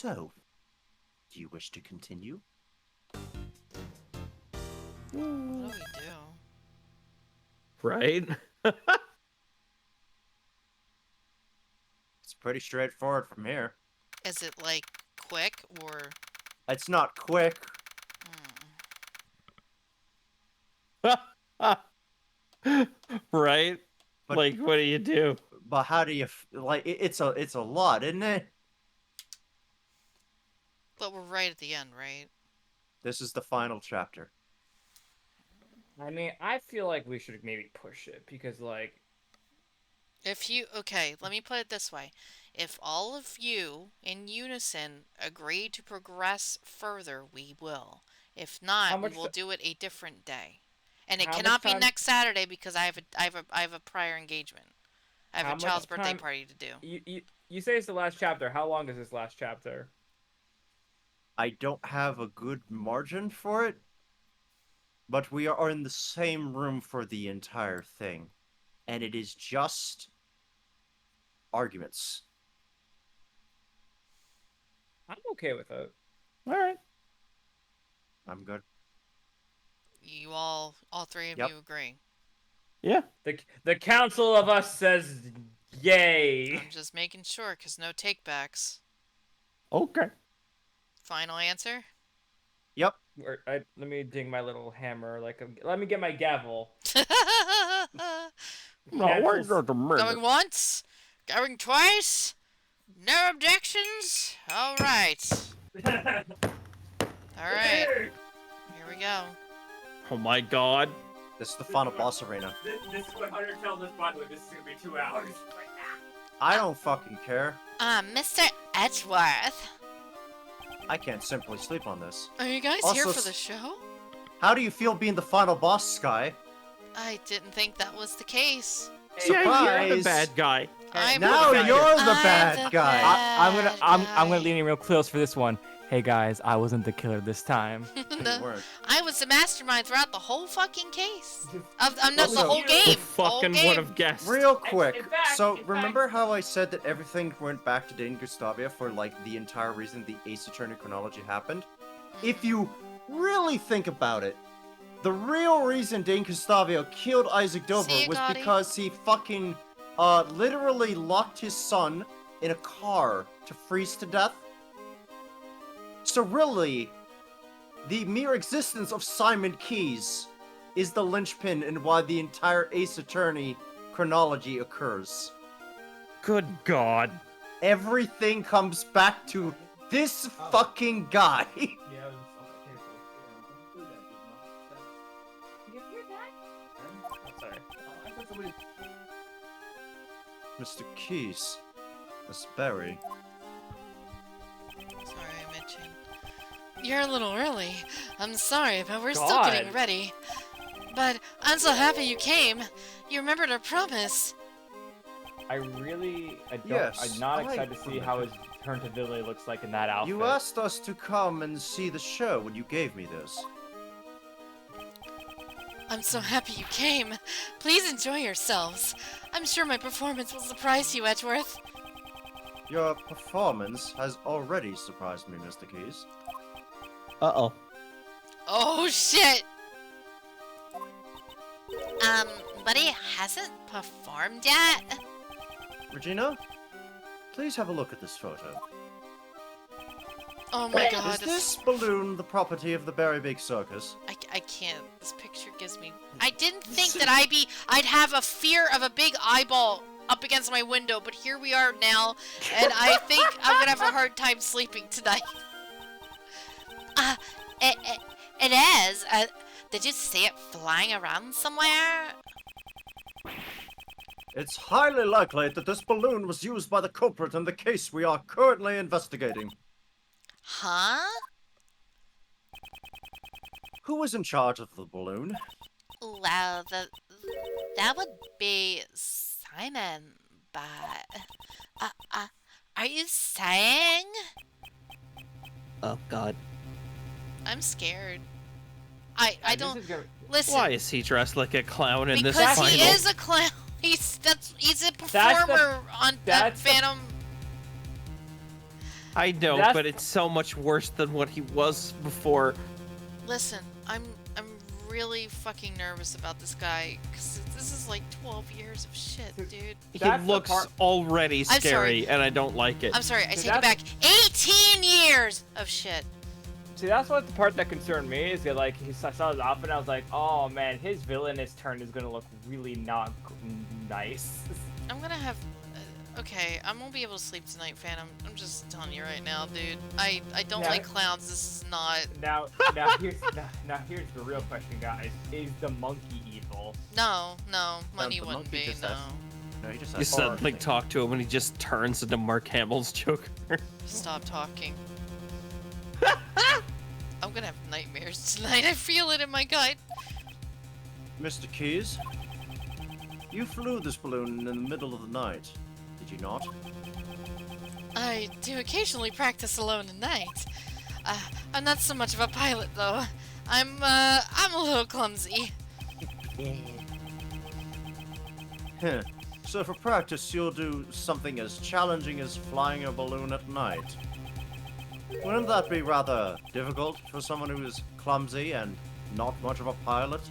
So, do you wish to continue? What do we do? Right? It's pretty straightforward from here. Is it like quick or? It's not quick. Right? But- like, what do you do? But how do you like? It's a lot, isn't it? But we're right at the end, right? This is the final chapter. I mean, I feel like we should maybe push it because, like, Okay, let me put it this way. If all of you in unison agree to progress further, we will. If not, we much will ti- do it a different day. And it How much cannot be time- next Saturday because I have a prior engagement. I have How a much child's birthday time- party to do. you say it's the last chapter. How long is this last chapter? I don't have a good margin for it, but we are in the same room for the entire thing, and it is just arguments. I'm okay with it. All right. I'm good. You all three of Yep. you agree. Yeah. The council of us says yay. I'm just making sure, because no takebacks. Okay. Final answer? Yep. Let me ding my little hammer. Let me get my gavel. No, wait just a minute. Going once? Going twice? No objections? Alright. Alright. Here we go. Oh my god. This is the final boss arena. This is what Hunter tells us, by the way. This is gonna be 2 hours. I don't fucking care. Mr. Edgeworth. I can't simply sleep on this. Are you guys here Also for the show? How do you feel being the final boss, Sky? I didn't think that was the case. Yeah, you're the Surprise! bad guy. I'm Now the- you're the I'm bad the guy. bad I'm guy. gonna lean in real close for this one. Hey guys, I wasn't the killer this time. You weren't. I was the mastermind throughout the whole fucking case. Of no, Also- the whole game. Who The whole fucking game. would have guessed? Real quick. in fact- So in fact- remember how I said that everything went back to Dane Gustavia for like the entire reason the Ace Attorney chronology happened? If you really think about it, the real reason Dane Gustavio killed Isaac Dover See you, was Gotti. because he fucking literally locked his son in a car to freeze to death. So really, the mere existence of Simon Keys is the linchpin in why the entire Ace Attorney chronology occurs. Good god. Everything comes back to this fucking guy. Mr. Keys. Miss Berry. Sorry, I'm itching. You're a little early. I'm sorry, but we're still God. getting ready. But I'm so happy you came. You remembered our promise. I'm Yes, not I excited to see how his turn to villain looks like in that outfit. You asked us to come and see the show when you gave me this. I'm so happy you came. Please enjoy yourselves. I'm sure my performance will surprise you, Edgeworth. Your performance has already surprised me, Mr. Keys. Uh-oh. Oh, shit! But he hasn't performed yet? Regina, please have a look at this photo. Oh my god. Is this balloon the property of the Berry Big Circus? I can't. This picture gives me... I didn't think that I'd have a fear of a big eyeball up against my window, but here we are now, and I think I'm gonna have a hard time sleeping tonight. It is. Did you see it flying around somewhere? It's highly likely that this balloon was used by the culprit in the case we are currently investigating. Huh? Who was in charge of the balloon? Well, that would be Simon, but... are you saying? Oh god. I'm scared. I don't... Listen. Why is he dressed like a clown in this Because final? he is a clown. He's a performer on that's the- Phantom. I know, That's- but it's so much worse than what he was before. Listen, I'm really fucking nervous about this guy because this is like 12 years of shit, dude. He That's the looks part- already I'm sorry. scary, and I don't like it. I'm sorry, I So take it back. that's- 18 years of shit. See, that's what the part that concerned me is that, like, I saw his outfit and I was like, oh man, his villainous turn is gonna look really not nice. I'm gonna have. Okay, I won't be able to sleep tonight, Phantom. I'm just telling you right now, dude. I don't Yeah. like clowns. This is not. Now here's the real question, guys: is the monkey evil? No, money the wouldn't monkey be. just No. has- No, he just You has suddenly talk to him, and he just turns into Mark Hamill's Joker. Stop talking. I'm gonna have nightmares tonight. I feel it in my gut. Mr. Keys, you flew this balloon in the middle of the night, did you not? I do occasionally practice alone at night. I'm not so much of a pilot, though. I'm a little clumsy. Heh. So for practice, you'll do something as challenging as flying a balloon at night. Wouldn't that be rather difficult for someone who is clumsy and not much of a pilot?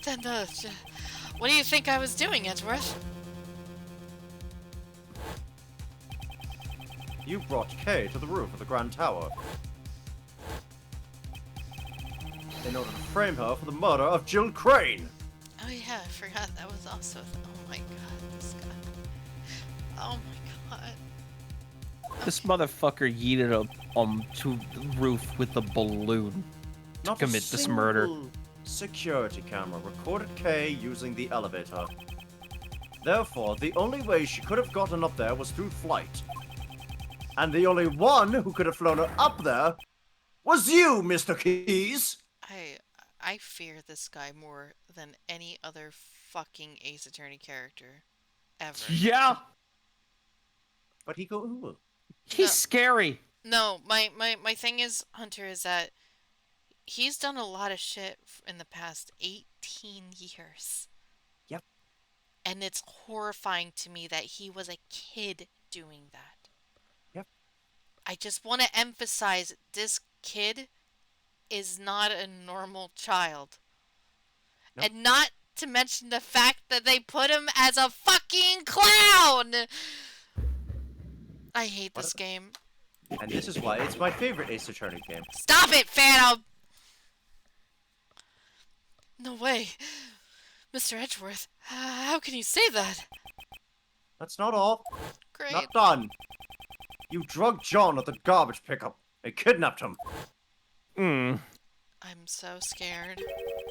Then, what do you think I was doing, Edgeworth? You brought Kay to the roof of the Grand Tower in order to frame her for the murder of Jill Crane. Oh yeah, I forgot that was also. Oh my god, this guy. Oh my god. This motherfucker yeeted him to the roof with a balloon to Not commit a this murder. single security camera recorded Kay using the elevator. Therefore, the only way she could have gotten up there was through flight. And the only one who could have flown her up there was you, Mr. Keys! I fear this guy more than any other fucking Ace Attorney character ever. Yeah, But he go ooh. he's No. scary. No, my thing is, Hunter, is that he's done a lot of shit in the past 18 years. Yep. And it's horrifying to me that he was a kid doing that. Yep. I just want to emphasize this kid is not a normal child. Nope. And not to mention the fact that they put him as a fucking clown! I hate this game. And this is why it's my favorite Ace Attorney game. Stop it, Phantom! No way. Mr. Edgeworth, how can you say that? That's not all. Great. Not done. You drugged John at the garbage pickup and kidnapped him. I'm so scared.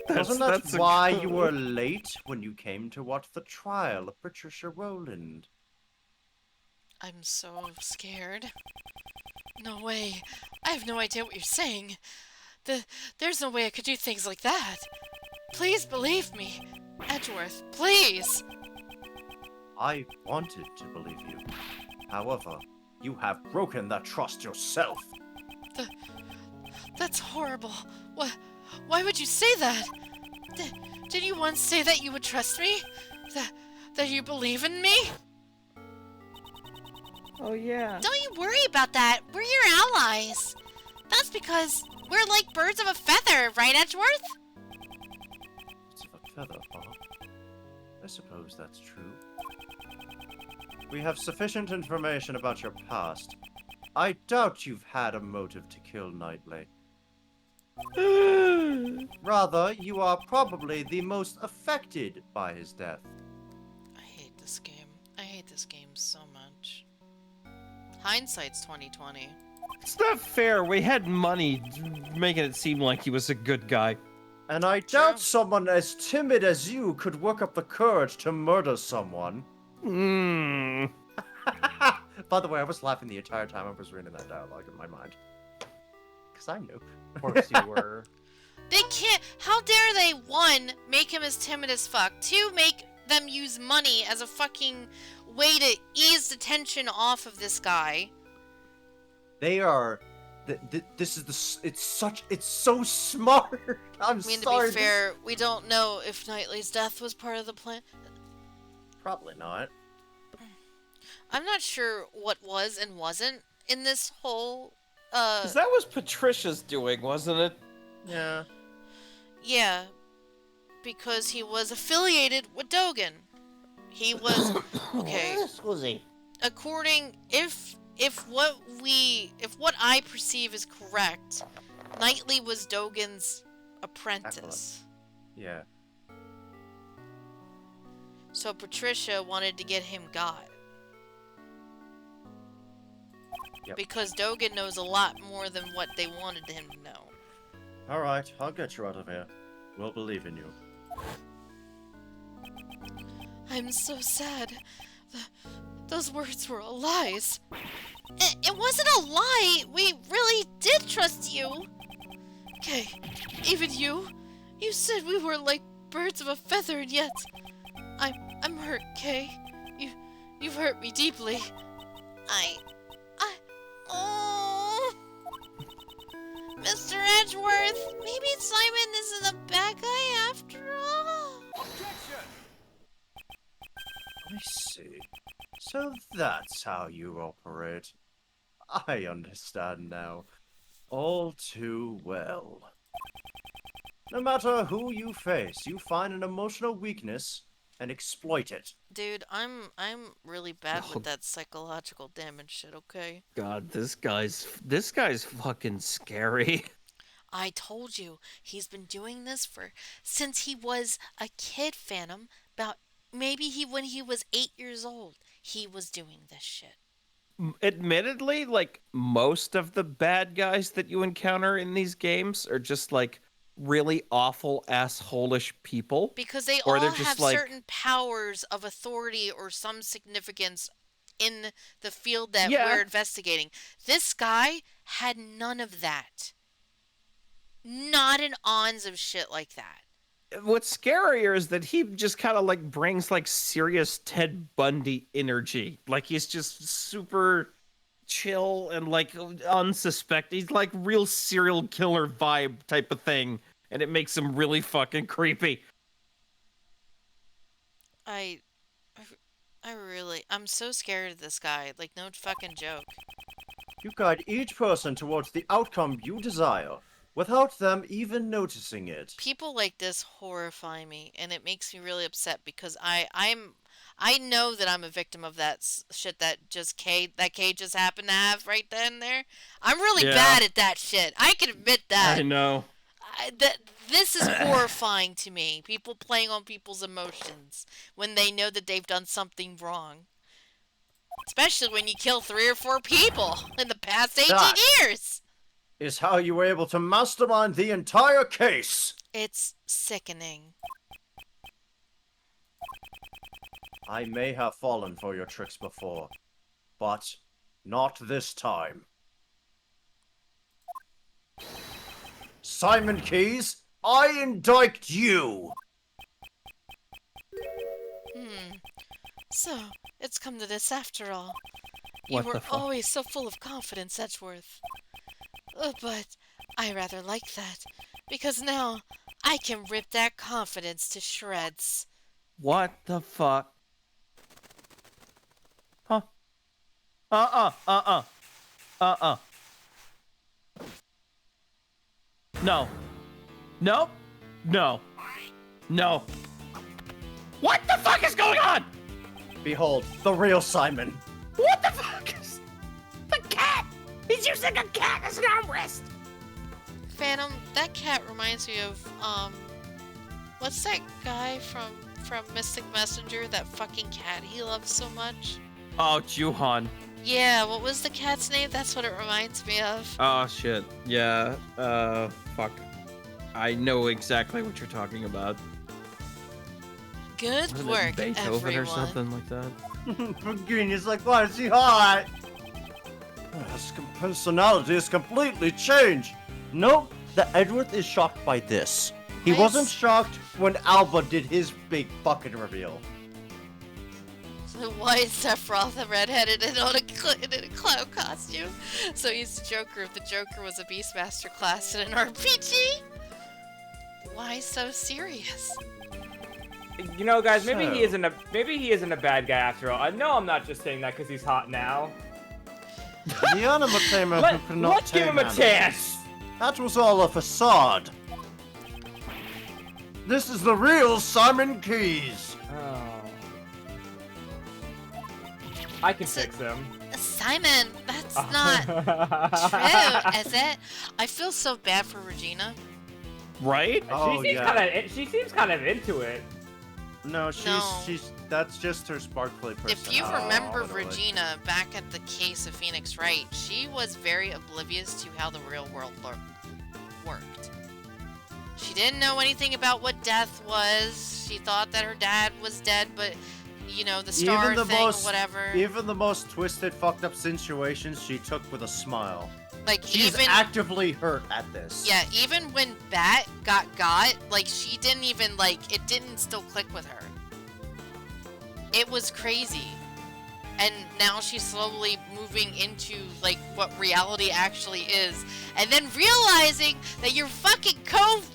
Wasn't that that's a why good- you were late when you came to watch the trial of Patricia Rowland? I'm so scared. No way. I have no idea what you're saying. There's no way I could do things like that. Please believe me. Edgeworth, please. I wanted to believe you. However, you have broken that trust yourself. That's horrible. Why would you say that? Did you once say that you would trust me? That you believe in me? Oh yeah. Don't you worry about that. We're your allies. That's because we're like birds of a feather, right, Edgeworth? It's of a feather, huh? I suppose that's true. We have sufficient information about your past. I doubt you've had a motive to kill Knightley. Rather, you are probably the most affected by his death. I hate this game. I hate this game so much. Hindsight's 2020. It's not fair. We had money making it seem like he was a good guy. And I doubt someone as timid as you could work up the courage to murder someone. By the way, I was laughing the entire time I was reading that dialogue in my mind. Because I knew. Of course you were. They can't. How dare they, one, make him as timid as fuck, two, make them use money as a fucking way to ease the tension off of this guy. They are. This is the. It's so smart. I'm I mean, sorry. to be fair, we don't know if Knightley's death was part of the plan. Probably not. I'm not sure what was and wasn't. in this whole, 'Cause that was Patricia's doing, wasn't it? Yeah. yeah, because he was affiliated with Dogen. He was, okay, Scusi. according, if what I perceive is correct, Knightley was Dogen's apprentice. Yeah. So Patricia wanted to get him got. Yep. Because Dogen knows a lot more than what they wanted him to know. All right, I'll get you out of here. We'll believe in you. I'm so sad. Those words were all lies. It wasn't a lie. We really did trust you. Okay, even you. You said we were like birds of a feather, and yet I'm hurt, Kay. You've hurt me deeply. Oh, Mr. Edgeworth, maybe Simon isn't a bad guy after all. I see. So that's how you operate. I understand now. All too well. No matter who you face, you find an emotional weakness and exploit it. Dude, I'm really bad Oh. with that psychological damage shit, okay? God, this guy's fucking scary. I told you, he's been doing this since he was a kid, Phantom. When he was 8 years old, he was doing this shit. Admittedly, like, most of the bad guys that you encounter in these games are just like really awful assholish people. Because they Or all they're just have like- certain powers of authority or some significance in the field that Yeah. we're investigating. This guy had none of that. Not an ons of shit like that. What's scarier is that he just kind of like brings like serious Ted Bundy energy. Like he's just super chill and like unsuspecting. He's like real serial killer vibe type of thing, and it makes him really fucking creepy. I'm so scared of this guy. Like, no fucking joke. You guide each person towards the outcome you desire, without them even noticing it. People like this horrify me, and it makes me really upset because I know that I'm a victim of that shit that Kay just happened to have right then and there. I'm really Yeah. bad at that shit. I can admit that. I know. This is horrifying to me. People playing on people's emotions when they know that they've done something wrong. Especially when you kill 3 or 4 people in the past 18 That- years. Is how you were able to mastermind the entire case. It's sickening. I may have fallen for your tricks before, but not this time. Simon Keys, I indict you! So, it's come to this after all. What You the were fuck? always so full of confidence, Edgeworth. But I rather like that, because now I can rip that confidence to shreds. What the fuck? Huh? No. Nope. No. No. What the fuck is going on? Behold, the real Simon. What the fuck is... The cat! He's using a cat as an armrest! Phantom, that cat reminds me of, what's that guy from Mystic Messenger, that fucking cat he loves so much? Oh, Juhan. Yeah, what was the cat's name? That's what it reminds me of. Oh, shit. Yeah, fuck. I know exactly what you're talking about. Good Wasn't it work, Beethoven everyone. or something like that? Virginia's like, why is he hot? His personality is completely changed. Nope, the Edgeworth is shocked by this. He Nice. wasn't shocked when Alba did his big fucking reveal. So why is Sephiroth redheaded and in a clown costume? So he's the Joker if the Joker was a Beastmaster class in an RPG? Why so serious? You know, guys, maybe So- he isn't a bad guy after all. I know I'm not just saying that because he's hot now. The animal tamer who could not Let's give tame him a animals. chance. That was all a facade. This is the real Simon Keys. Oh. I can fix him. Simon, that's not true, is it? I feel so bad for Regina. Right? Oh, yeah. She seems kind of into it. No, No. that's just her sparkly If personality. you remember literally. Regina back at the case of Phoenix Wright, she was very oblivious to how the real world worked. She didn't know anything about what death was. She thought that her dad was dead, but you know, the star Even the thing most- or whatever. Even the most twisted, fucked up situations she took with a smile. Like She's even actively hurt at this. yeah, even when Bat got, like she didn't even like it didn't still click with her. It was crazy. And now she's slowly moving into like what reality actually is. And then realizing that your fucking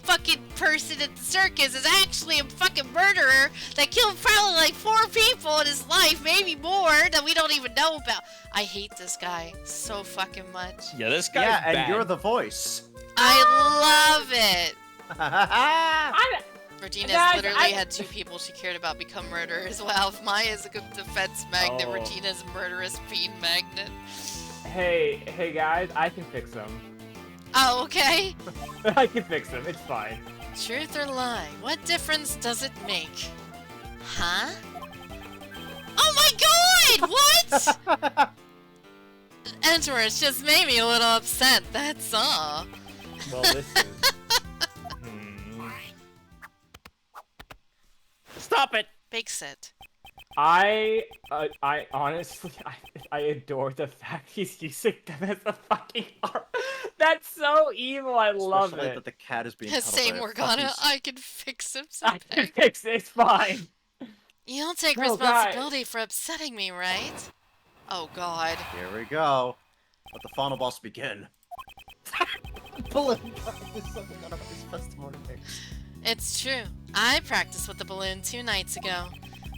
fucking person at the circus is actually a fucking murderer that killed probably like 4 people in his life, maybe more, that we don't even know about. I hate this guy so fucking much. Yeah, this guy's Yeah, and bad. you're the voice. I love it. I, Regina's Guys, literally had 2 people she cared about become murderers. Wow, if Maya's a good defense magnet, Oh. Regina's a murderous fiend magnet. hey guys, I can fix him. Oh, okay. I can fix him. It's fine. Truth or lie? What difference does it make? Huh? Oh my god! What? Entourage just made me a little upset, that's all. Well, this is. Stop it! Big sit. I honestly, I adore the fact he's using them as a fucking arm. That's so evil. I love Especially it. that the cat is being Same cuddled by a Morgana, fucking I can fix him I can someday. fix it. It's fine. You'll take No, responsibility for upsetting me, right? Oh god. Here we go. Let the final boss begin. Balloon guy is something out of his testimony. It's true. I practiced with the balloon 2 nights ago.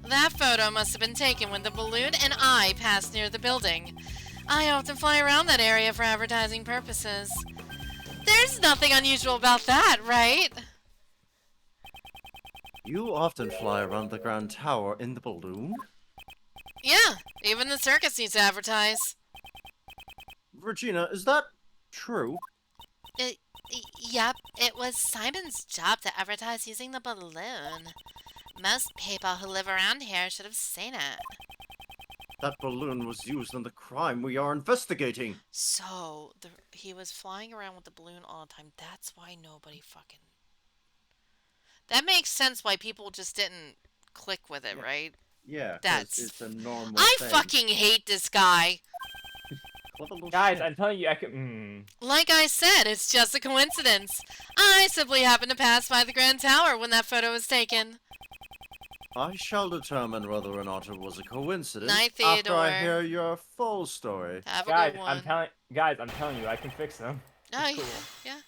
That photo must have been taken when the balloon and I passed near the building. I often fly around that area for advertising purposes. There's nothing unusual about that, right? You often fly around the Grand Tower in the balloon? Yeah, even the circus needs to advertise. Regina, is that true? Yep, it was Simon's job to advertise using the balloon. Most people who live around here should have seen it. That balloon was used in the crime we are investigating. So, he was flying around with the balloon all the time. That's why nobody fucking... That makes sense why people just didn't click with it, right? Yeah, 'cause That's- it's a normal I thing. fucking hate this guy. What a little Guys, shit. I'm telling you, I can. Like I said, it's just a coincidence. I simply happened to pass by the Grand Tower when that photo was taken. I shall determine whether or not it was a coincidence Night, after I Theodore. hear your full story. Have a Guys, good one. I'm telling you, I can fix them. Oh, cool. yeah.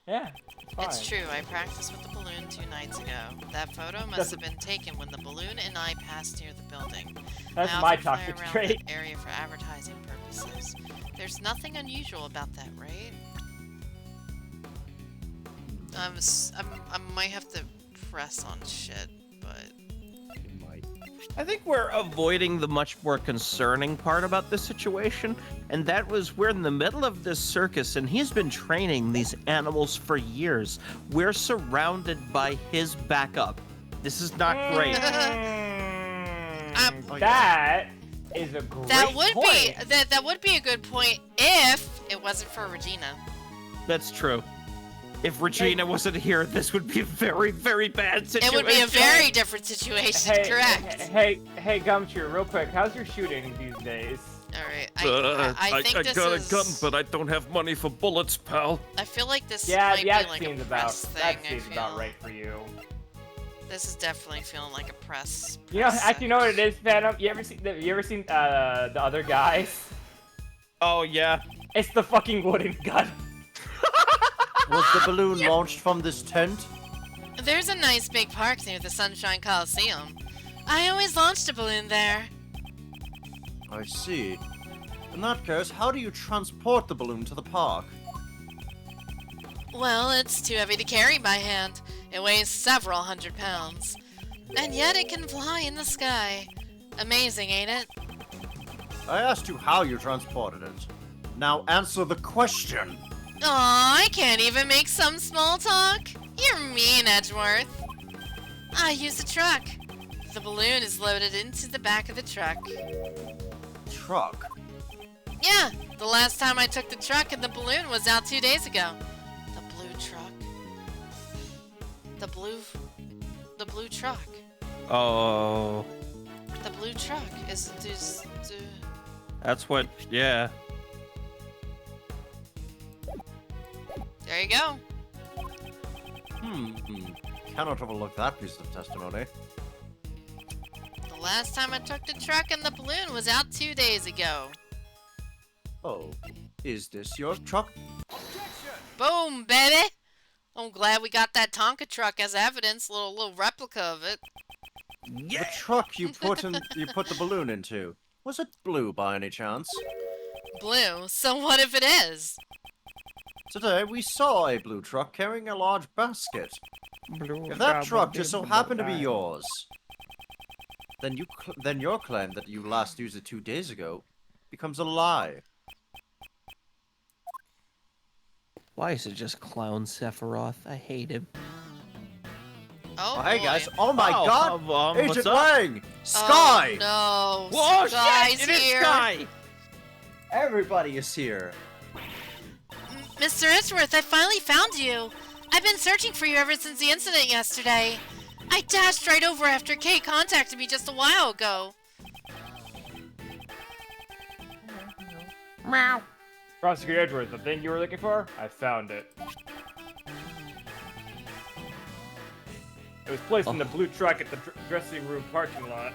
Yeah, it's fine. It's true, I practiced with the balloon 2 nights ago. That photo must have been taken when the balloon and I passed near the building. That's I my often fly toxic around trait. that area for advertising purposes. There's nothing unusual about that, right? I might have to press on shit, but... I think we're avoiding the much more concerning part about this situation, and that was we're in the middle of this circus, and he's been training these animals for years. We're surrounded by his backup. This is not great. Oh, yeah. That is a great That would point. be that would be a good point if it wasn't for Regina. That's true. If Regina wasn't here, this would be a very, very bad It situation. would be a very different situation, correct? Hey, Gumshoe, real quick, how's your shooting these days? Alright, I think this got is... a gun, but I don't have money for bullets, pal. I feel like this Yeah, might that be like seems a about press thing, that I seems feel. about right for you. This is definitely feeling like a press You know, actually, you know what it thing. is, Phantom? You ever seen the other guys? Oh, yeah. It's the fucking wooden gun. Was the balloon launched from this tent? There's a nice big park near the Sunshine Coliseum. I always launched a balloon there. I see. In that case, how do you transport the balloon to the park? Well, it's too heavy to carry by hand. It weighs several hundred pounds. And yet it can fly in the sky. Amazing, ain't it? I asked you how you transported it. Now answer the question. Aw, I can't even make some small talk. You're mean, Edgeworth. I use a truck. The balloon is loaded into the back of the truck. Truck. Yeah, the last time I took the truck and the balloon was out 2 days ago. The blue truck. The blue truck. Oh, The blue truck is that's what. Yeah. there you go. Cannot overlook that piece of testimony. The last time I took the truck and the balloon was out 2 days ago. Oh, is this your truck? Boom, baby! I'm glad we got that Tonka truck as evidence, little replica of it. The truck you put the balloon into. Was it blue by any chance? Blue, so what if it is? Today we saw a blue truck carrying a large basket. If that truck just so happened to be yours, then your claim that you last used it 2 days ago becomes a lie. Why is it just Clown Sephiroth? I hate him. Oh, Hey boy. guys! Oh my God! what's Agent up? Lang! Sky! Oh, no! Whoa, Sky's shit! It is here! Sky! Everybody is here. Mr. Edgeworth, I finally found you! I've been searching for you ever since the incident yesterday. I dashed right over after Kay contacted me just a while ago. Meow. Prosecutor Edgeworth, the thing you were looking for? I found it. It was placed in the blue truck at the dressing room parking lot.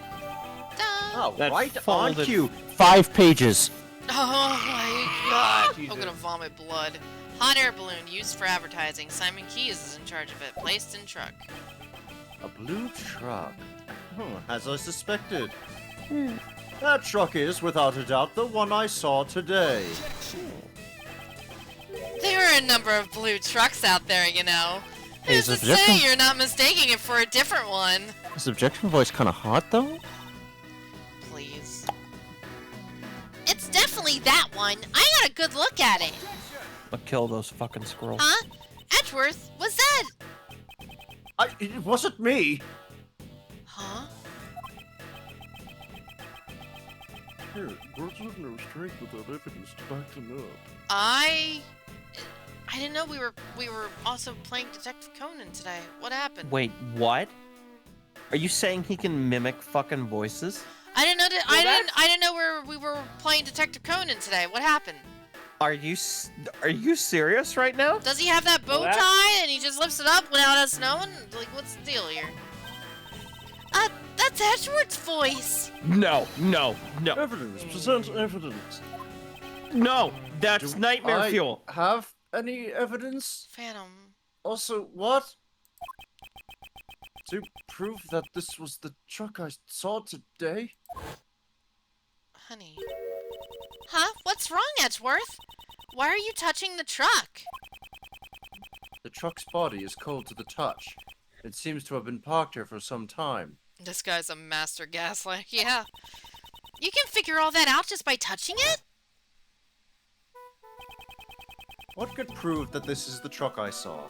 Duh. Oh, That right on folded- cue. 5 pages. Oh my god! Jesus. I'm gonna vomit blood. Hot air balloon used for advertising. Simon Keyes is in charge of it. Placed in truck. A blue truck. As I suspected. That truck is, without a doubt, the one I saw today. There are a number of blue trucks out there, you know. Who's Is to it different? say you're not mistaking it for a different one? Is objection voice kind of hot, though? Please. It's definitely that one. I got a good look at it. I'll kill those fucking squirrels. Huh? Edgeworth, what's that? It wasn't me. Huh? Here, words have no strength without evidence to back them up. I didn't know we were also playing Detective Conan today. What happened? Wait, what? Are you saying he can mimic fucking voices? I didn't know that. Well, I didn't know we were playing Detective Conan today. What happened? Are you serious right now? Does he have that bow Well, that- tie and he just lifts it up without us knowing? Like, what's the deal here? That's Edgeworth's voice. No. Evidence, present evidence. No, that's Do nightmare I fuel. have any evidence? Phantom. Also, what? To prove that this was the truck I saw today? Honey. Huh? What's wrong, Edgeworth? Why are you touching the truck? The truck's body is cold to the touch. It seems to have been parked here for some time. This guy's a master gaslight. Yeah. You can figure all that out just by touching it? What could prove that this is the truck I saw?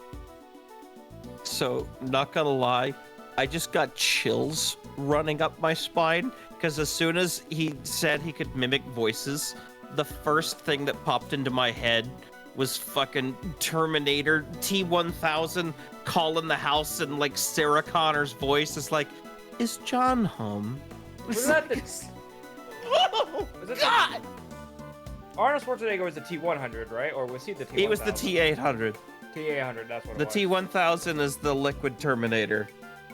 So, not gonna lie, I just got chills running up my spine because as soon as he said he could mimic voices, the first thing that popped into my head was fucking Terminator T-1000 calling the house in like Sarah Connor's voice. It's like, is John home? Was that the... Oh, Was it God! Arnold Schwarzenegger was the T-100, right? Or was he the T-1000? He was the T-800. T-800, that's what The it was. T-1000 is the liquid Terminator.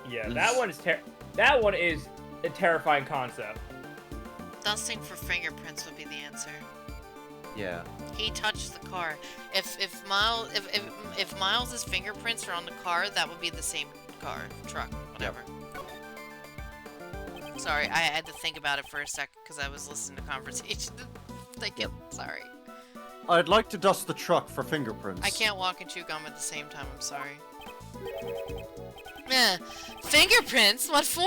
Yeah, that one is a terrifying concept. Dusting for fingerprints would be the answer. Yeah. He touched the car. If Miles's fingerprints are on the car, that would be the same car, truck, whatever. Sorry, I had to think about it for a sec because I was listening to conversation. Thank you. Sorry. I'd like to dust the truck for fingerprints. I can't walk and chew gum at the same time. I'm sorry. Fingerprints? What for?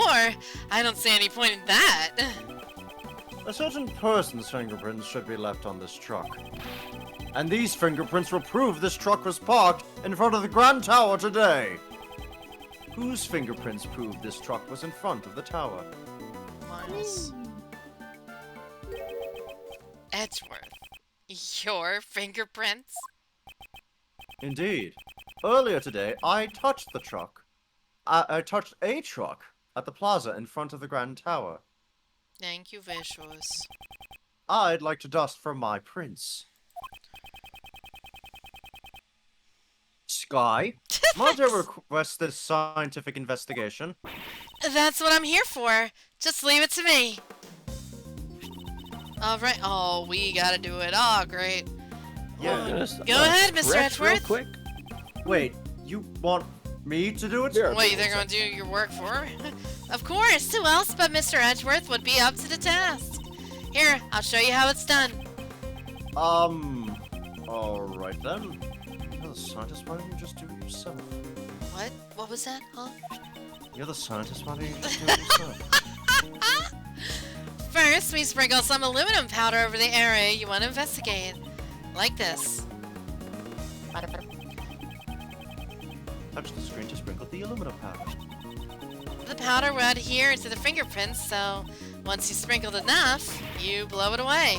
I don't see any point in that. A certain person's fingerprints should be left on this truck. And these fingerprints will prove this truck was parked in front of the Grand Tower today. Whose fingerprints prove this truck was in front of the tower? Miles. Edgeworth. Your fingerprints? Indeed. Earlier today, I touched the truck. I touched a truck at the plaza in front of the Grand Tower. Thank you, Vicious. I'd like to dust for my prints. Sky, might I request this scientific investigation? That's what I'm here for. Just leave it to me. Alright. Oh, we gotta do it. Oh, great. Yeah. Go ahead, Mr. Stretch real Edgeworth. quick. Wait, you want me to do it? Sure. Wait, they're gonna do your work for me? Of course. Who else but Mr. Edgeworth would be up to the task? Here, I'll show you how it's done. Alright then. You're the scientist, why don't you just do it yourself? What? What was that? Huh? You're the scientist, why don't you just do it yourself? First, we sprinkle some aluminum powder over the area you want to investigate. Like this. Touch the screen to sprinkle the aluminum powder. The powder will adhere to the fingerprints, so once you sprinkled enough, you blow it away.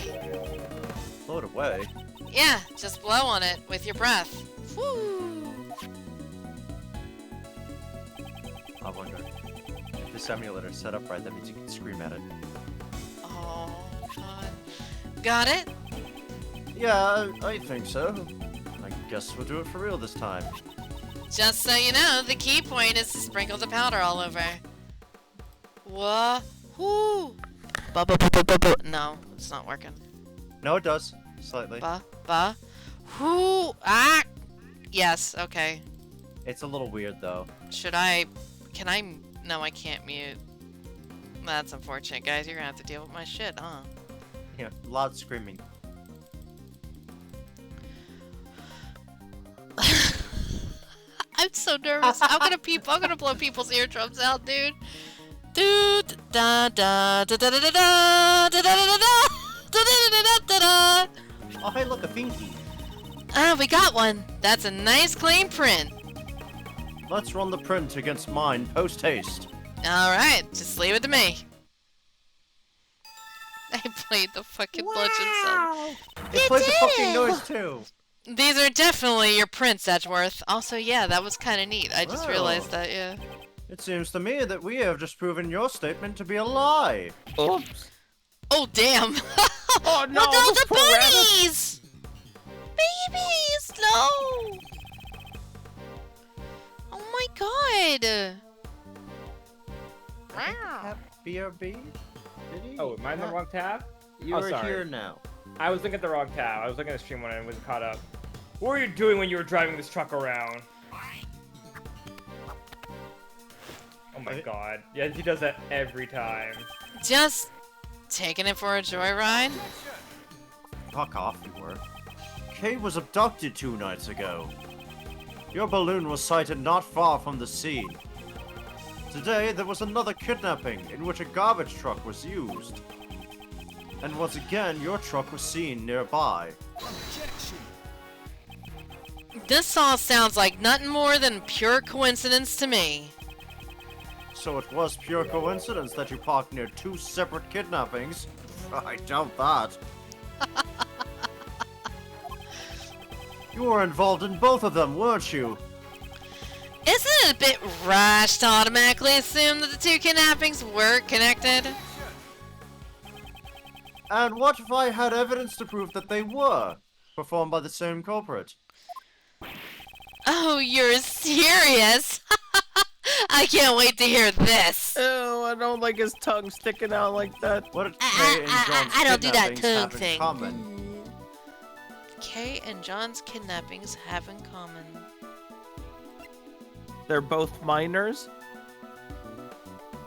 Blow it away. Yeah, just blow on it with your breath. Woo! I wonder. If this emulator is set up right, that means you can scream at it. Oh, God. Got it? Yeah, I think so. I guess we'll do it for real this time. Just so you know, the key point is to sprinkle the powder all over. Wahoo! No, it's not working. No, it does. Slightly. Whoo! Ah! Yes, okay. It's a little weird, though. Should I... Can I... No, I can't mute. That's unfortunate, guys. You're gonna have to deal with my shit, huh? Yeah, loud screaming. I'm so nervous. I'm gonna blow people's eardrums out, dude. Dude, da da da da da da da da da da da da da. Oh, hey, look, a finky. Ah, we got one. That's a nice clean print. Let's run the print against mine post-haste. Alright, just leave it to me. I played the fucking bludgeon sound. It plays a fucking noise, too. These are definitely your prints, Edgeworth. Also, yeah, that was kind of neat. I just Wow. realized that, yeah. It seems to me that we have just proven your statement to be a lie. Oops. Oh, damn. Oh no, Look at all those the poor rabbits. bunnies! Babies, no! Oh my god! Wow. BRB? Did he? Oh, am I in the wrong tab? You Oh, are sorry. here now. I was looking at the wrong tab. I was looking at the stream when I was caught up. What were you doing when you were driving this truck around? Oh my god. Yeah, he does that every time. Just taking it for a joyride? Fuck off, you were. Kay was abducted 2 nights ago. Your balloon was sighted not far from the scene. Today, there was another kidnapping in which a garbage truck was used. And once again, your truck was seen nearby. This all sounds like nothing more than pure coincidence to me. So it was pure coincidence that you parked near 2 separate kidnappings? I doubt that. You were involved in both of them, weren't you? Isn't it a bit rash to automatically assume that the 2 kidnappings were connected? And what if I had evidence to prove that they were performed by the same culprit? Oh, you're serious? I can't wait to hear this. Oh, I don't like his tongue sticking out like that. What did Kay and John's I don't do that kidnappings tongue have in thing. common? Kay and John's kidnappings have in common. They're both minors.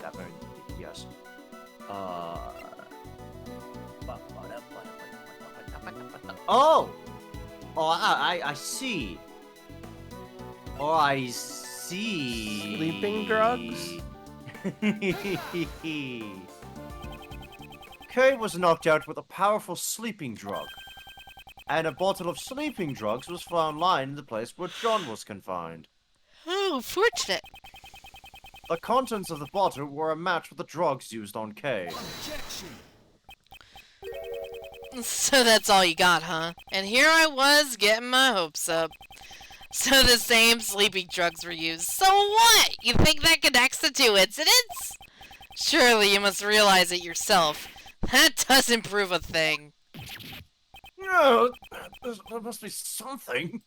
That very yes. Oh! Oh, I see. Oh, I see. Sleeping drugs? Kay was knocked out with a powerful sleeping drug. And a bottle of sleeping drugs was found lying in the place where John was confined. Oh, fortunate. The contents of the bottle were a match with the drugs used on Kay. So that's all you got, huh? And here I was getting my hopes up. So the same sleeping drugs were used. So what? You think that connects the two incidents? Surely you must realize it yourself. That doesn't prove a thing. No, there must be something.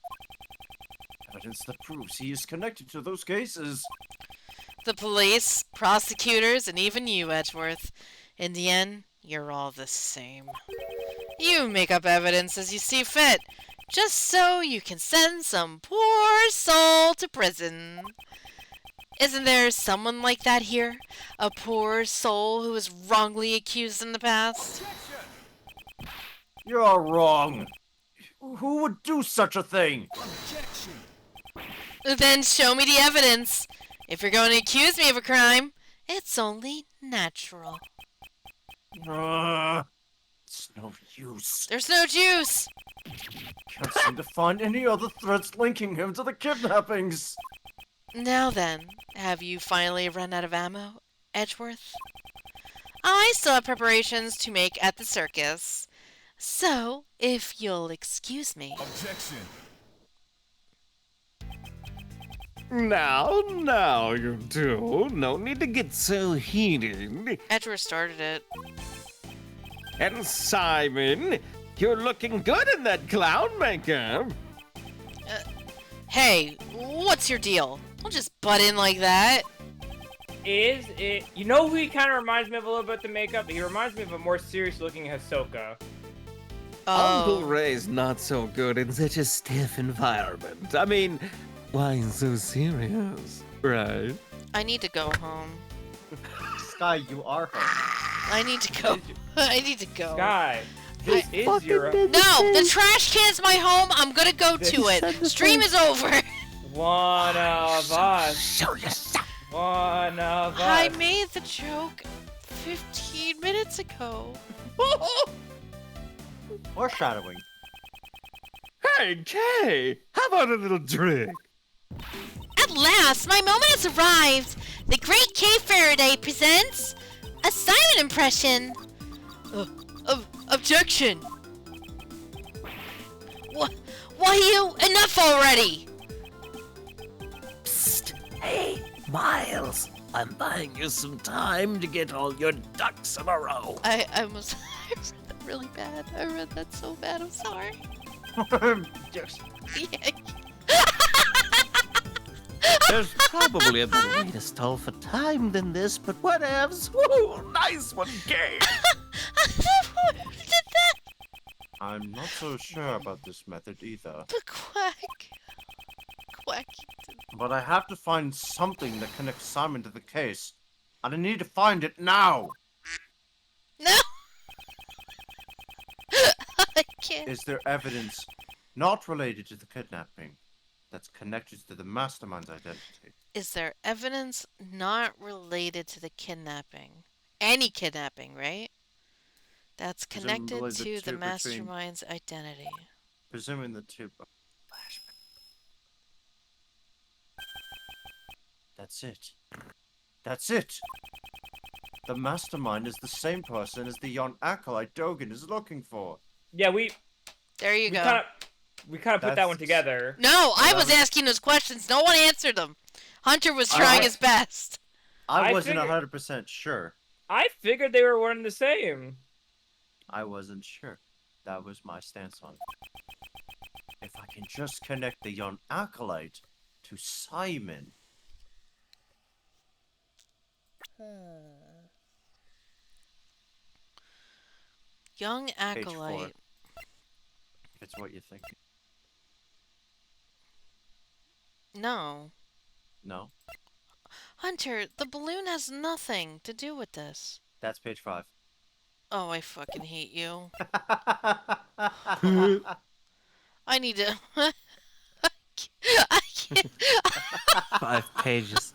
Evidence that proves he is connected to those cases. The police, prosecutors, and even you, Edgeworth. In the end, you're all the same. You make up evidence as you see fit, just so you can send some poor soul to prison. Isn't there someone like that here? A poor soul who was wrongly accused in the past? You're wrong. Who would do such a thing? Then show me the evidence. If you're going to accuse me of a crime, it's only natural. It's no use. There's no juice. Can't seem to find any other threads linking him to the kidnappings. Now then, have you finally run out of ammo, Edgeworth? I still have preparations to make at the circus. So, if you'll excuse me. Objection. Now, you two. No need to get so heated. Edgeworth started it. And Simon, you're looking good in that clown makeup. Hey, what's your deal? Don't just butt in like that. Is it? You know who he kind of reminds me of a little bit, the makeup? He reminds me of a more serious-looking Hisoka. Uncle Oh, Ray's not so good in such a stiff environment. I mean, why so serious, right? I need to go home. Sky, you are home. I need to go. I need to go. Guy, this is your No, the trash can's my home. I'm gonna go to it. Stream is over. one of us. Show yourself. One of us. I made the joke 15 minutes ago. Foreshadowing. Hey, Kay, how about a little drink? At last, my moment has arrived. The Great K Faraday presents a Simon impression. Objection. Why you? Enough already. Psst. Hey, Miles, I'm buying you some time to get all your ducks in a row. I was I read that really bad. I read that so bad. I'm sorry. Yes. Yeah. There's probably a better way to stall for time than this, but whatevs. Woo, nice one, Kay. Who did that? I'm not so sure about this method either. The quack. Quack. But I have to find something that connects Simon to the case. And I need to find it now! No. I can't. Is there evidence not related to the kidnapping that's connected to the mastermind's identity? Is there evidence not related to the kidnapping? Any kidnapping, right? That's connected Presumably the to two the between- mastermind's identity. Presuming the two... Flashback. That's it. That's it! The mastermind is the same person as the young acolyte Dogen is looking for. Yeah, we There you go. kind of put that That's- one together. No, I was asking those questions. No one answered them. Hunter was trying his best. I I wasn't figured- 100% sure. I figured they were one and the same. I wasn't sure. That was my stance on it. If I can just connect the young acolyte to Simon. Young Page 4. acolyte. If it's what you think. No. No? Hunter, the balloon has nothing to do with this. That's page 5. Oh, I fucking hate you. I need to. I can't. 5 pages.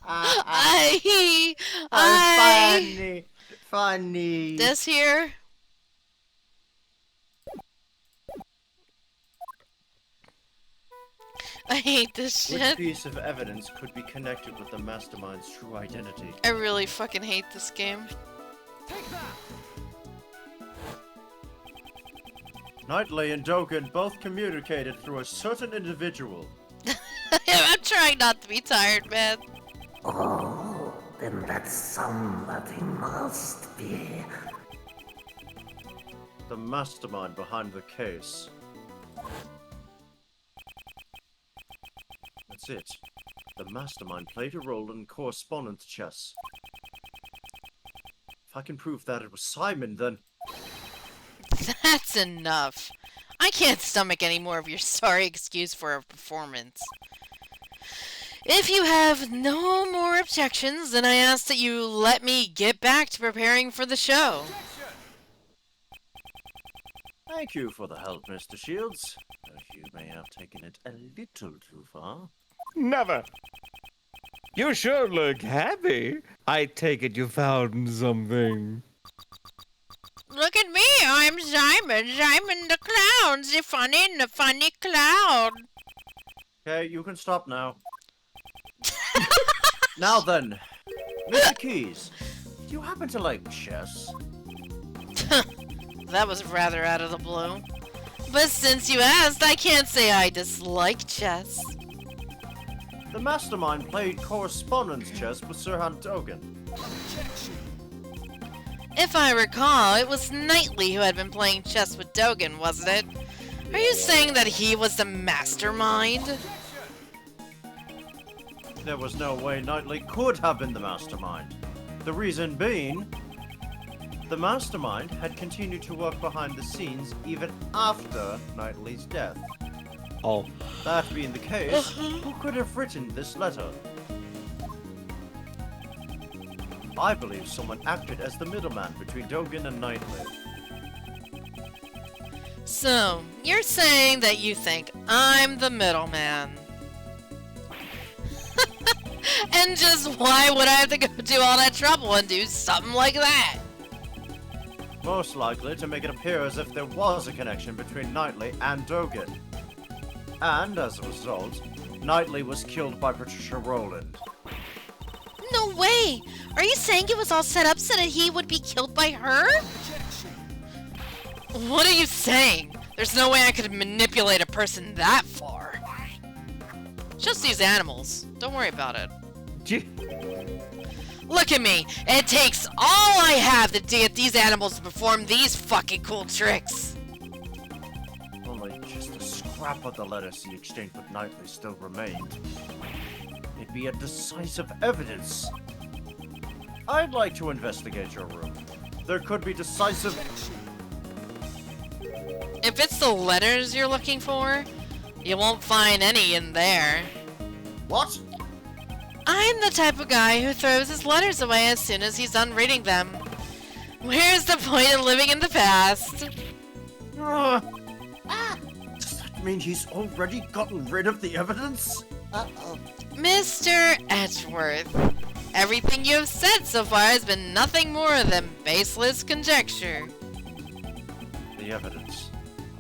I. Oh, funny. This here. I hate this Which shit. piece of evidence could be connected with the mastermind's true identity? I really fucking hate this game. Knightley and Dogen both communicated through a certain individual. I'm trying not to be tired, man. Oh, then that somebody must be. The mastermind behind the case. That's it. The mastermind played a role in correspondence chess. If I can prove that it was Simon, then... That's enough. I can't stomach any more of your sorry excuse for a performance. If you have no more objections, then I ask that you let me get back to preparing for the show. Thank you for the help, Mr. Shields. You may have taken it a little too far. Never. You sure look happy. I take it you found something. Look at me, I'm Simon. Simon the Clown, the funny clown. Okay, you can stop now. Now then, Mr. Keys, do you happen to like chess? That was rather out of the blue. But since you asked, I can't say I dislike chess. The mastermind played correspondence chess with Sir Han Dogen. If I recall, it was Knightley who had been playing chess with Dogen, wasn't it? Are you saying that he was the mastermind? There was no way Knightley could have been the mastermind. The reason being, the mastermind had continued to work behind the scenes even after Knightley's death. Oh. That being the case, who could have written this letter? I believe someone acted as the middleman between Dogen and Knightley. So, you're saying that you think I'm the middleman. And just why would I have to go do all that trouble and do something like that? Most likely to make it appear as if there was a connection between Knightley and Dogen. And as a result, Knightley was killed by Patricia Rowland. No way! Are you saying it was all set up so that he would be killed by her? What are you saying? There's no way I could manipulate a person that far. Just these animals. Don't worry about it. Look at me! It takes all I have to get these animals to perform these fucking cool tricks! Only just a scrap of the letters he exchanged with Knightley still remained. It'd be a decisive evidence. I'd like to investigate your room. There could be decisive... If it's the letters you're looking for, you won't find any in there. What? I'm the type of guy who throws his letters away as soon as he's done reading them. Where's the point of living in the past? Does that mean he's already gotten rid of the evidence? Mr. Edgeworth, everything you have said so far has been nothing more than baseless conjecture. The evidence.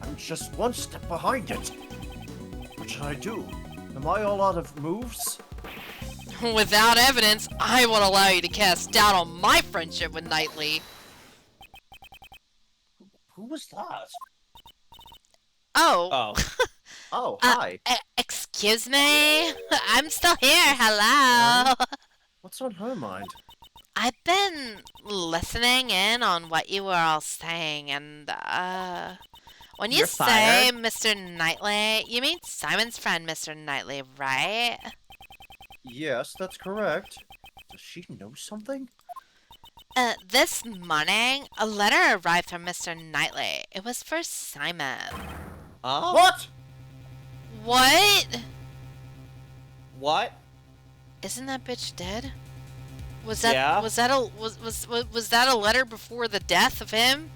I'm just one step behind it. What should I do? Am I all out of moves? Without evidence, I won't allow you to cast doubt on my friendship with Knightley. Who was that? Oh. Oh. Oh, hi. Excuse me? I'm still here, hello. What's on her mind? I've been listening in on what you were all saying, and, when you You're say fired. Mr. Knightley, you mean Simon's friend, Mr. Knightley, right? Yes, that's correct. Does she know something? This morning, a letter arrived from Mr. Knightley. It was for Simon. Oh? What? What? What? Isn't that bitch dead? Was that Yeah? was that a letter before the death of him?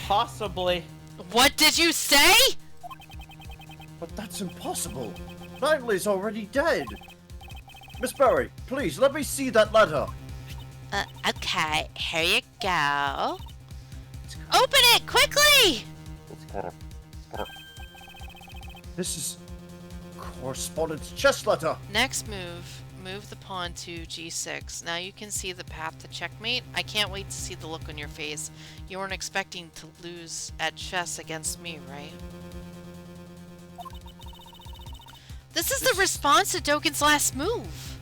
Possibly. What did you say? But that's impossible. Knightley's already dead. Miss Berry, please let me see that letter. Okay, here you go. Open it quickly! This is correspondence chess letter. Next move, move the pawn to g6. Now you can see the path to checkmate. I can't wait to see the look on your face. You weren't expecting to lose at chess against me, right? This is the response to Dogen's last move.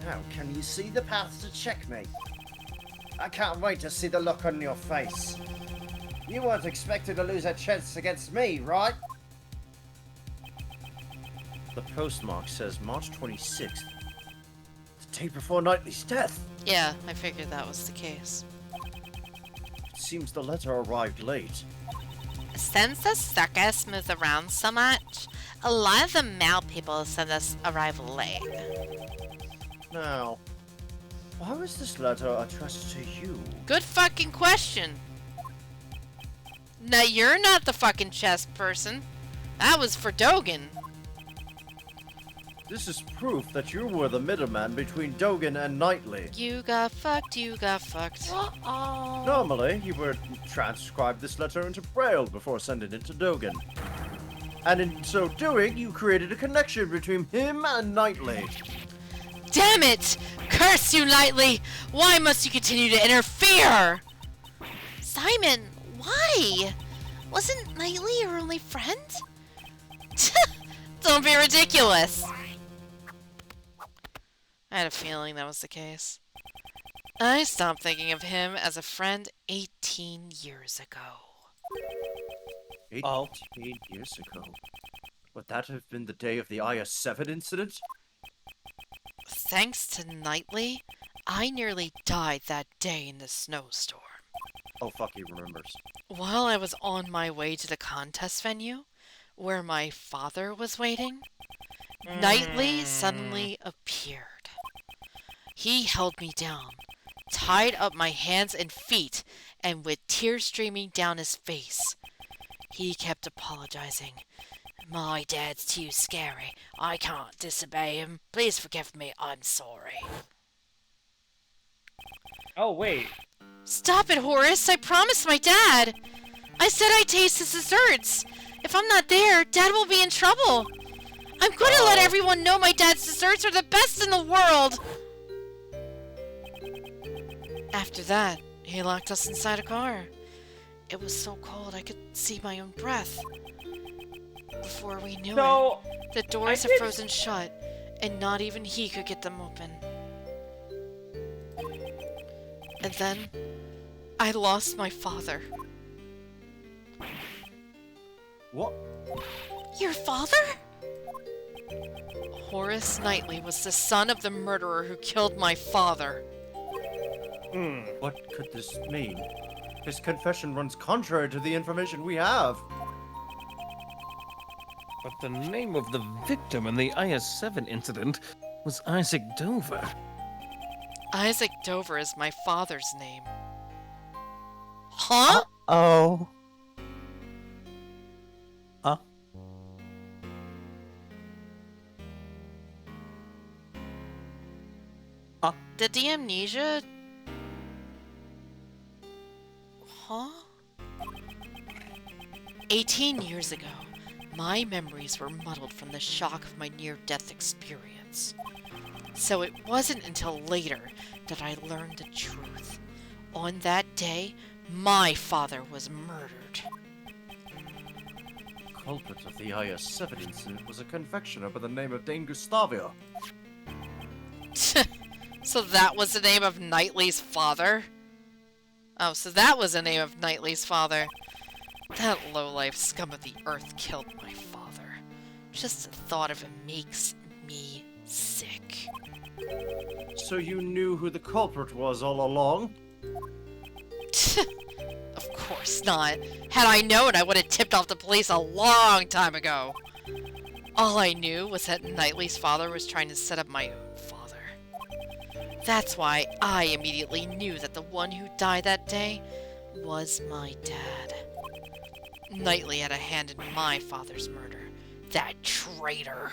Now, can you see the path to checkmate? I can't wait to see the look on your face. You weren't expected to lose a chance against me, right? The postmark says March 26th. The day before Knightley's death. Yeah, I figured that was the case. It seems the letter arrived late. Since the circus moves around so much, a lot of the mail people send us arrive late. Now, why was this letter addressed to you? Good fucking question. Now you're not the fucking chess person. That was for Dogen. This is proof that you were the middleman between Dogen and Knightley. You got fucked, you got fucked. Normally, you would transcribe this letter into Braille before sending it to Dogen. And in so doing, you created a connection between him and Knightley. Damn it! Curse you, Knightley! Why must you continue to interfere? Simon, why? Wasn't Knightley your only friend? Don't be ridiculous. I had a feeling that was the case. I stopped thinking of him as a friend 18 years ago. 18 years ago. Would that have been the day of the IS-7 incident? Thanks to Knightley, I nearly died that day in the snowstorm. Oh fuck, he remembers. While I was on my way to the contest venue, where my father was waiting, Knightley suddenly appeared. He held me down, tied up my hands and feet, and with tears streaming down his face, he kept apologizing. My dad's too scary. I can't disobey him. Please forgive me. I'm sorry. Oh, wait. Stop it, Horace. I promised my dad. I said I'd taste his desserts. If I'm not there, Dad will be in trouble. I'm going to let everyone know my dad's desserts are the best in the world. After that, he locked us inside a car. It was so cold I could see my own breath. Before we knew So, it, the doors had frozen shut, and not even he could get them open. And then, I lost my father. What? Your father? Horace Knightley was the son of the murderer who killed my father. What could this mean? His confession runs contrary to the information we have. But the name of the victim in the IS-7 incident was Isaac Dover. Isaac Dover is my father's name. Huh? Oh. Did the amnesia... Huh? 18 years ago, my memories were muddled from the shock of my near-death experience. So it wasn't until later that I learned the truth. On that day, my father was murdered. The culprit of the IS-7 incident was a confectioner by the name of Dane Gustavia. So that was the name of Knightley's father? Oh, so that was the name of Knightley's father. That lowlife scum of the earth killed my father. Just the thought of him makes me sick. So you knew who the culprit was all along? Of course not. Had I known, I would have tipped off the police a long time ago. All I knew was that Knightley's father was trying to set up my own father. That's why I immediately knew that the one who died that day was my dad. Knightley had a hand in my father's murder. That traitor.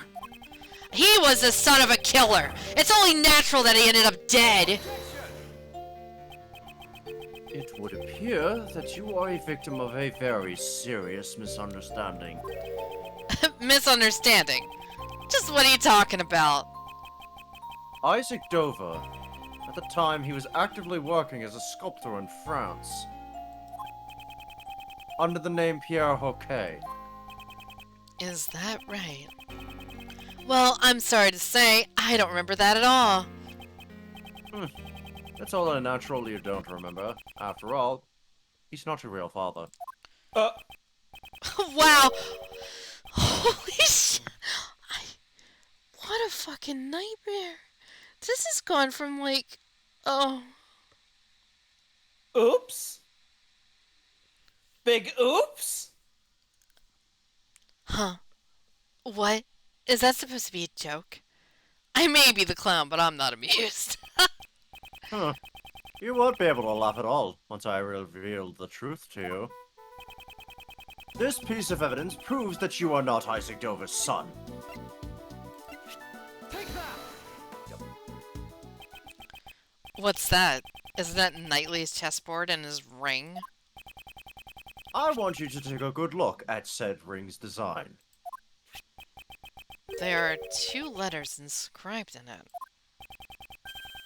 He was the son of a killer. It's only natural that he ended up dead. It would appear that you are a victim of a very serious misunderstanding. Misunderstanding. Just what are you talking about? Isaac Dover. At the time, he was actively working as a sculptor in France. Under the name Pierre Hoquet. Is that right? Well, I'm sorry to say, I don't remember that at all. It's all unnatural you don't remember. After all, he's not your real father. Wow. Holy shit. What a fucking nightmare. This has gone from like, oh. Oops. Big oops? Huh. What? Is that supposed to be a joke? I may be the clown, but I'm not amused. Huh. You won't be able to laugh at all once I reveal the truth to you. This piece of evidence proves that you are not Isaac Dover's son. What's that? Isn't that Knightley's chessboard and his ring? I want you to take a good look at said ring's design. There are 2 letters inscribed in it.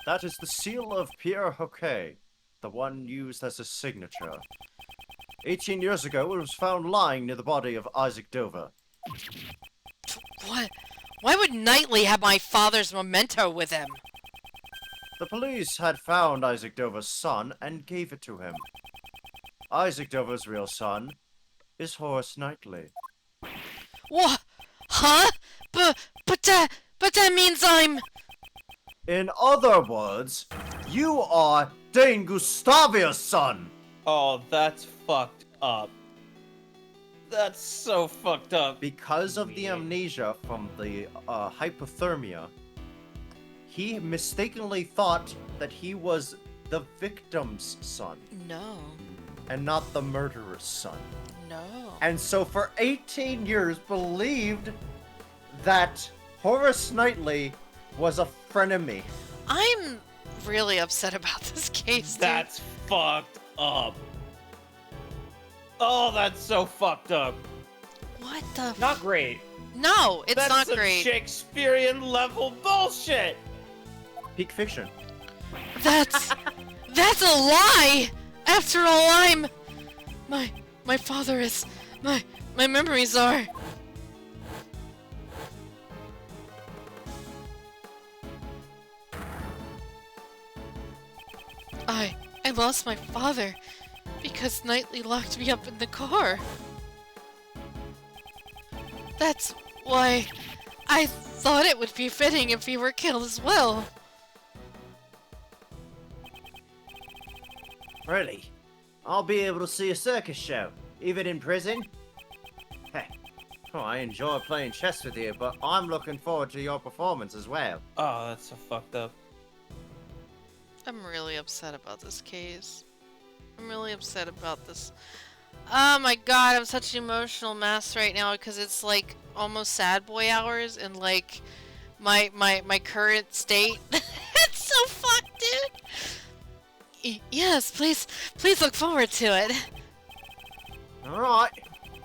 That is the seal of Pierre Hoquet, the one used as a signature. 18 years ago, it was found lying near the body of Isaac Dover. What? Why would Knightley have my father's memento with him? The police had found Isaac Dover's son and gave it to him. Isaac Dover's real son is Horace Knightley. What? Huh? But that means I'm... In other words, you are Dane Gustavia's son! Oh, that's fucked up. That's so fucked up. Because of the amnesia from the hypothermia, he mistakenly thought that he was the victim's son No. and not the murderer's son. No. And so for 18 years believed that Horace Knightley was a frenemy. I'm really upset about this case, dude. That's fucked up. Oh, that's so fucked up. What the... Not great. No, it's That's not some great. Shakespearean level bullshit. Peak fiction. That's a lie. After all, I'm my father is my memories are. I lost my father because Knightley locked me up in the car. That's why I thought it would be fitting if he were killed as well. Really? I'll be able to see a circus show, even in prison? Hey, oh, I enjoy playing chess with you, but I'm looking forward to your performance as well. Oh, that's so fucked up. I'm really upset about this case. I'm really upset about this. Oh my god, I'm such an emotional mess right now because it's like almost sad boy hours and like my current state. It's so fucked, dude. Yes, please look forward to it. Alright,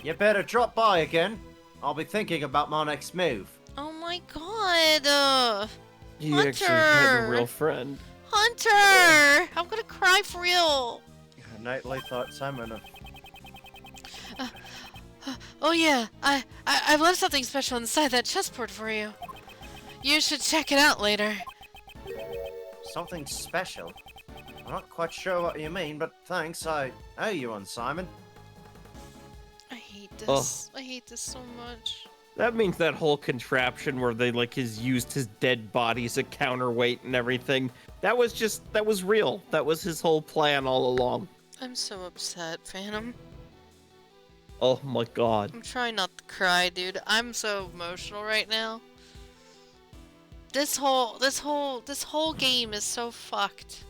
you better drop by again. I'll be thinking about my next move. Oh my god. You actually have Hunter! a real friend. Hunter! I'm gonna cry for real. Nightly thought Simon of... Oh yeah, I've left something special inside that chessboard for you. You should check it out later. Something special? I'm not quite sure what you mean, but thanks, I owe you one, Simon. I hate this. I hate this so much. That means that whole contraption where they like used his dead body as a counterweight and everything. That was real. That was his whole plan all along. I'm so upset, Phantom. Oh my god. I'm trying not to cry, dude. I'm so emotional right now. This whole game is so fucked.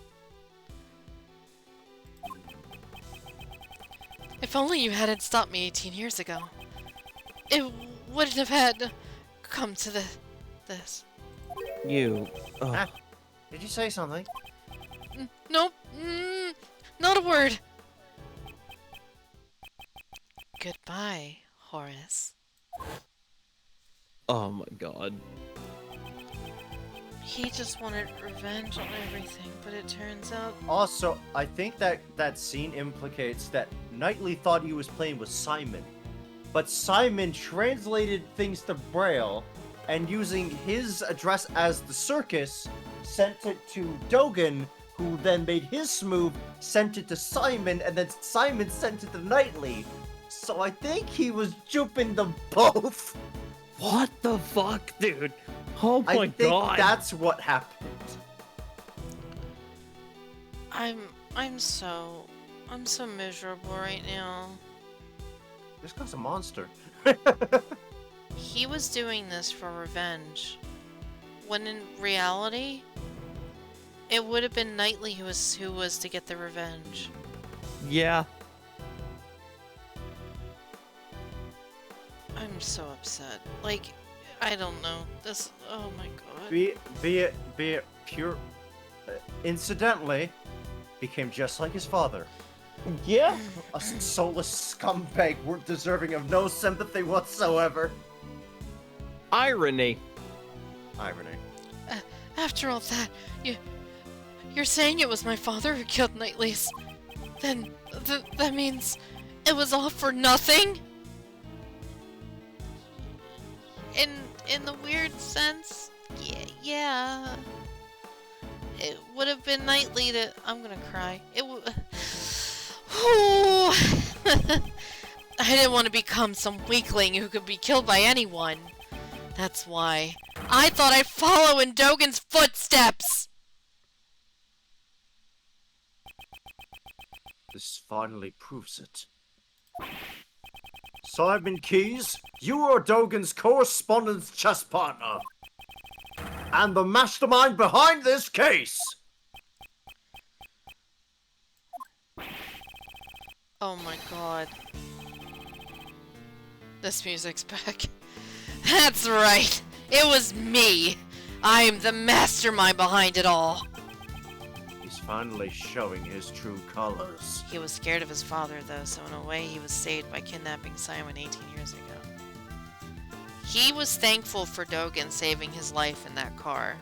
If only you hadn't stopped me 18 years ago, it wouldn't have had to come to this. You. Ah, did you say something? Nope. Not a word. Goodbye, Horace. Oh my god. He just wanted revenge on everything, but it turns out... Also, I think that scene implicates that Knightley thought he was playing with Simon. But Simon translated things to Braille, and using his address as the circus, sent it to Dogen, who then made his move, sent it to Simon, and then Simon sent it to Knightley. So I think he was duping them both. What the fuck, dude? Oh my I think god. that's what happened. I'm so miserable right now. This guy's a monster. He was doing this for revenge, when in reality, it would have been Knightley who was to get the revenge. Yeah. I'm so upset. Like, I don't know. This. Oh my god. Be it pure. Incidentally, became just like his father. Yeah. A soulless scumbag deserving of no sympathy whatsoever. Irony. Irony. After all that, you're saying it was my father who killed Knightley's. Then that means it was all for nothing? In the weird sense, yeah. It would have been Knightley to... I'm gonna cry. It would... I didn't want to become some weakling who could be killed by anyone. That's why. I thought I'd follow in Dogen's footsteps! This finally proves it. Simon Keyes, you are Dogen's correspondence chess partner. And the mastermind behind this case. Oh my god. This music's back. That's right! It was me! I'm the mastermind behind it all! He's finally showing his true colors. He was scared of his father, though, so in a way he was saved by kidnapping Simon 18 years ago. He was thankful for Dogen saving his life in that car.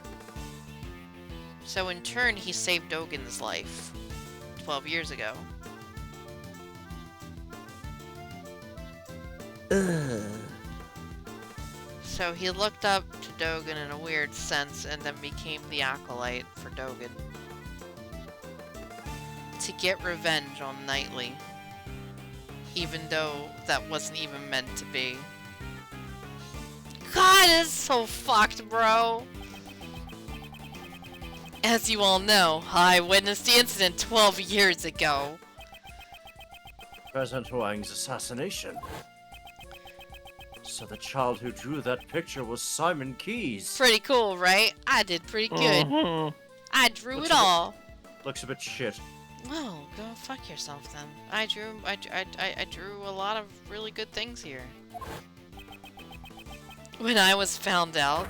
So in turn, he saved Dogen's life 12 years ago. So he looked up to Dogen in a weird sense and then became the acolyte for Dogen. To get revenge on Knightley. Even though that wasn't even meant to be. God, it's so fucked, bro! As you all know, I witnessed the incident 12 years ago. President Huang's assassination. So the child who drew that picture was Simon Keyes. Pretty cool, right? I did pretty good. I drew Looks it all. Looks a bit shit. Well, go fuck yourself then. I drew a lot of really good things here. When I was found out,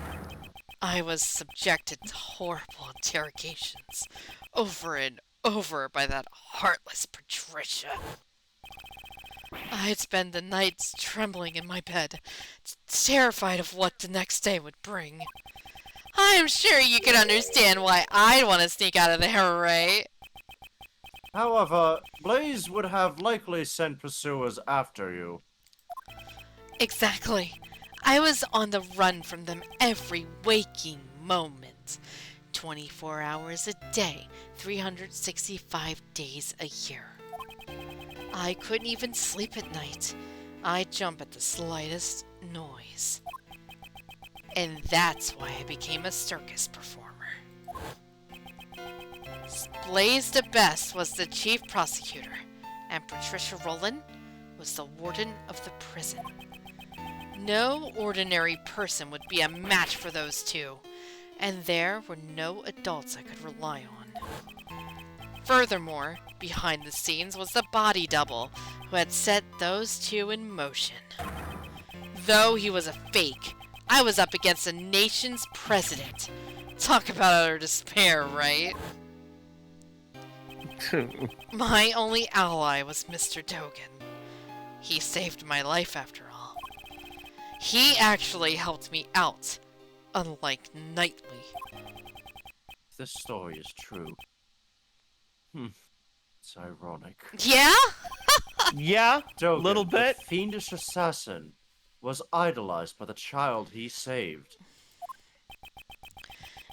I was subjected to horrible interrogations over and over by that heartless Patricia. I'd spend the nights trembling in my bed, terrified of what the next day would bring. I'm sure you can understand why I'd want to sneak out of there, right? However, Blaze would have likely sent pursuers after you. Exactly. I was on the run from them every waking moment. 24 hours a day, 365 days a year. I couldn't even sleep at night. I'd jump at the slightest noise. And that's why I became a circus performer. Blaze the Best was the chief prosecutor, and Patricia Rowland was the warden of the prison. No ordinary person would be a match for those two, and there were no adults I could rely on. Furthermore, behind the scenes was the body double who had set those two in motion. Though he was a fake, I was up against a nation's president. Talk about utter despair, right? My only ally was Mr. Dogen. He saved my life after all. He actually helped me out, unlike Knightley. This story is true. It's ironic. Yeah? Yeah, Dogen, little bit. the fiendish assassin, was idolized by the child he saved.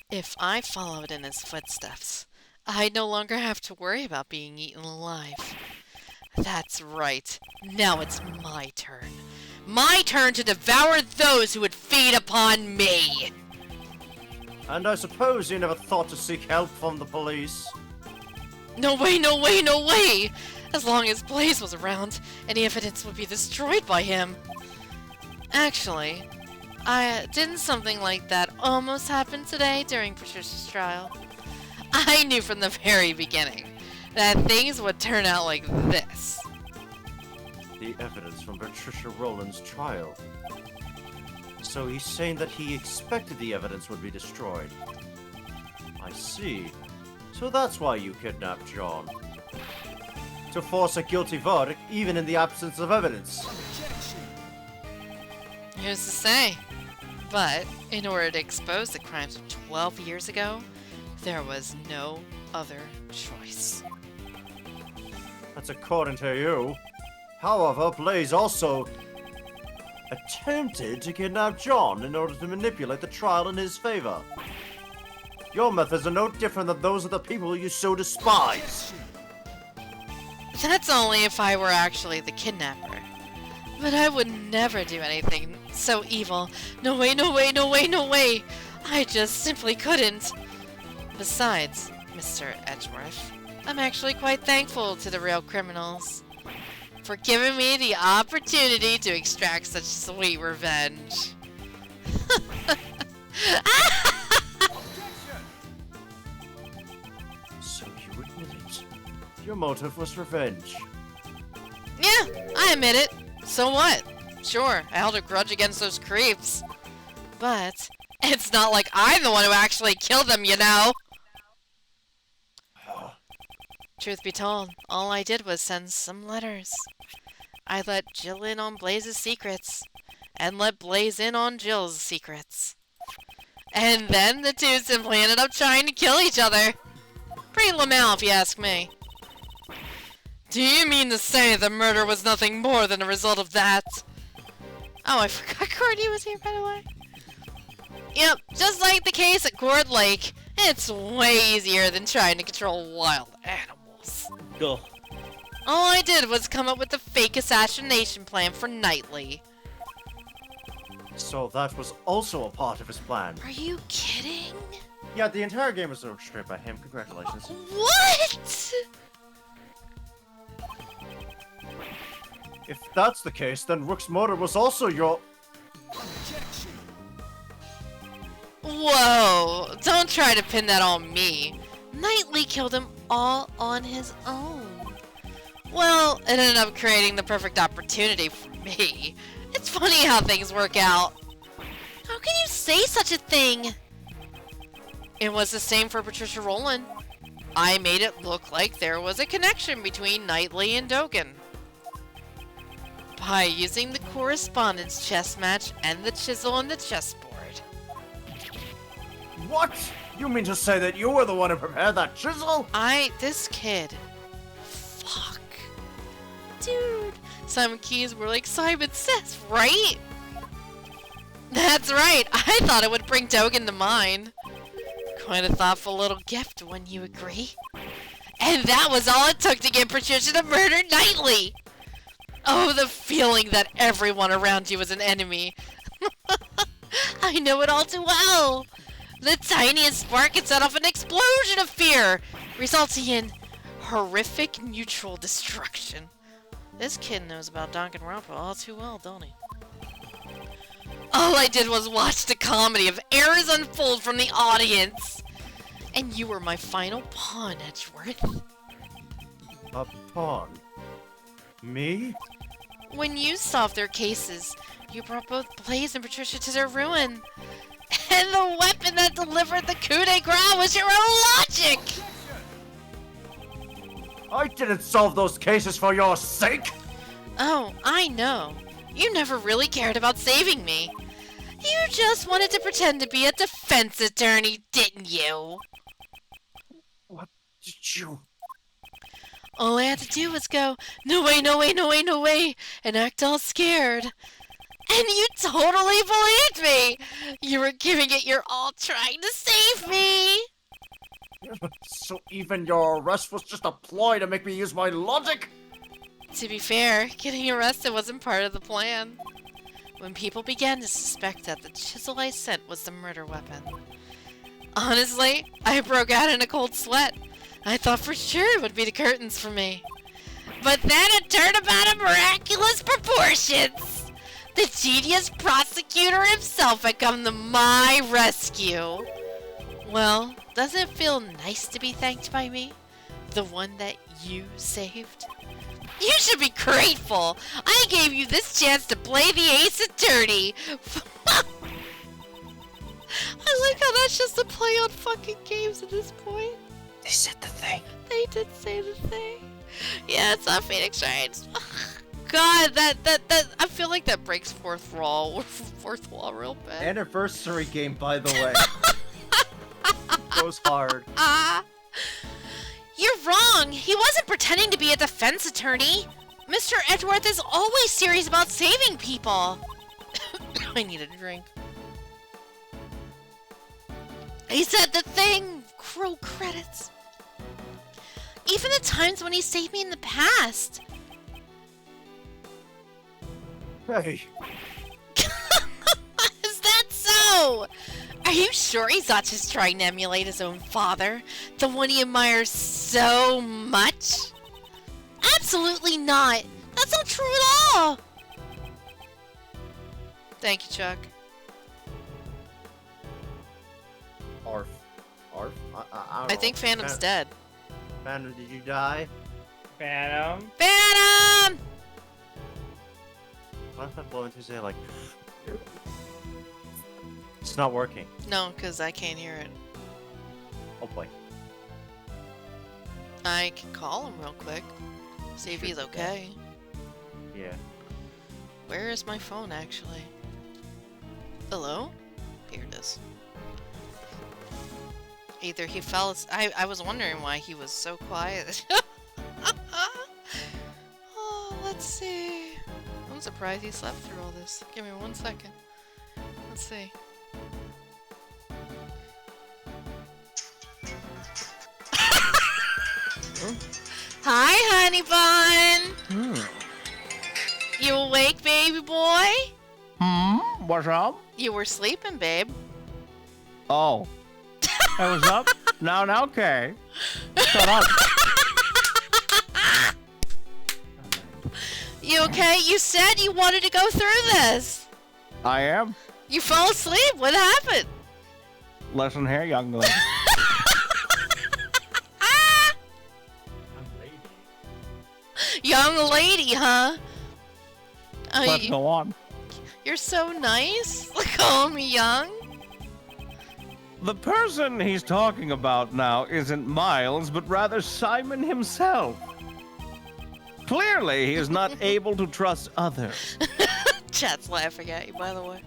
If I followed in his footsteps, I'd no longer have to worry about being eaten alive. That's right. Now it's my turn. My turn to devour those who would feed upon me! And I suppose you never thought to seek help from the police? No way, no way, no way! As long as Blaze was around, any evidence would be destroyed by him. Actually, didn't something like that almost happen today during Patricia's trial? I knew from the very beginning that things would turn out like this. The evidence from Patricia Rowland's trial. So he's saying that he expected the evidence would be destroyed. I see. So that's why you kidnapped John. To force a guilty verdict even in the absence of evidence. Who's to say? But in order to expose the crimes of 12 years ago, there was no other choice. That's according to you. However, Blaze also attempted to kidnap John in order to manipulate the trial in his favor. Your methods are no different than those of the people you so despise. That's only if I were actually the kidnapper. But I would never do anything so evil. No way, no way, no way, no way! I just simply couldn't. Besides, Mr. Edgeworth, I'm actually quite thankful to the real criminals for giving me the opportunity to extract such sweet revenge. So you admit it. Your motive was revenge. Yeah, I admit it. So what? Sure, I held a grudge against those creeps. But it's not like I'm the one who actually killed them, you know? Truth be told, all I did was send some letters. I let Jill in on Blaze's secrets, and let Blaze in on Jill's secrets. And then the two simply ended up trying to kill each other. Pretty Lamau, if you ask me. Do you mean to say the murder was nothing more than a result of that? Oh, I forgot Courtney was here, by the way. Yep, just like the case at Gourd Lake, it's way easier than trying to control wild animals. Ugh. All I did was come up with a fake assassination plan for Knightley. So that was also a part of his plan. Are you kidding? Yeah, the entire game was orchestrated by him. Congratulations. What? If that's the case, then Rook's murder was also your... Whoa, don't try to pin that on me. Knightley killed him all on his own. Well, it ended up creating the perfect opportunity for me. It's funny how things work out. How can you say such a thing? It was the same for Patricia Rowland. I made it look like there was a connection between Knightley and Dogen. By using the correspondence chess match and the chisel on the chessboard. What? You mean to say that you were the one who prepared that chisel? This kid. Fuck. Dude. Simon Keys were like Simon Says, right? That's right. I thought it would bring Dogen to mind. Quite a thoughtful little gift, wouldn't you agree? And that was all it took to get Patricia to murder Knightley. Oh, the feeling that everyone around you is an enemy. I know it all too well. The tiniest spark can set off an explosion of fear, resulting in horrific mutual destruction. This kid knows about Danganronpa all too well, don't he? All I did was watch the comedy of errors unfold from the audience. And you were my final pawn, Edgeworth. A pawn? Me? When you solved their cases, you brought both Blaze and Patricia to their ruin. And the weapon that delivered the coup de grace was your own logic! I didn't solve those cases for your sake! Oh, I know. You never really cared about saving me. You just wanted to pretend to be a defense attorney, didn't you? What did you... All I had to do was go, no way, no way, no way, no way, and act all scared. And you totally believed me! You were giving it your all trying to save me! So even your arrest was just a ploy to make me use my logic? To be fair, getting arrested wasn't part of the plan. When people began to suspect that the chisel I sent was the murder weapon. Honestly, I broke out in a cold sweat. I thought for sure it would be the curtains for me. But then it turned about in miraculous proportions. The genius prosecutor himself had come to my rescue. Well, doesn't it feel nice to be thanked by me? The one that you saved? You should be grateful! I gave you this chance to play the ace attorney! I like how that's just a play on fucking games at this point. They said the thing. They did say the thing. Yeah, it's not Phoenix Wright. God, that I feel like that breaks fourth wall real bad. Anniversary game, by the way. Goes hard. You're wrong. He wasn't pretending to be a defense attorney. Mr. Edgeworth is always serious about saving people. I need a drink. He said the thing. Crow credits. Even the times when he saved me in the past. Hey, Is that so? Are you sure he's not just trying to emulate his own father? The one he admires so much? Absolutely not. That's not true at all. Thank you, Chuck. Arf. Arf? I don't I think know. Phantom's dead. Phantom, did you die? Phantom. Phantom! Why does that blow into say like... It's not working. No, because I can't hear it. Oh boy. I can call him real quick. See if he's okay. Yeah. Where is my phone, actually? Hello? Here it is. Either he fell I was wondering why he was so quiet. Oh, let's see. I'm surprised he slept through all this. Give me 1 second. Let's see. Hi, honey bun! You awake, baby boy? What's up? You were sleeping, babe. Oh. I was up? Now, okay. Shut up. You okay? You said you wanted to go through this. I am. You fell asleep. What happened? Listen here, young lady. Young lady, huh? Oh, Let's go on. you're so nice. Calling me young. The person he's talking about now isn't Miles, but rather Simon himself. Clearly, he is not able to trust others. Chat's laughing at you, by the way.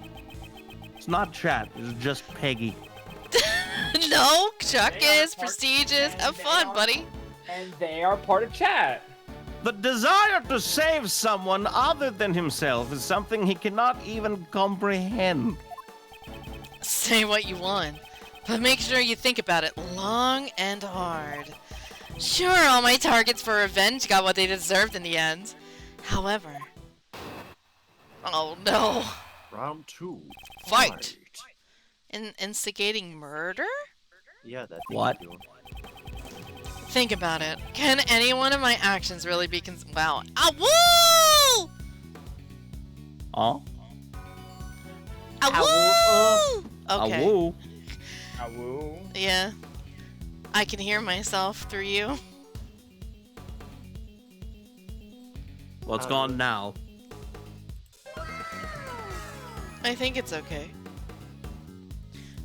It's not chat, it's just Peggy. No, Chuck They are is part- prestigious. and Have they fun, are- buddy. And they are part of chat. The desire to save someone other than himself is something he cannot even comprehend. Say what you want, but make sure you think about it long and hard. Sure, all my targets for revenge got what they deserved in the end. However... Oh no. Round 2. Think about it. Can any one of my actions really be wow. Ah, woo! Oh? Ah, woo! Okay. Woo. Awoo. Yeah. I can hear myself through you. Well, it's gone now. I think it's okay.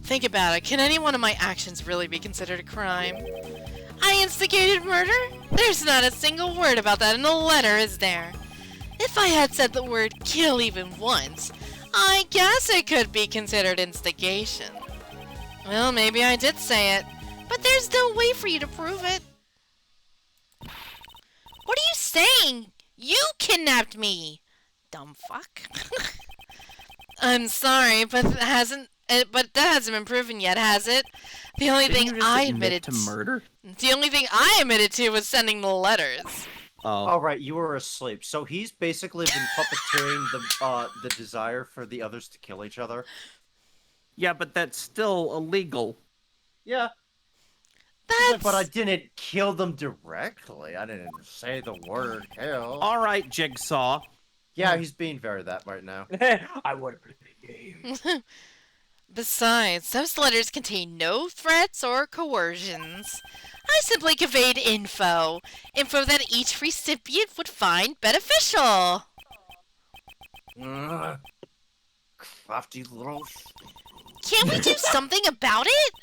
Think about it. Can any one of my actions really be considered a crime? I instigated murder? There's not a single word about that in the letter, is there? If I had said the word kill even once, I guess it could be considered instigation. Well, maybe I did say it, but there's no way for you to prove it. What are you saying? You kidnapped me! Dumb fuck. I'm sorry, but that hasn't been proven yet, has it? The only Didn't thing you just I admit admitted to murder? The only thing I admitted to was sending the letters. Oh. All right, you were asleep. So he's basically been puppeteering the desire for the others to kill each other. Yeah, but that's still illegal. Yeah, That's but I didn't kill them directly. I didn't say the word kill. All right, Jigsaw. Yeah, he's being very that right now. I want to play the game. Besides, those letters contain no threats or coercions. I simply conveyed info that each recipient would find beneficial. Crafty little. Can't we do something about it?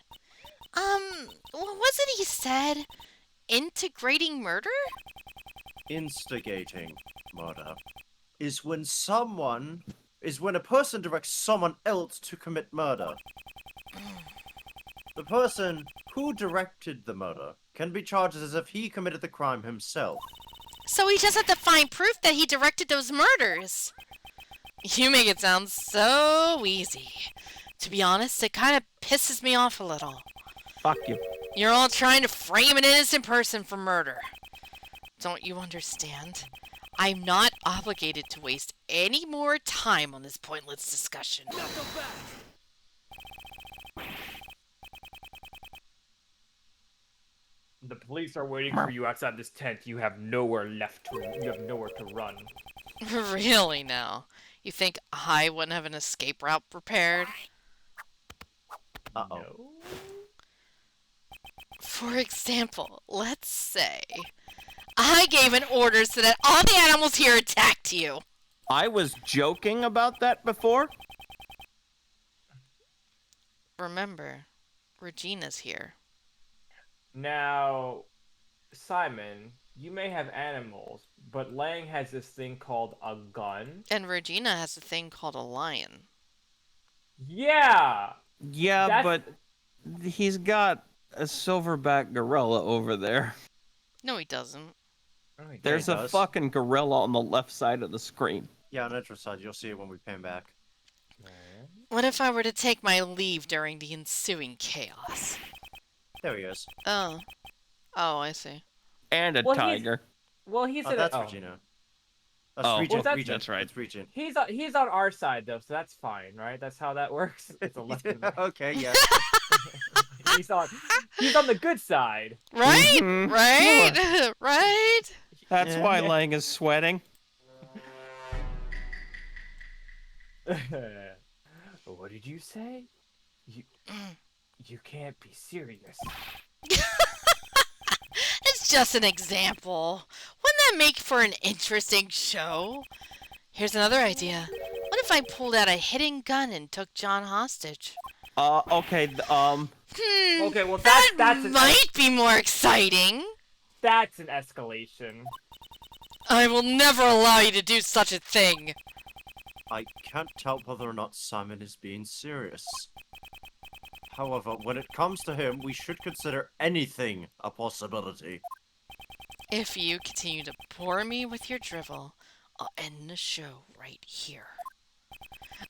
What was it he said? Integrating murder? Instigating murder is when a person directs someone else to commit murder. The person who directed the murder can be charged as if he committed the crime himself. So we just have to find proof that he directed those murders. You make it sound so easy. To be honest, it kind of pisses me off a little. Fuck you. You're all trying to frame an innocent person for murder. Don't you understand? I'm not obligated to waste any more time on this pointless discussion. The police are waiting for you outside this tent. You have nowhere to run. Really now? You think I wouldn't have an escape route prepared? Uh-oh. No. For example, let's say I gave an order so that all the animals here attacked you. I was joking about that before. Remember, Regina's here. Now, Simon, you may have animals, but Lang has this thing called a gun. And Regina has a thing called a lion. Yeah! Yeah, That's- but he's got a silverback gorilla over there. No, he doesn't. Oh, he There's a does. fucking gorilla on the left side of the screen. Yeah, on intro side, you'll see it when we pan back. What if I were to take my leave during the ensuing chaos? There he is. Oh. Oh, I see. And a Well, he's- tiger. Well, he Oh, said that's oh. Regina. That's Oh. Regent. Well, that's- Regent. That's right. It's Regent. He's on our side though, so that's fine, right? That's how that works. It's a left and right. Okay, yeah. he's on the good side. Right? Mhm. Right? Right? That's why Lang is sweating. What did you say? You can't be serious. It's just an example. Wouldn't that make for an interesting show? Here's another idea. What if I pulled out a hidden gun and took John hostage? Okay, Okay, well That that's an might be more exciting. that's an escalation. I will never allow you to do such a thing. I can't tell whether or not Simon is being serious. However, when it comes to him, we should consider anything a possibility. If you continue to bore me with your drivel, I'll end the show right here.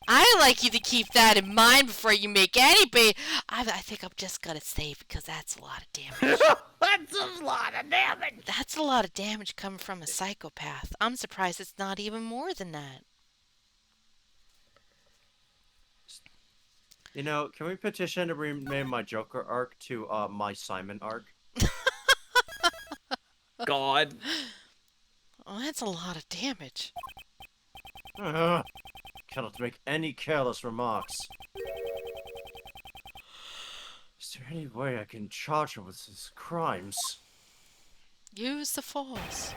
I'd like you to keep that in mind before you make any bait. I think I'm just gonna save because that's a lot of damage. that's a lot of damage. That's a lot of damage coming from a psychopath. I'm surprised it's not even more than that. You know, can we petition to rename my Joker arc to my Simon arc? God. Oh, that's a lot of damage. Cannot make any careless remarks. Is there any way I can charge him with his crimes? Use the force.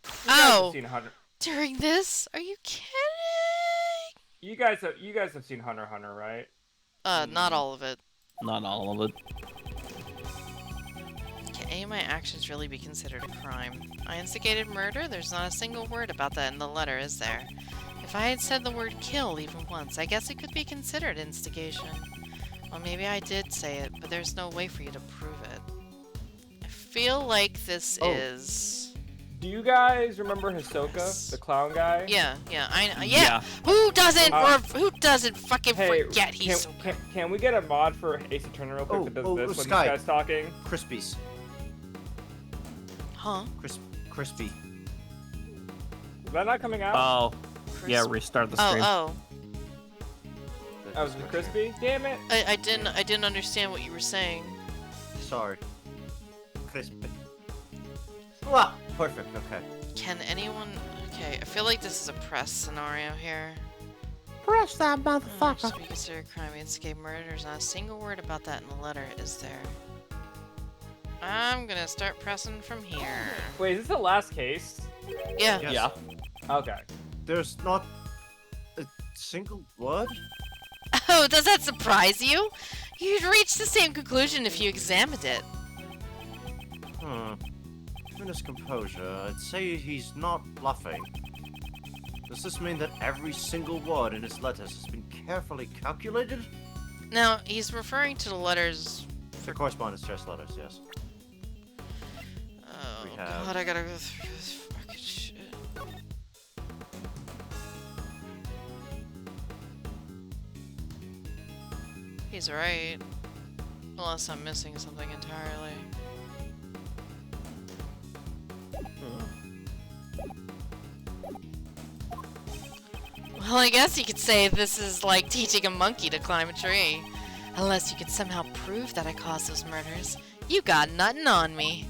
You guys have Oh, seen Hunter. during this? Are you kidding? You guys have seen Hunter x Hunter, right? Not all of it. Not all of it. Can any of my actions really be considered a crime? I instigated murder? There's not a single word about that in the letter, is there? If I had said the word kill even once, I guess it could be considered instigation. Well, maybe I did say it, but there's no way for you to prove it. I feel like this Oh. is... Do you guys remember Hisoka, Yes. the clown guy? Yeah, yeah. Who doesn't, Uh, or who doesn't fucking Hey, forget he's... can we get a mod for Ace Attorney real quick Oh, that does oh, this when Sky. this guy's talking? Crispies. Huh? Crispy. Is that not coming out? Oh, yeah, Crisp- restart the Oh, stream. oh. Oh, was it crispy? Damn it! I didn't understand what you were saying. Sorry. Crispy. Wow, perfect, okay. Can anyone... Okay, I feel like this is a press scenario here. Press that Should motherfucker. be considered a crime. Instigate murder. There's not a single word about that in the letter, is there? I'm gonna start pressing from here. Wait, is this the last case? Yeah. Yes. Yeah. Okay. There's not a single word? Oh, does that surprise you? You'd reach the same conclusion if you examined it. Given his composure, I'd say he's not bluffing. Does this mean that every single word in his letters has been carefully calculated? Now, he's referring to the letters... The correspondence test letters, yes. Oh, We have- God, I gotta go through this fucking shit. He's right. Unless I'm missing something entirely. Well, I guess you could say this is like teaching a monkey to climb a tree. Unless you could somehow prove that I caused those murders. You got nothing on me.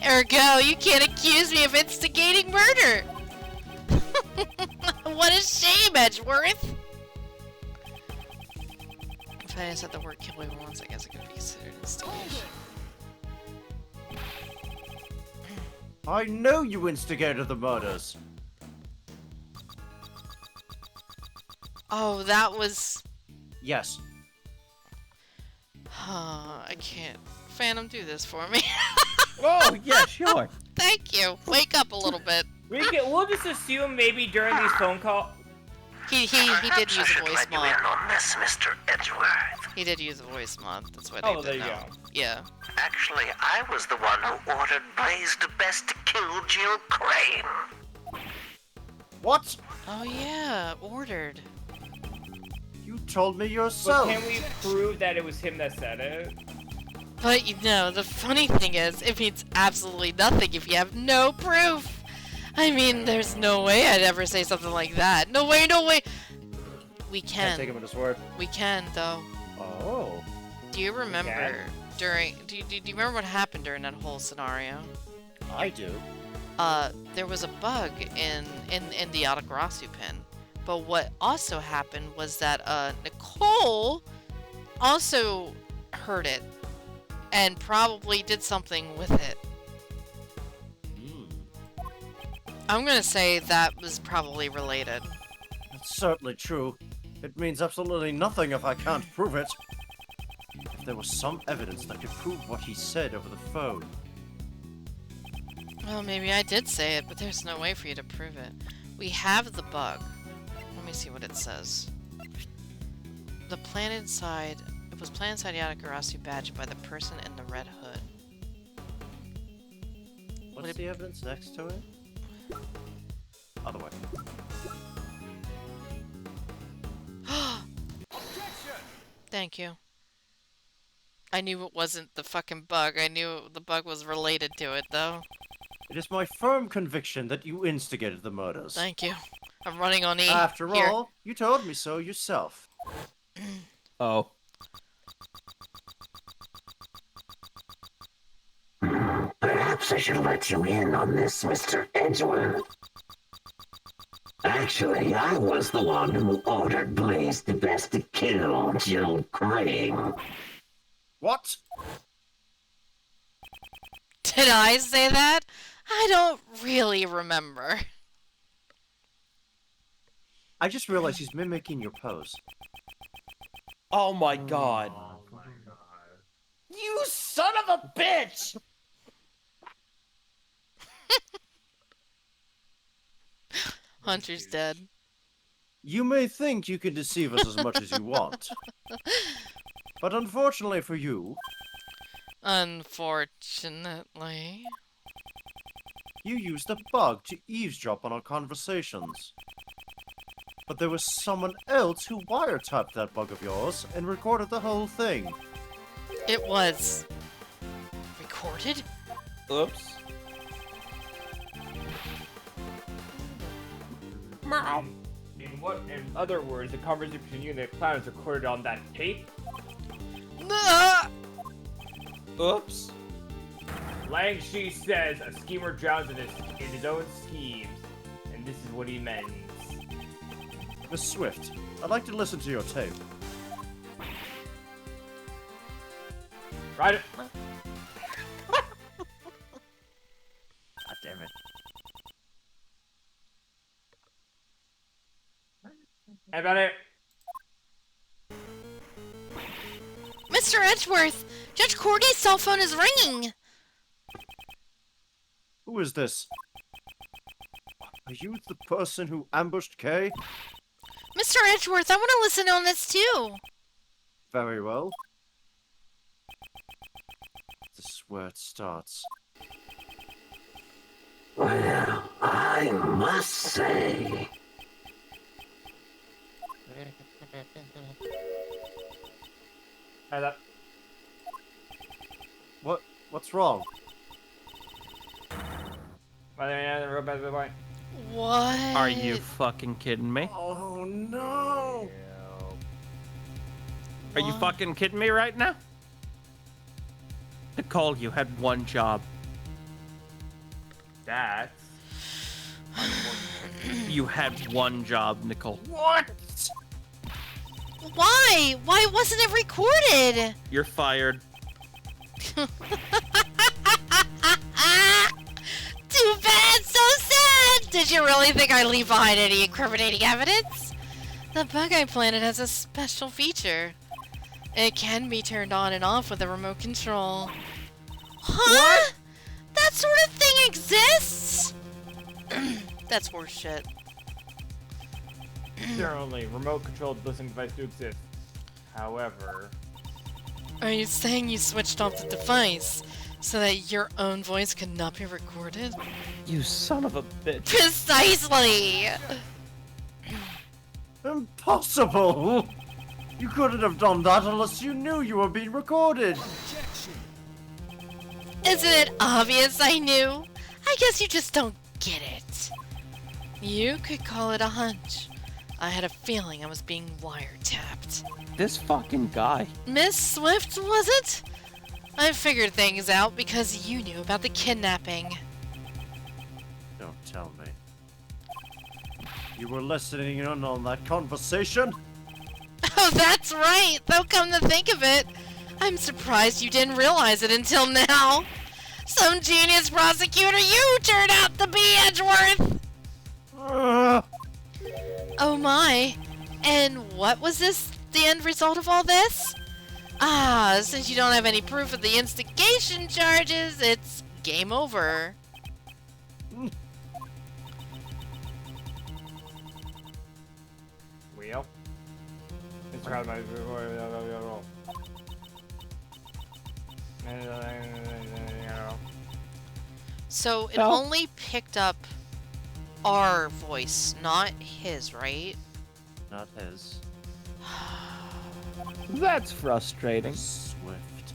Ergo, you can't accuse me of instigating murder! What a shame, Edgeworth! If I had said the word kill even once, I guess it could be considered instigation. I know you instigated the murders. Oh, that was... Yes. I can't. Phantom, do this for me. Oh, yeah, sure. Thank you. Wake up a little bit. We'll just assume maybe during these phone calls. He did use a voice mod. on this, Mr. Edgeworth. He did use a voice mod. That's why they Oh, did there you know. go. Yeah. Actually, I was the one who ordered Blaze to Best to kill Jill Crane. What? Oh yeah, ordered. You told me But yourself. can we prove that it was him that said it? But you know, the funny thing is, it means absolutely nothing if you have no proof. I mean, there's no way I'd ever say something like that. No way, no way. We Can't take can. him at his word. We can, though. Oh. Do you remember can? during... Do you remember what happened during that whole scenario? I do. There was a bug in the Autograsu pin. But what also happened was that Nicole also heard it and probably did something with it. I'm gonna say that was probably related. That's certainly true. It means absolutely nothing if I can't prove it. If there was some evidence that could prove what he said over the phone. Well, maybe I did say it, but there's no way for you to prove it. We have the bug. Let me see what it says. The plant inside... It was planted inside the Autograsu badge by the person in the red hood. What's the evidence next to it? Other way. Thank you. I knew it wasn't the fucking bug. I knew the bug was related to it, though. It is my firm conviction that you instigated the murders. Thank you. I'm running on E. After Here. all, you told me so yourself. Oh. Perhaps I should let you in on this, Mr. Edgeworth. Actually, I was the one who ordered Blaze the Best to kill Jill Crane. What? Did I say that? I don't really remember. I just realized he's mimicking your pose. Oh my god. You son of a bitch! Hunter's dead. You may think you can deceive us as much as you want. But unfortunately for you, Unfortunately. you used a bug to eavesdrop on our conversations. But there was someone else who wiretapped that bug of yours and recorded the whole thing. It was recorded? Oops. In other words, the conversation between you and the clown is recorded on that tape? Ah! Oops. Lang Shi says a schemer drowns in his own schemes, and this is what he meant. Miss Swift, I'd like to listen to your tape. Right? God damn it. How about it? Mr. Edgeworth! Judge Cordy's cell phone is ringing! Who is this? Are you the person who ambushed Kay? Mr. Edgeworth, I want to listen on this too! Very well. This is where it starts. Well, I must say... What's wrong? What? Are you fucking kidding me? Oh no! Are you What? fucking kidding me right now? Nicole, you had one job. That's... You had one job, Nicole. What? Why? Why wasn't it recorded? You're fired. Too bad, so sad! Did you really think I'd leave behind any incriminating evidence? The bug I planted has a special feature. It can be turned on and off with a remote control. Huh? What? That sort of thing exists? That's horseshit. Certainly, remote-controlled listening device do exist. However... Are you saying you switched off the device so that your own voice could not be recorded? You son of a bitch. Precisely! Impossible! You couldn't have done that unless you knew you were being recorded. Isn't it obvious I knew? I guess you just don't get it. You could call it a hunch. I had a feeling I was being wiretapped. This fucking guy. Miss Swift, was it? I figured things out because you knew about the kidnapping. Don't tell me. You were listening in on that conversation? Oh, that's right! Though come to think of it, I'm surprised you didn't realize it until now. Some genius prosecutor you turned out to be, Edgeworth! Oh my. And what was the end result of all this? Ah, since you don't have any proof of the instigation charges, it's game over. Wheel? Mr. Cosmo, So it Oh. only picked up our voice, not his, right? Not his. That's frustrating. Swift.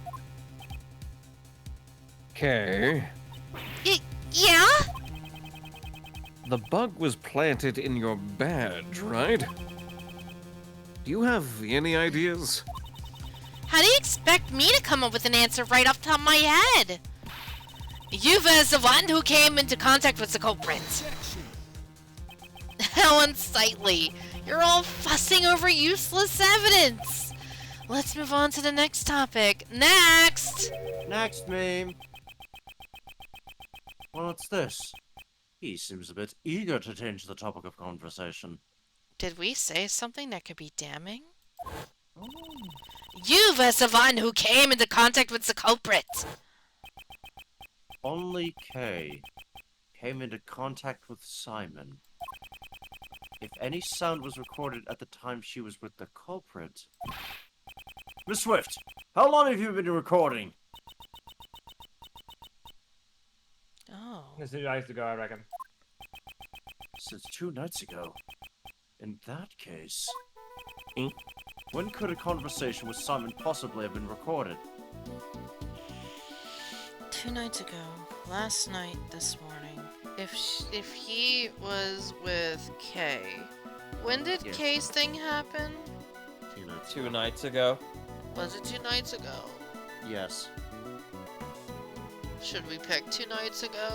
Okay. Yeah? The bug was planted in your badge, right? Do you have any ideas? How do you expect me to come up with an answer right off the top of my head? You was the one who came into contact with the culprit. How unsightly. You're all fussing over useless evidence. Let's move on to the next topic. Next! Next meme. What's this? He seems a bit eager to change the topic of conversation. Did we say something that could be damning? You was the one who came into contact with the culprit. Only Kay came into contact with Simon. If any sound was recorded at the time she was with the culprit... Miss Swift, how long have you been recording? Oh. This is nice to go, I reckon. Since 2 nights ago. In that case... Hmm? When could a conversation with Simon possibly have been recorded? 2 nights ago. Last night, this morning. If he was with Kay, when did Yeah. Kay's thing happen? 2 nights 2 nights ago. Was it 2 nights ago? Yes. Should we pick 2 nights ago?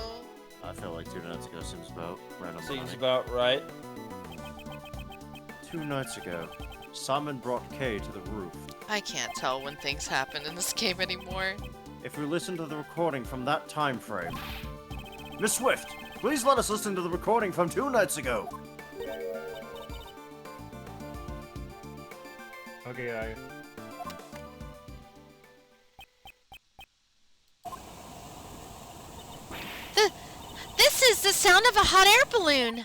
I feel like 2 nights ago seems about random. Seems about right. 2 nights ago, Simon brought Kay to the roof. I can't tell when things happen in this game anymore. If we listen to the recording from that time frame... Miss Swift, please let us listen to the recording from 2 nights ago. Okay, This is the sound of a hot air balloon!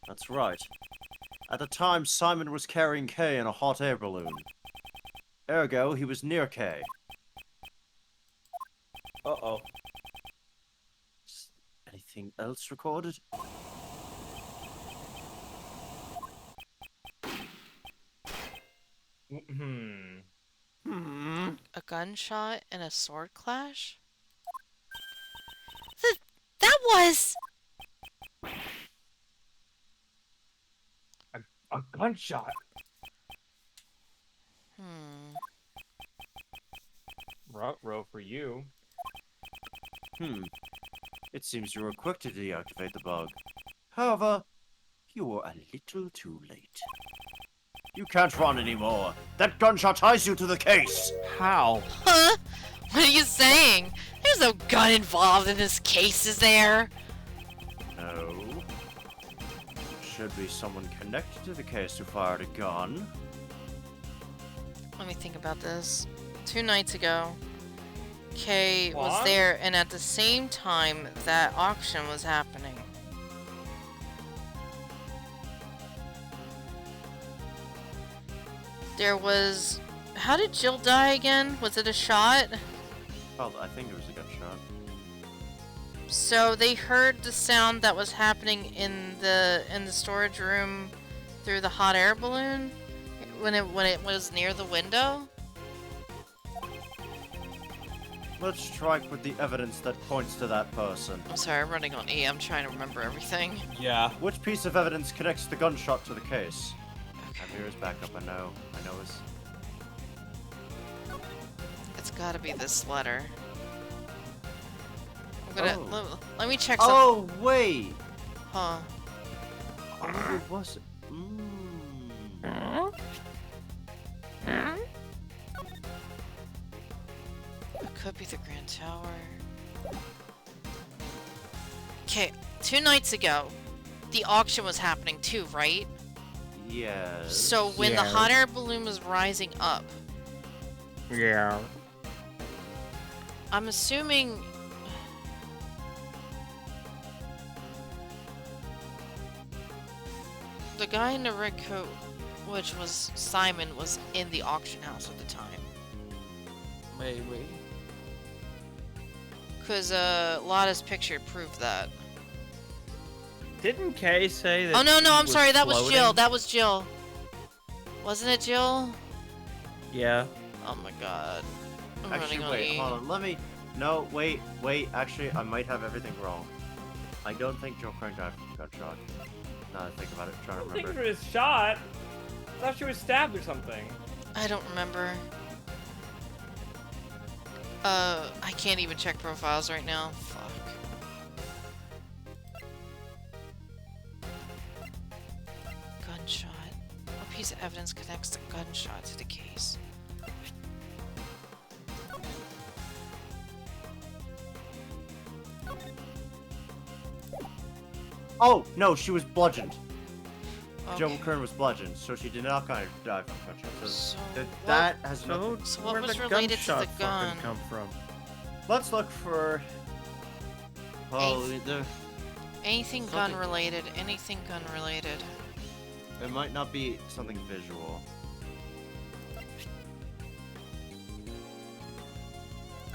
That's right. At the time, Simon was carrying Kay in a hot air balloon. Ergo, he was near Kay. Uh-oh. Is anything else recorded? Hmm. A gunshot and a sword clash? That was... A gunshot. Ruh-roh for you. It seems you were quick to deactivate the bug. However, you were a little too late. You can't run anymore. That gunshot ties you to the case. How? Huh? What are you saying? There's no gun involved in this case, is there? No. Should be someone connected to the case who fired a gun. Let me think about this. 2 nights ago, Kay was What? there, and at the same time, that auction was happening. There was... How did Jill die again? Was it a shot? Oh, I think it was a gunshot. So they heard the sound that was happening in the storage room through the hot air balloon when it was near the window. Let's strike with the evidence that points to that person. I'm sorry, I'm running on E. I'm trying to remember everything. Yeah. Which piece of evidence connects the gunshot to the case? Okay. I'm here as backup, I know it's... It's gotta be this letter. I'm gonna Oh. let me check something. Oh, wait! Huh. I wonder what was it? It could be the Grand Tower. Okay, 2 nights ago, the auction was happening too, right? Yes. So when the Yeah. hot air balloon was rising up, Yeah. I'm assuming... The guy in the red coat, which was Simon, was in the auction house at the time. Maybe. Because Lotta's picture proved that. Didn't Kay say that? Oh no, no, he I'm sorry, that was floating? Jill. That was Jill. Wasn't it Jill? Yeah. Oh my god. I'm Actually, running on wait, E. hold on. Let me... No, wait. Actually, I might have everything wrong. I don't think Jill Crane got shot. Now that I think about it, I'm trying I to don't think remember. it was shot. I thought she was stabbed or something. I don't remember. I can't even check profiles right now. Fuck. Gunshot. What piece of evidence connects the gunshot to the case? Oh, no, she was bludgeoned. Jill Okay. Kern was bludgeoned, so she did not kind of die from gunshot. So So that has So, nothing. So what where'd was the related to the gunshot fucking gun? come from? Let's look for. Oh, Anything gun Something- related, anything gun related. it might not be something visual.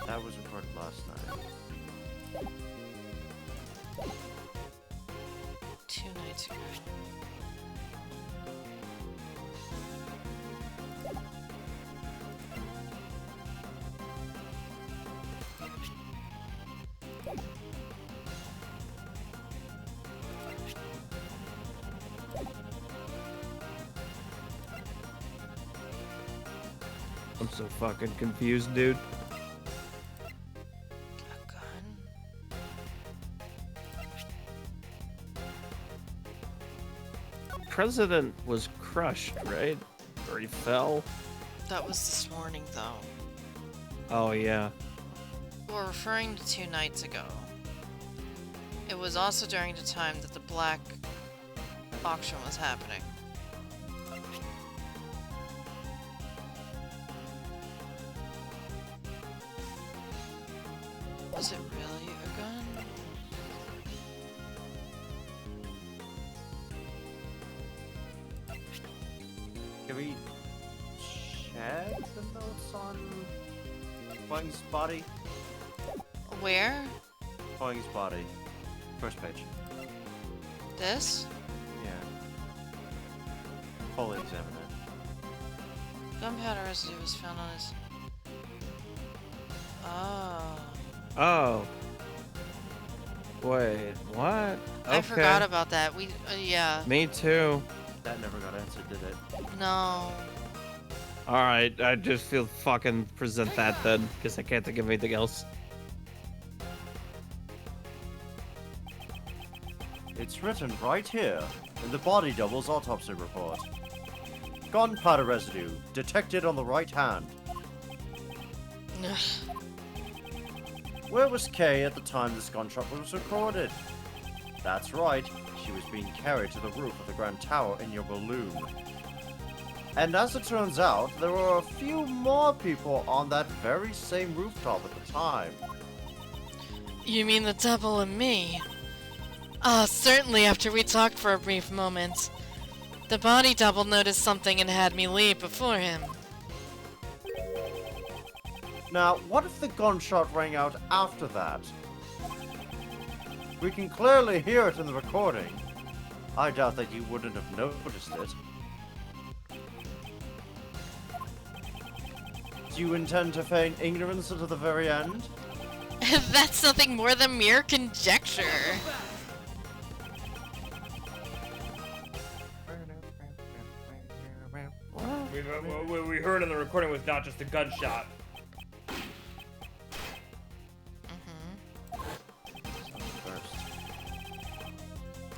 That was recorded last night. 2 nights ago. I'm so fucking confused, dude. A gun? President was crushed, right? Or he fell? That was this morning, though. Oh, yeah. We're referring to 2 nights ago. It was also during the time that the black auction was happening. Was it really a gun? Can we check the notes on Huang's body? Where? Huang's body. First page. This? Yeah. Fully examine it. Gunpowder residue was found on his... Oh. Oh. Wait, what? I forgot about that. Yeah. Me too. That never got answered, did it? No. Alright, I just feel fucking present that then, because I can't think of anything else. It's written right here in the body double's autopsy report. Gunpowder residue detected on the right hand. Where was Kay at the time this gunshot was recorded? That's right, she was being carried to the roof of the Grand Tower in your balloon. And as it turns out, there were a few more people on that very same rooftop at the time. You mean the double and me? Ah, certainly after we talked for a brief moment. The body double noticed something and had me leave before him. Now, what if the gunshot rang out after that? We can clearly hear it in the recording. I doubt that you wouldn't have noticed it. Do you intend to feign ignorance until the very end? That's nothing more than mere conjecture. What we heard in the recording was not just a gunshot.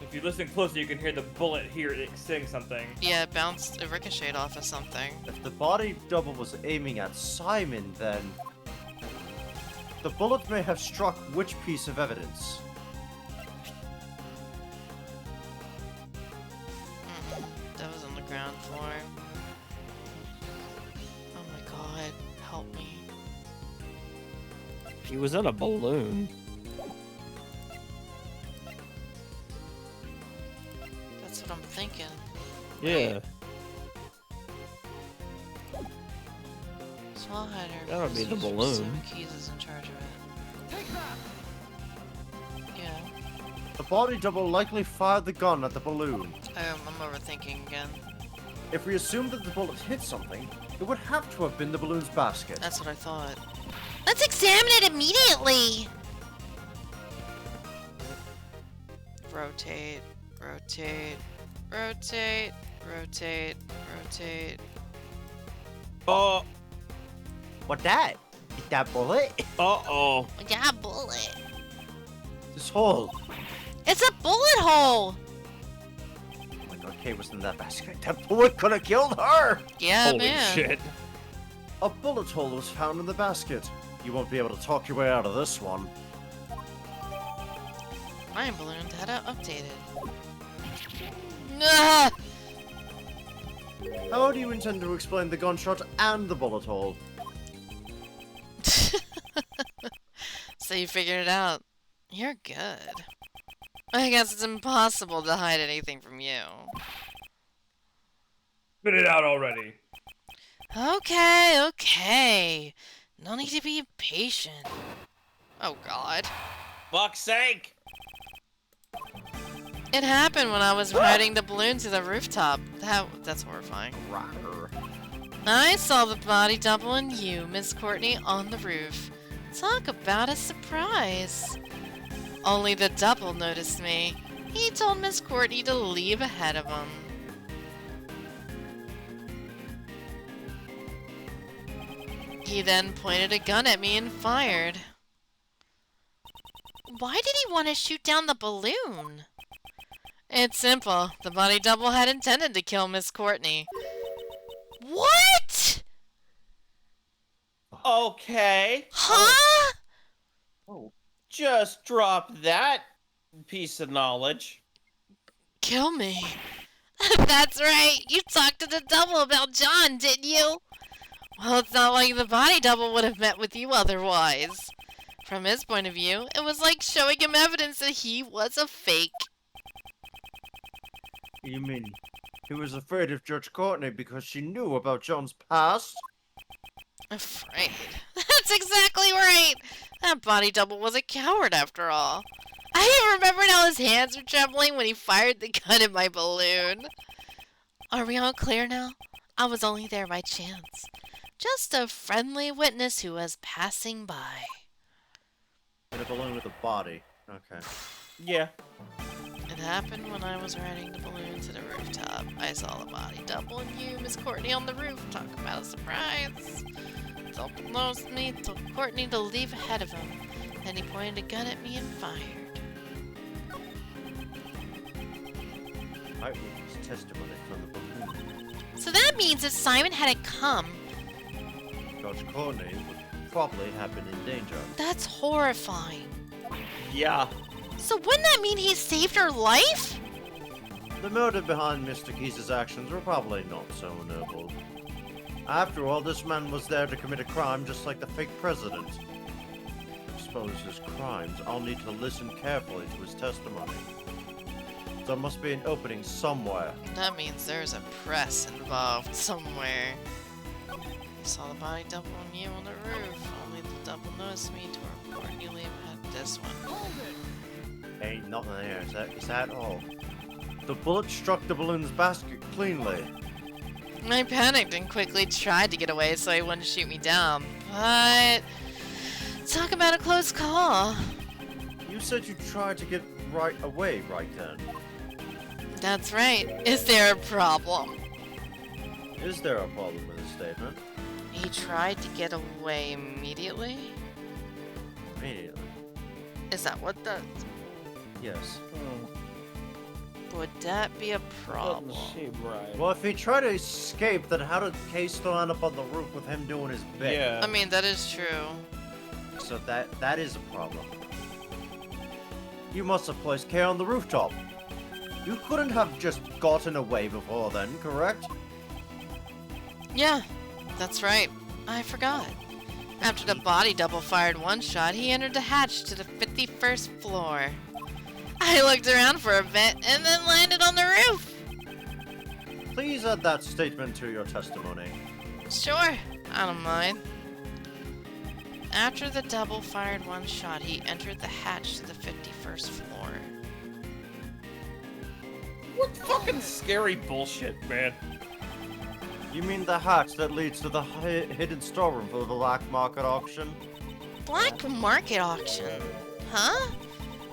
If you listen closely, you can hear the bullet here saying something. Yeah, it bounced, it ricocheted off of something. If the body double was aiming at Simon, then the bullet may have struck which piece of evidence? That was on the ground floor. Oh my god, help me. He was in a balloon. That's what I'm thinking. Yeah. Small hider. That would be the Mr. balloon. Keys is in charge of it. Yeah. The body double likely fired the gun at the balloon. I'm overthinking again. If we assume that the bullet hit something, it would have to have been the balloon's basket. That's what I thought. Let's examine it immediately! Rotate, rotate, rotate, rotate, rotate. Oh, What that? that bullet? Uh-oh. Yeah, bullet. This hole. It's a bullet hole. Oh my god, Kay was in that basket. That bullet could have killed her! Yeah, Holy man. shit. A bullet hole was found in the basket. You won't be able to talk your way out of this one. My balloon data updated. Ah! How do you intend to explain the gunshot and the bullet hole? So you figured it out. You're good. I guess it's impossible to hide anything from you. Spit it out already. Okay, okay. No need to be impatient. Oh god. Fuck's sake. It happened when I was riding the balloon to the rooftop. That's horrifying. Rawr. I saw the body double and you, Miss Courtney, on the roof. Talk about a surprise. Only the double noticed me. He told Miss Courtney to leave ahead of him. He then pointed a gun at me and fired. Why did he want to shoot down the balloon? It's simple. The body double had intended to kill Miss Courtney. What? Okay. Huh? Oh. Just drop that piece of knowledge. Kill me. That's right. You talked to the double about John, didn't you? Well, it's not like the body double would have met with you otherwise. From his point of view, it was like showing him evidence that he was a fake. You mean he was afraid of Judge Courtney because she knew about John's past? Afraid. That's exactly right. That body double was a coward after all. I even remembered how his hands were trembling when he fired the gun at my balloon. Are we all clear now? I was only there by chance. Just a friendly witness who was passing by. In a balloon with a body. Okay. Yeah. It happened when I was riding the balloon to the rooftop. I saw the body double and you, Miss Courtney, on the roof. Talk about a surprise. Double noticed me, told Courtney to leave ahead of him. Then he pointed a gun at me and fired. Eyewitness testimony from the balloon. So that means if Simon hadn't come, Judge Courtney would probably have been in danger. that's horrifying. Yeah. So wouldn't that mean he saved her life? The motive behind Mr. Keys' actions were probably not so noble. After all, this man was there to commit a crime just like the fake president. To expose his crimes, I'll need to listen carefully to his testimony. There must be an opening somewhere. That means there's a press involved somewhere. You saw the body double on you on the roof. Only the double noticed me to report you leave at this one. Ain't nothing there, is that all? The bullet struck the balloon's basket cleanly. I panicked and quickly tried to get away so he wouldn't shoot me down, but talk about a close call. You said you tried to get right away right then. That's right. Is there a problem? Is there a problem with this statement? He tried to get away immediately? Immediately. Is that what that... Yes. Would that be a problem? Doesn't seem right. Well, if he tried to escape, then how did Kay still end up on the roof with him doing his bit? Yeah. I mean, that is true. So that is a problem. You must have placed Kay on the rooftop. You couldn't have just gotten away before then, correct? Yeah, that's right. I forgot. After the body double fired one shot, he entered the hatch to the 51st floor. I looked around for a bit and then landed on the roof. Please add that statement to your testimony. Sure, I don't mind. After the double fired one shot, he entered the hatch to the 51st floor. What fucking scary bullshit, man. You mean the hatch that leads to the hidden storeroom for the black market auction? Black market auction? Huh?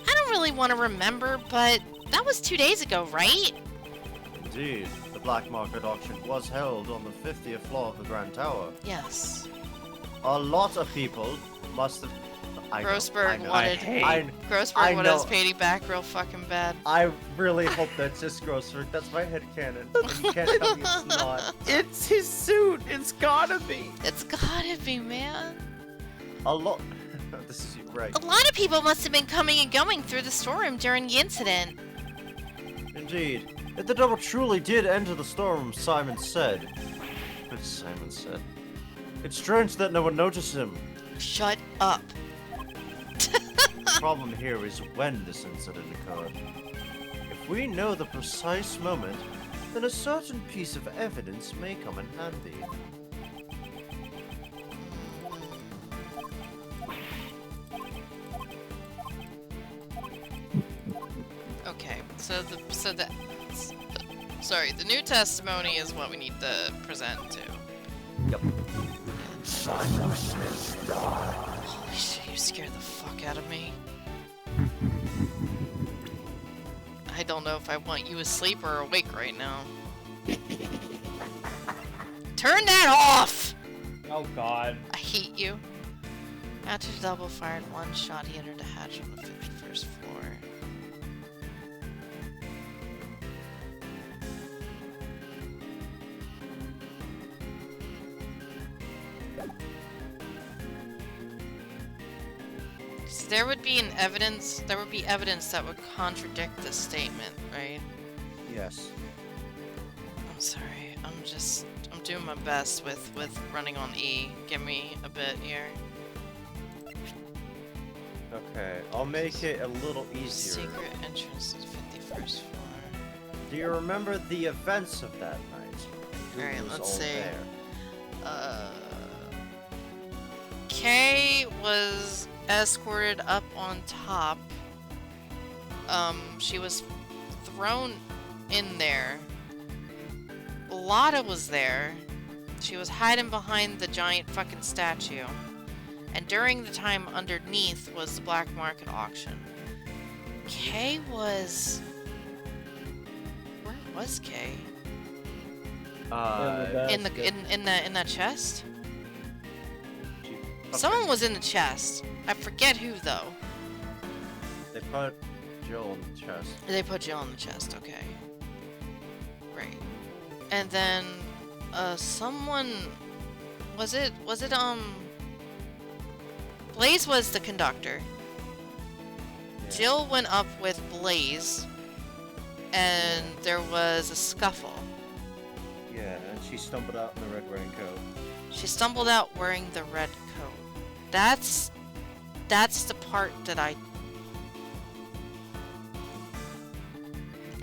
I don't really want to remember, but that was 2 days ago, right? Indeed, the black market auction was held on the 50th floor of the Grand Tower. Yes. a lot of people must have. I know, Grossberg I know. wanted. I Grossberg wanted his know. painting back real fucking bad. I really hope that's just Grossberg. That's my headcanon. And you can't tell me it's not. It's his suit. It's gotta be. It's gotta be, man. A lot. This is right. A lot of people must have been coming and going through the storeroom during the incident. Indeed. If the double truly did enter the storeroom, Simon said. But Simon said. It's strange that no one noticed him. Shut up. The problem here is when this incident occurred. If we know the precise moment, then a certain piece of evidence may come in handy. Okay, sorry, the new testimony is what we need to present to. Yep. Holy shit, you scared the fuck out of me. I don't know if I want you asleep or awake right now. Turn that off! Oh god. I hate you. After the double fired one shot, he entered the hatch on the 51st floor. So there would be evidence that would contradict this statement, right? Yes. I'm sorry. I'm doing my best with running on E. Give me a bit here. Okay, I'll make it a little easier. Secret entrance to the 51st floor. Do you remember the events of that night? Who Alright, was let's all see. there? Kay was escorted up on top. She was thrown in there. Lotta was there. She was hiding behind the giant fucking statue. And during the time underneath was the black market auction. Kay was... Where was Kay? In that chest? Someone was in the chest. I forget who though. They put Jill in the chest. They put Jill in the chest, okay. Right. And then someone was it Blaze was the conductor. Yeah. Jill went up with Blaze and there was a scuffle. Yeah, and she stumbled out in the red raincoat. She stumbled out wearing the red coat. That's the part that I...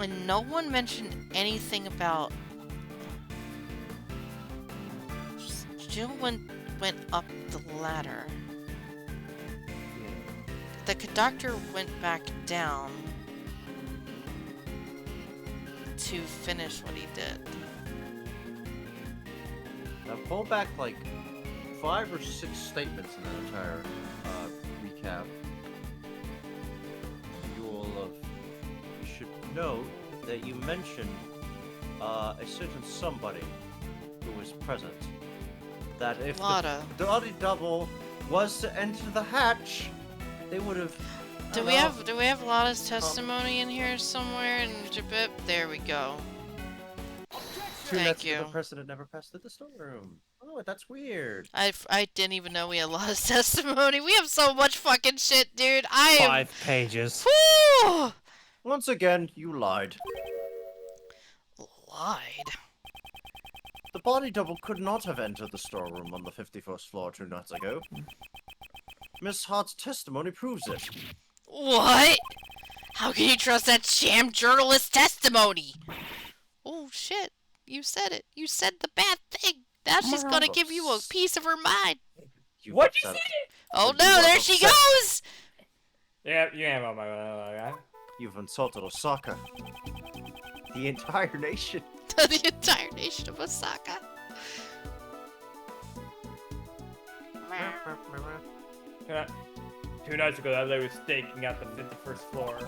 And no one mentioned anything about... Jill went up the ladder. The conductor went back down to finish what he did. Now pull back like 5 or 6 statements in that entire recap. You should note that you mentioned a certain somebody who was present. That if Lotta. the body double was to enter the hatch, they would have. Do we have Lotta's testimony in here somewhere in Jabip? There we go. Thank you. The president never passed through the storeroom. Oh, that's weird. I didn't even know we had Lotta's testimony. We have so much fucking shit, dude. I am... 5 pages. Whew! Once again, you lied. Lied? The body double could not have entered the storeroom on the 51st floor 2 nights ago. Miss Hart's testimony proves it. What? How can you trust that sham journalist's testimony? Oh shit. You said it. You said the bad thing. Now she's gonna give you a piece of her mind. What'd you say? Oh no, there she goes! Yeah, you am on my guy. You've insulted Osaka. The entire nation. The entire nation of Osaka. 2 nights ago, that lady was staking out the 51st floor.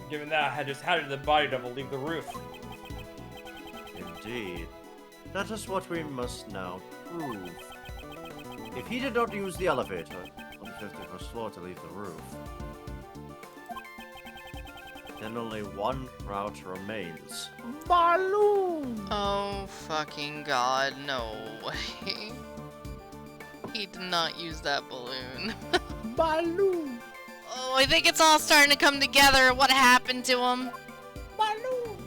Given that, how did the body double leave the roof? Indeed. That is what we must now prove. If he did not use the elevator on the 51st floor to leave the roof, then only one route remains. Balloon! Oh, fucking god, no way. He did not use that balloon. Balloon! Oh, I think it's all starting to come together. What happened to him? Balloon!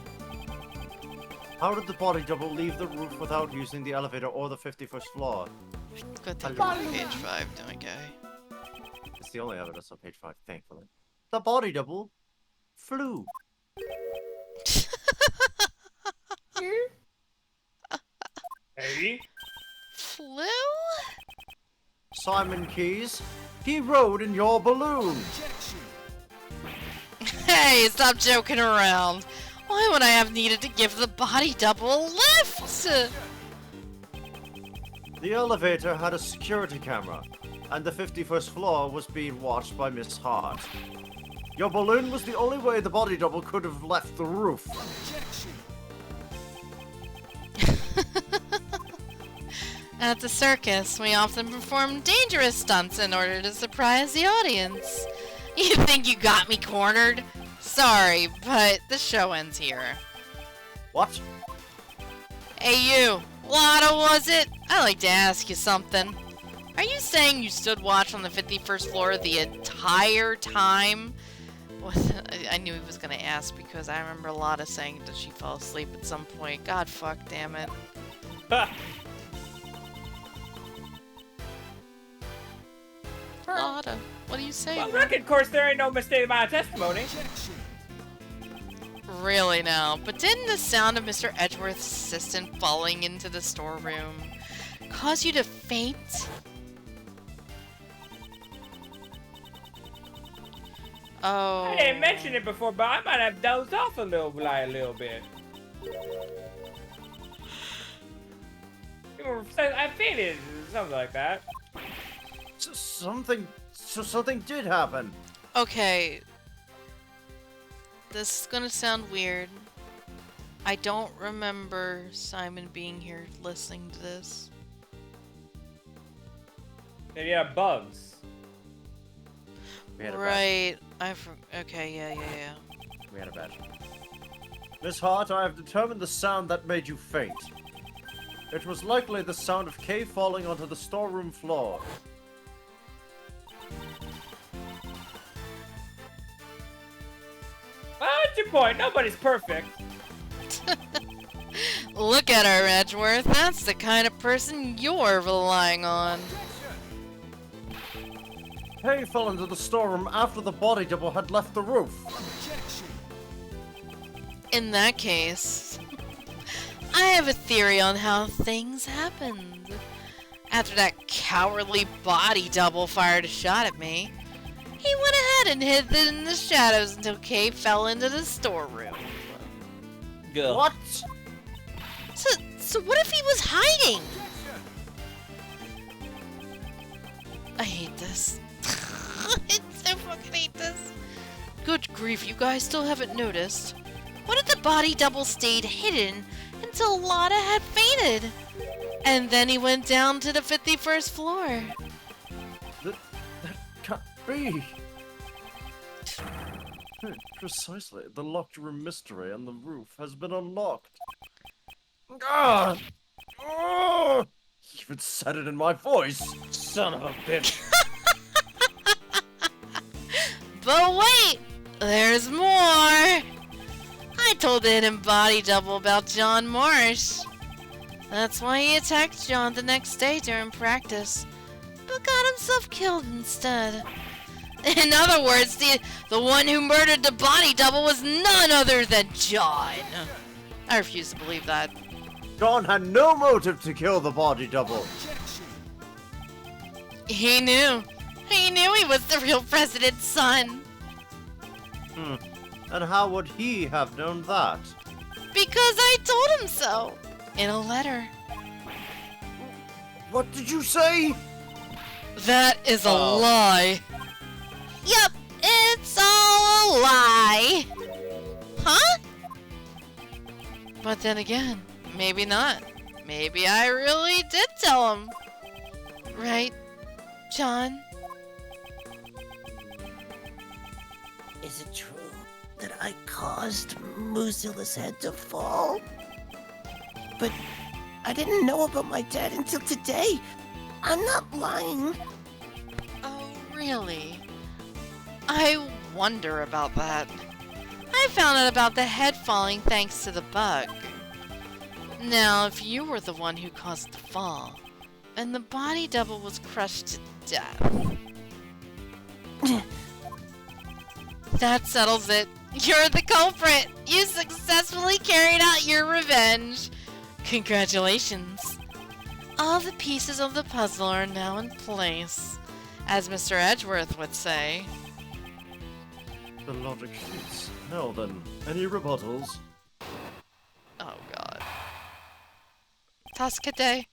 How did the body double leave the roof without using the elevator or the 51st floor? Good thing Balloon. we're on page 5, okay. It's the only evidence on page 5, thankfully. The body double flew. Hey? Flew? Simon Keys, he rode in your balloon. Hey, stop joking around. Why would I have needed to give the body double a lift? The elevator had a security camera, and the 51st floor was being watched by Miss Hart. Your balloon was the only way the body double could have left the roof. At the circus, we often perform dangerous stunts in order to surprise the audience. You think you got me cornered? Sorry, but the show ends here. What? Hey you, Lotto was it? I'd like to ask you something. Are you saying you stood watch on the 51st floor the entire time? I knew he was gonna ask because I remember Lotta saying that she fell asleep at some point. God fuck damn it. Lotta, what do you say? Well, record course, there ain't no mistake about testimony. Really now, but didn't the sound of Mr. Edgeworth's assistant falling into the storeroom cause you to faint? Oh. I didn't mention it before, but I might have dozed off a little bit. I fainted, something like that. Something did happen. Okay. This is gonna sound weird. I don't remember Simon being here listening to this. Maybe you have bugs. We had a Right. Okay, yeah. badge. We had a badge. Miss Hart, I have determined the sound that made you faint. It was likely the sound of Kay falling onto the storeroom floor. Well, what's your point? Nobody's perfect. Look at her, Edgeworth. That's the kind of person you're relying on. Kay fell into the storeroom after the body double had left the roof. In that case, I have a theory on how things happened. After that cowardly body double fired a shot at me, he went ahead and hid in the shadows until Kay fell into the storeroom. What? So what if he was hiding? I hate this. I so fucking hate this. Good grief, you guys still haven't noticed. What if the body double stayed hidden until Lotta had fainted? And then he went down to the 51st floor. That can't be. Precisely. The locked room mystery on the roof has been unlocked. Ah! Oh! You even said it in my voice. Son of a bitch. But wait! There's more! I told the hidden body double about John Marsh. That's why he attacked John the next day during practice, but got himself killed instead. In other words, the one who murdered the body double was none other than John. I refuse to believe that. John had no motive to kill the body double. He knew. He knew he was the real president's son. And how would he have known that? Because I told him so. In a letter. What did you say? That is a lie. Yep, it's all a lie. Huh? But then again, maybe not. Maybe I really did tell him. Right, John? Is it true that I caused Moozilla's head to fall? But I didn't know about my dad until today. I'm not lying. Oh, really? I wonder about that. I found out about the head falling thanks to the bug. Now, if you were the one who caused the fall, and the body double was crushed to death, that settles it. You're the culprit! You successfully carried out your revenge! Congratulations! All the pieces of the puzzle are now in place, as Mr. Edgeworth would say. The logic fits. Now then, any rebuttals? Oh god. Tascade.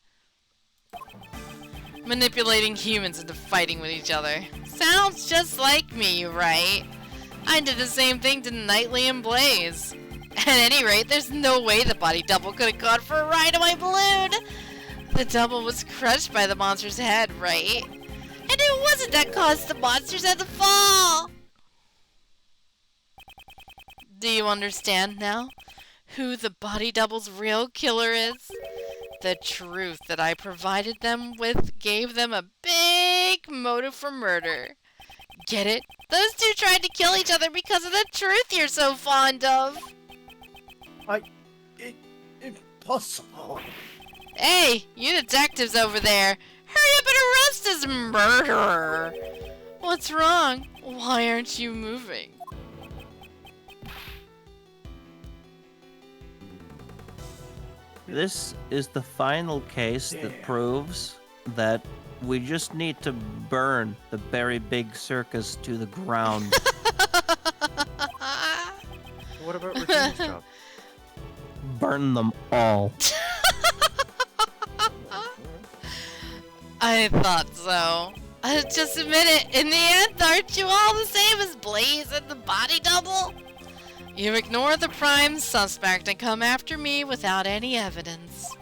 Manipulating humans into fighting with each other. Sounds just like me, right? I did the same thing to Knightley and Blaze. At any rate, there's no way the body double could have gone for a ride on my balloon. The double was crushed by the monster's head, right? And it wasn't that caused the monster's head to fall. Do you understand now? Who the body double's real killer is? The truth that I provided them with gave them a big motive for murder. Get it? Those two tried to kill each other because of the truth you're so fond of. Impossible. Hey, you detectives over there. Hurry up and arrest this murderer. What's wrong? Why aren't you moving? This is the final case that proves that we just need to burn the Berry Big Circus to the ground. What about Regina's job? Burn them all. I thought so. Just admit it. In the end, aren't you all the same as Blaze and the body double? You ignore the prime suspect and come after me without any evidence.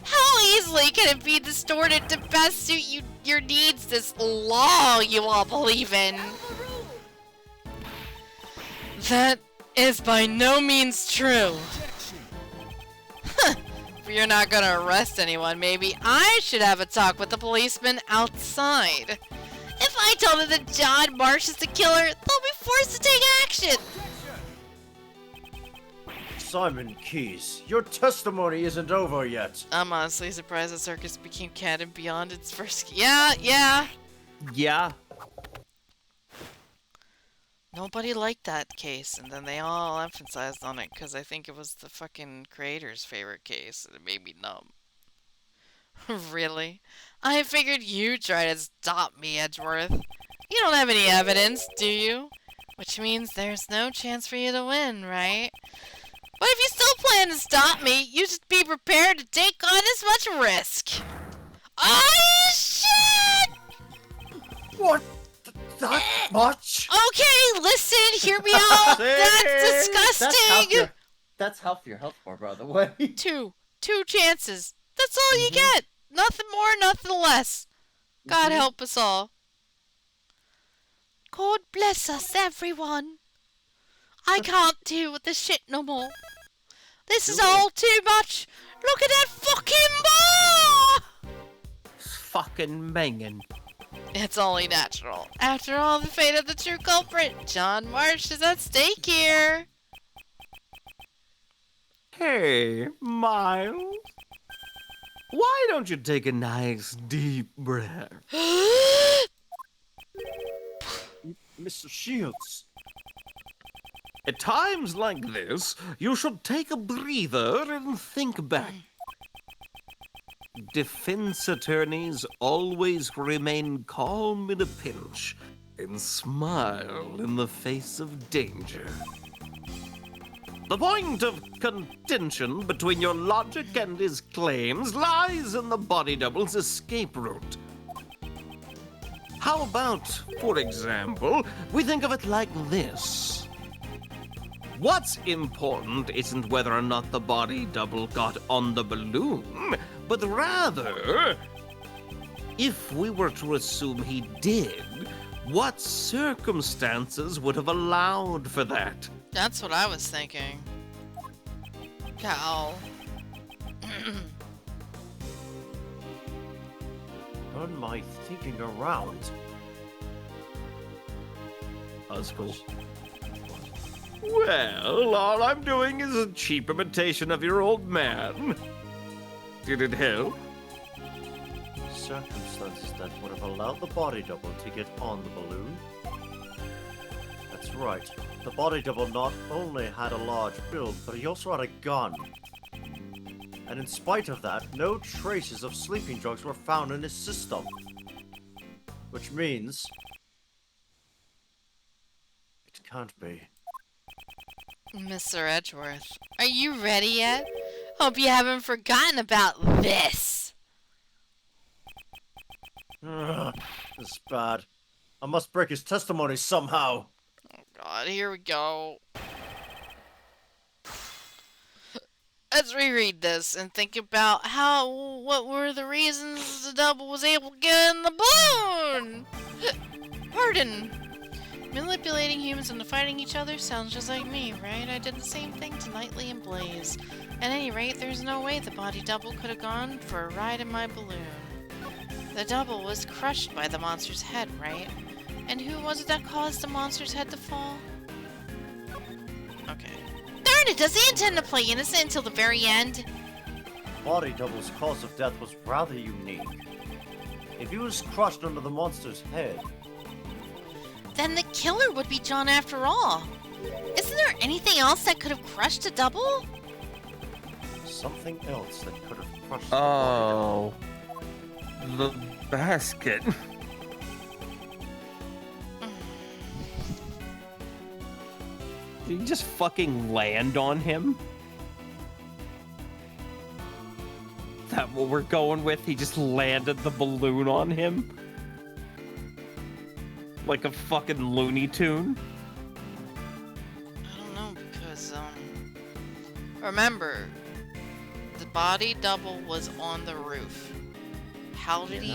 How easily can it be distorted to best suit your needs, this law you all believe in? That is by no means true. If you're not gonna arrest anyone, maybe I should have a talk with the policeman outside. If I tell them that John Marsh is the killer, they'll be forced to take action. Simon Keys, your testimony isn't over yet. I'm honestly surprised the circus became canon beyond its first. Yeah. Yeah. Nobody liked that case, and then they all emphasized on it because I think it was the fucking creator's favorite case, and it made me numb. Really? I figured you'd try to stop me, Edgeworth. You don't have any evidence, do you? Which means there's no chance for you to win, right? But if you still plan to stop me, you should be prepared to take on as much risk. Oh, shit! What? That much? Okay, listen, hear me out. That's disgusting. That's half your health bar, by the way. Two chances. That's all you get. Nothing more, nothing less. God help us all. God bless us, everyone. I can't deal with this shit no more. This is all too much. Look at that fucking bar! It's fucking banging. It's only natural. After all, the fate of the true culprit, John Marsh, is at stake here. Hey, Miles. Why don't you take a nice deep breath? Mr. Shields. At times like this, you should take a breather and think back. Defense attorneys always remain calm in a pinch and smile in the face of danger. The point of contention between your logic and his claims lies in the body double's escape route. How about, for example, we think of it like this. What's important isn't whether or not the body double got on the balloon, but rather, if we were to assume he did, what circumstances would have allowed for that? That's what I was thinking. Cal. On my thinking around. Oscar. Well, all I'm doing is a cheap imitation of your old man. Did it help? Circumstances that would have allowed the body double to get on the balloon? That's right. The body double not only had a large build, but he also had a gun. And in spite of that, no traces of sleeping drugs were found in his system. Which means... it can't be. Mr. Edgeworth, are you ready yet? Hope you haven't forgotten about this. Ugh, this is bad. I must break his testimony somehow. Oh god, here we go. Let's reread this and think about what were the reasons the double was able to get in the balloon? Pardon. Manipulating humans into fighting each other sounds just like me, right? I did the same thing to Knightley and Blaze. At any rate, there's no way the body double could have gone for a ride in my balloon. The double was crushed by the monster's head, right? And who was it that caused the monster's head to fall? Okay. Darn it, does he intend to play innocent until the very end? Body double's cause of death was rather unique. If he was crushed under the monster's head, Then the killer would be John after all. Isn't there anything else that could have crushed the double? something else that could have crushed the body. Oh. The basket. Did he just fucking land on him? Is that what we're going with? He just landed the balloon on him? Like a fucking Looney Tune? I don't know, because, remember, the body double was on the roof. How did he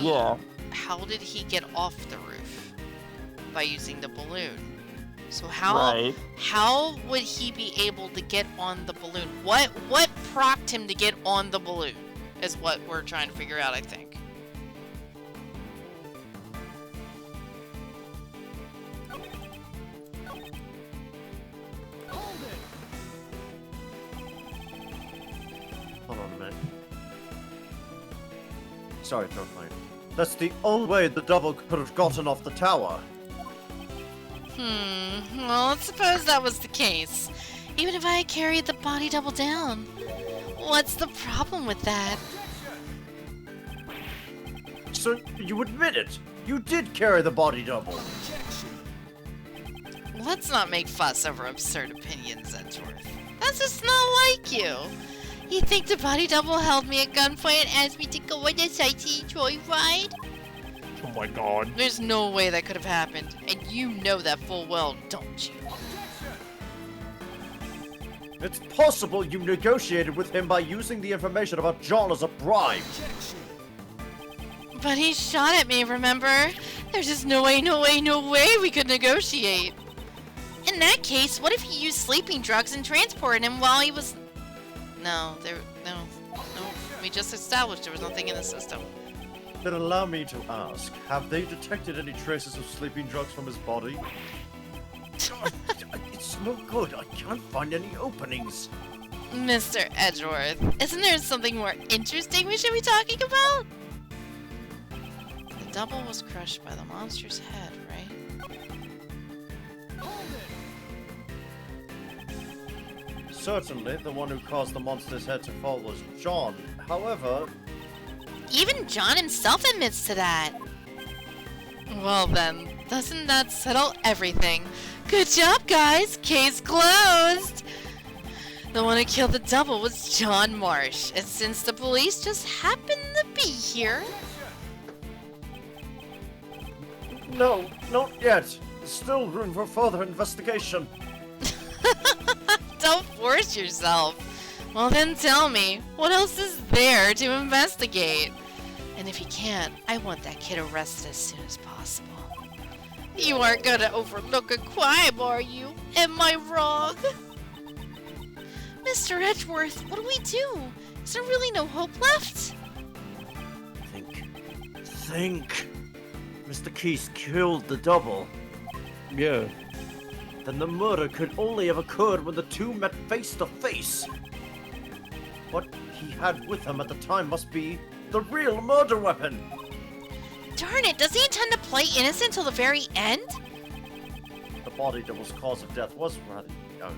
he get off the roof? By using the balloon. So how would he be able to get on the balloon? What procked him to get on the balloon is what we're trying to figure out, I think. Hold on a minute. Sorry, Thorfine. That's the only way the double could have gotten off the tower. Well, let's suppose that was the case. Even if I carried the body double down. What's the problem with that? So, you admit it! You did carry the body double! Let's not make fuss over absurd opinions, Edgeworth. That's just not like you. You think the body double held me at gunpoint and asked me to go on a sightseeing joyride? Oh my god. There's no way that could have happened, and you know that full well, don't you? It's possible you negotiated with him by using the information about John as a bribe. But he shot at me, remember? There's just no way we could negotiate. In that case, what if he used sleeping drugs and transported him while he was... No, we just established there was nothing in the system. Then allow me to ask, have they detected any traces of sleeping drugs from his body? It's no good, I can't find any openings. Mr. Edgeworth, isn't there something more interesting we should be talking about? The double was crushed by the monster's head, right? Certainly, the one who caused the monster's head to fall was John. However... Even John himself admits to that. Well then, doesn't that settle everything? Good job, guys! Case closed! The one who killed the double was John Marsh, and since the police just happened to be here... No, not yet. There's still room for further investigation. Don't force yourself. Well then tell me, what else is there to investigate? And if you can't, I want that kid arrested as soon as possible. You aren't gonna overlook a crime, are you? Am I wrong? Mr. Edgeworth, what do we do? Is there really no hope left? Think. Mr. Keys killed the double. Yeah. Then the murder could only have occurred when the two met face to face. What he had with him at the time must be the real murder weapon. Darn it, does he intend to play innocent till the very end? The body double's cause of death was rather young.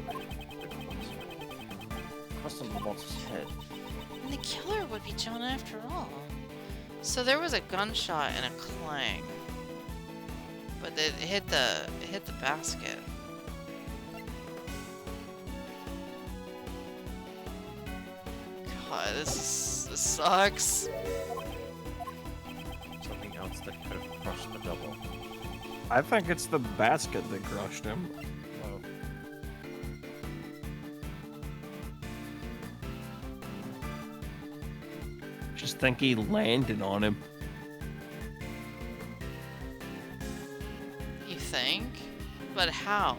Crust on the monster's head. And the killer would be John after all. So there was a gunshot and a clang. But it hit the basket. God, this sucks. Something else that could have crushed the double. I think it's the basket that crushed him. Well, Just think he landed on him. You think? But how?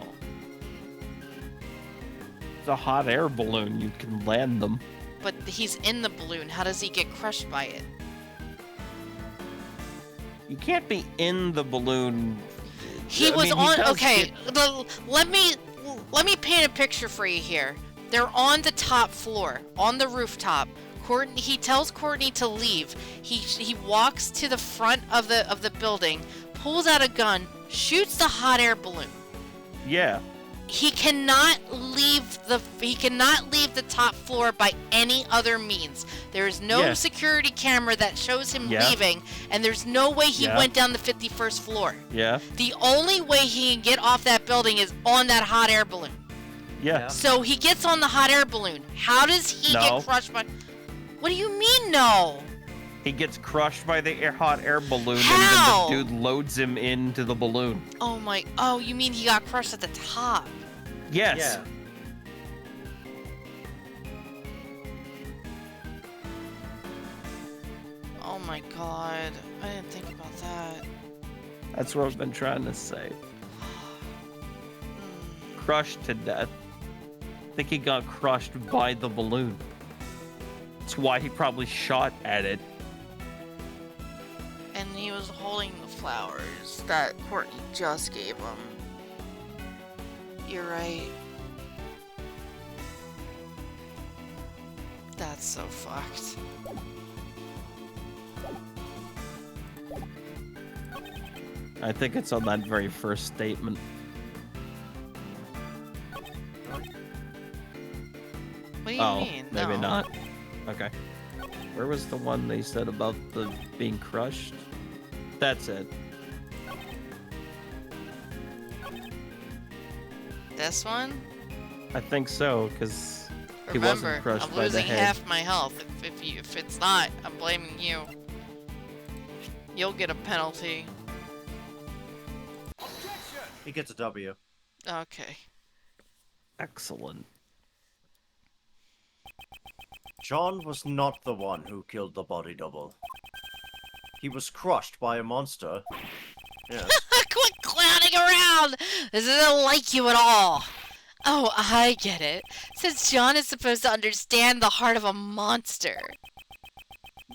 It's a hot air balloon. You can land them. But he's in the balloon. How does he get crushed by it? You can't be in the balloon. He I was mean, he on. does Okay, get- let me paint a picture for you here. They're on the top floor, on the rooftop. Courtney, he tells Courtney to leave. He walks to the front of the building, pulls out a gun, shoots the hot air balloon. Yeah. He cannot leave the top floor by any other means. There is no Yeah. security camera that shows him Yeah. leaving, and there's no way he Yeah. went down the 51st floor. Yeah. The only way he can get off that building is on that hot air balloon. Yeah. So he gets on the hot air balloon. How does he No. get crushed by... What do you mean, no? He gets crushed by the hot air balloon, How? and then the dude loads him into the balloon. Oh my... Oh, you mean he got crushed at the top? Yes. yeah. Oh my god. I didn't think about that. That's what I've been trying to say. Hmm. Crushed to death. I think he got crushed by the balloon. That's why he probably shot at it. And he was holding the flowers that Courtney just gave him. You're right. That's so fucked. I think it's on that very first statement. What do you Oh, mean? maybe No. not. Okay. Where was the one they said about the being crushed? That's it. This one? I think so, because he wasn't Remember, crushed I'm by the losing head. half my health. If it's not, I'm blaming you. You'll get a penalty. He gets a W. Okay. Excellent. John was not the one who killed the body double. He was crushed by a monster. Yes. Quit clowning around! This isn't like you at all. Oh, I get it. Since John is supposed to understand the heart of a monster.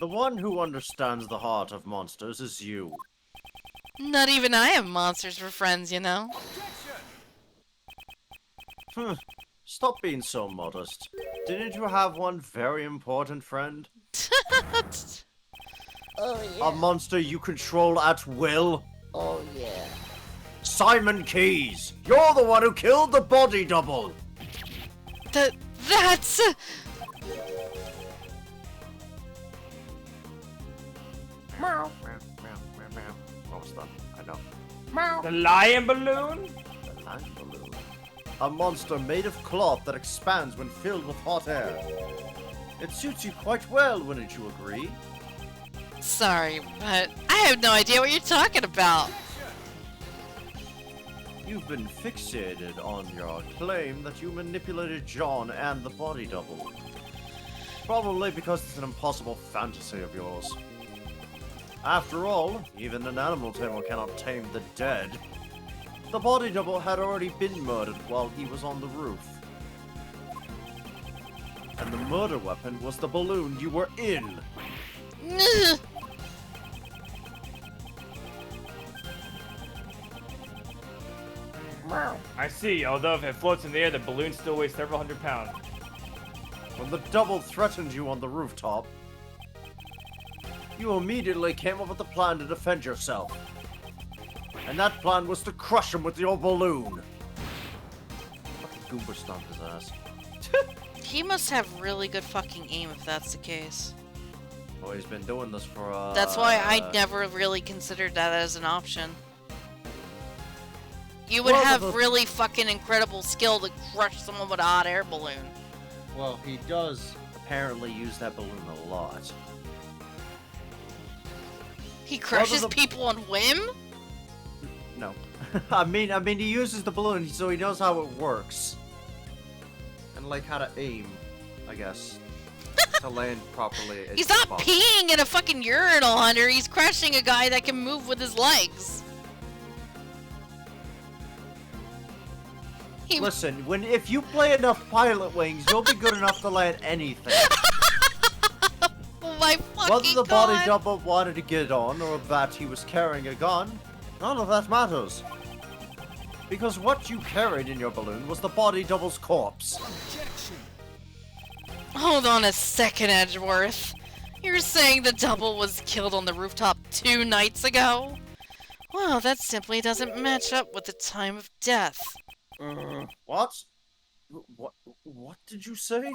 The one who understands the heart of monsters is you. Not even I have monsters for friends, you know? Stop being so modest. Didn't you have one very important friend? Oh, A yeah. monster you control at will? Oh, yeah. Simon Keys! You're the one who killed the body double! That's... Meow, meow, meow, meow, meow. What was that? I know. The lion balloon? A lion balloon. A monster made of cloth that expands when filled with hot air. It suits you quite well, wouldn't you agree? Sorry, but I have no idea what you're talking about. You've been fixated on your claim that you manipulated John and the body double. Probably because it's an impossible fantasy of yours. After all, even an animal tamer cannot tame the dead. The body double had already been murdered while he was on the roof. And the murder weapon was the balloon you were in. I see, although if it floats in the air, the balloon still weighs several hundred pounds. When the double threatened you on the rooftop, you immediately came up with a plan to defend yourself. And that plan was to crush him with your balloon. Fucking Goomba stomped his ass. He must have really good fucking aim if that's the case. Well, he's been doing this for, That's why I never really considered that as an option. You would Well, have the- really fucking incredible skill to crush someone with a hot air balloon. Well, he does apparently use that balloon a lot. He crushes the- people on whim? No. I mean, he uses the balloon so he knows how it works. And, like, how to aim, I guess. To land properly. He's not peeing in a fucking urinal, Hunter. He's crushing a guy that can move with his legs. He... Listen, if you play enough Pilot Wings, you'll be good enough to land anything. Oh my fucking Whether the God. body double wanted to get on or that he was carrying a gun, none of that matters. Because what you carried in your balloon was the body double's corpse. Hold on a second, Edgeworth. You're saying the double was killed on the rooftop 2 nights ago? Well, that simply doesn't match up with the time of death. What? What did you say?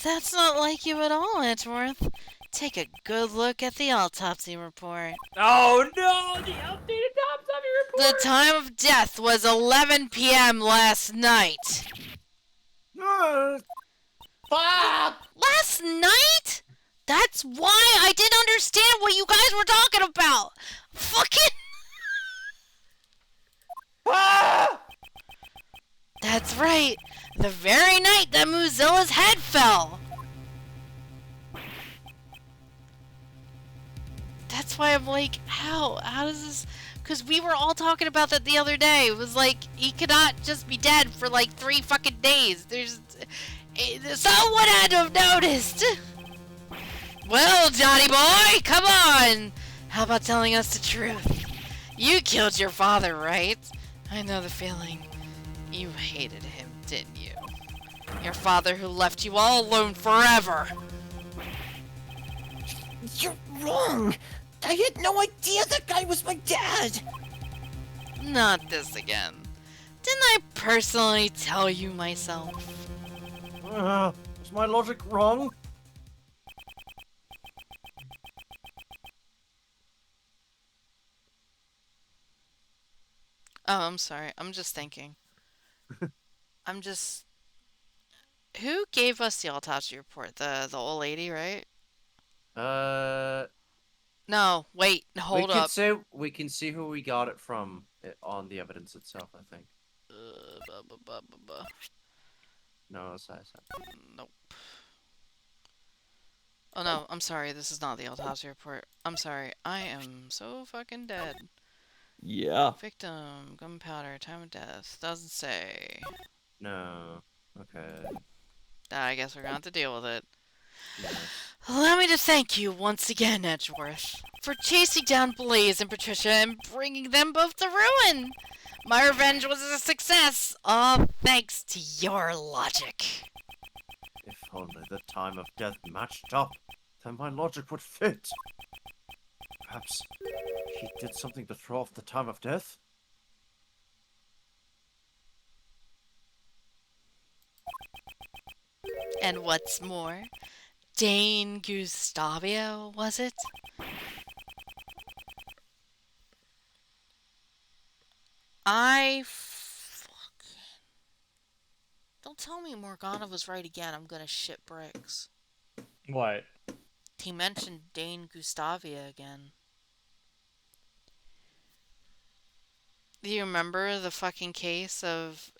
That's not like you at all, Edgeworth. Take a good look at the autopsy report. Oh no! The updated autopsy The report! time of death was 11 p.m. last night. Fuck! Last night? That's why I didn't understand what you guys were talking about. Fucking... That's right. The very night that Moozilla's head fell. That's why I'm like, how? How does this... Because we were all talking about that the other day. It was like, he cannot just be dead for like 3 fucking days. Someone had to have noticed. Well, Johnny boy, come on. How about telling us the truth? You killed your father, right? I know the feeling. You hated him, didn't you? Your father who left you all alone forever. You're wrong. I had no idea that guy was my dad. Not this again. Didn't I personally tell you myself? Is my logic wrong? Oh, I'm sorry. I'm just thinking. Who gave us the autopsy report? The old lady, right? No, wait, hold up. We can see who we got it from on the evidence itself, I think. No, it's not. Nope. Oh no, I'm sorry. This is not the autopsy report. I'm sorry. I am so fucking dead. Yeah. Victim, gunpowder, time of death. Doesn't say. No. Okay. I guess we're gonna have to deal with it. Yes. Allow me to thank you once again, Edgeworth, for chasing down Blaze and Patricia and bringing them both to ruin. My revenge was a success, all thanks to your logic. If only the time of death matched up, then my logic would fit. Perhaps he did something to throw off the time of death? And what's more, Dane Gustavio, was it? Don't tell me Morgana was right again. I'm gonna shit bricks. What? He mentioned Dane Gustavia again. Do you remember the fucking case of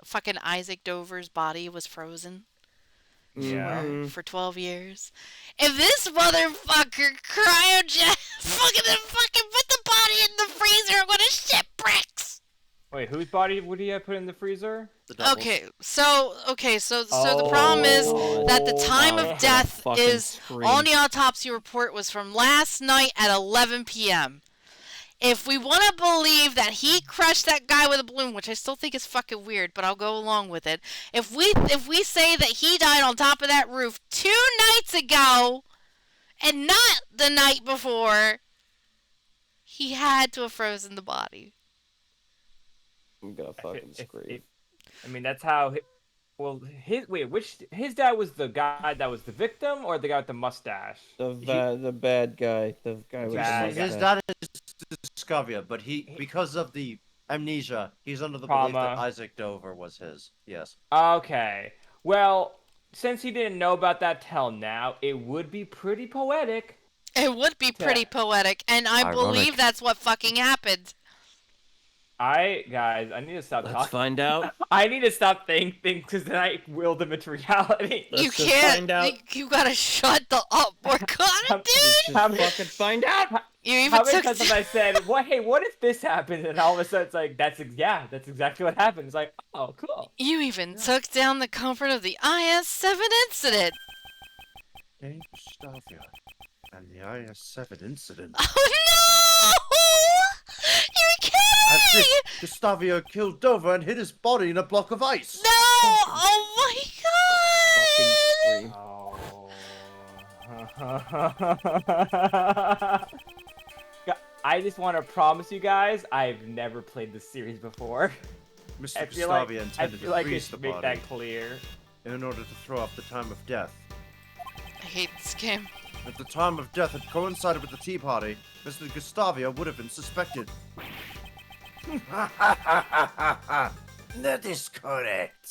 fucking Isaac Dover's body was frozen Yeah. for 12 years? If this motherfucker cryogen fucking put the body in the freezer, I'm gonna shit bricks. Wait, whose body would he have put in the freezer? The doubles. So the problem is that the time my of death fucking is scream. on the autopsy report was from last night at 11 p.m. If we want to believe that he crushed that guy with a balloon, which I still think is fucking weird, but I'll go along with it. If we say that he died on top of that roof 2 nights ago and not the night before, he had to have frozen the body. I'm gonna fucking scream. I mean, that's how. His dad was the guy that was the victim, or the guy with the mustache? The bad guy. The guy with the Bad His mustache. dad is Discovia, but because of the amnesia, he's under the belief that Trauma. Isaac Dover was his. Yes. Okay. Well, since he didn't know about that till now, it would be pretty poetic. It would be pretty poetic, and I Ironic. believe that's what fucking happened. Guys, I need to stop Let's talking. find out. I need to stop saying things because then I will them into reality. You Let's just can't. find out. You gotta shut the up. We're gonna, dude. Just How many- fucking find out. You even How many took. times have I said, "What? Hey, what if this happened?" And all of a sudden, it's like, "That's exactly what happened." It's like, "Oh, cool." You even took down the comfort of the IS-7 incident. Hey, Gustavia, and the IS-7 incident. Oh no! You're As kidding! if Gustavia killed Dover and hid his body in a block of ice. No! Oh my god! Oh. I just want to promise you guys, I've never played this series before. Mr. I feel like Gustavia I intended feel to like it freeze the should make body that clear. in order to throw off the time of death. I hate this game. If the time of death had coincided with the tea party, Mr. Gustavia would have been suspected. That is correct.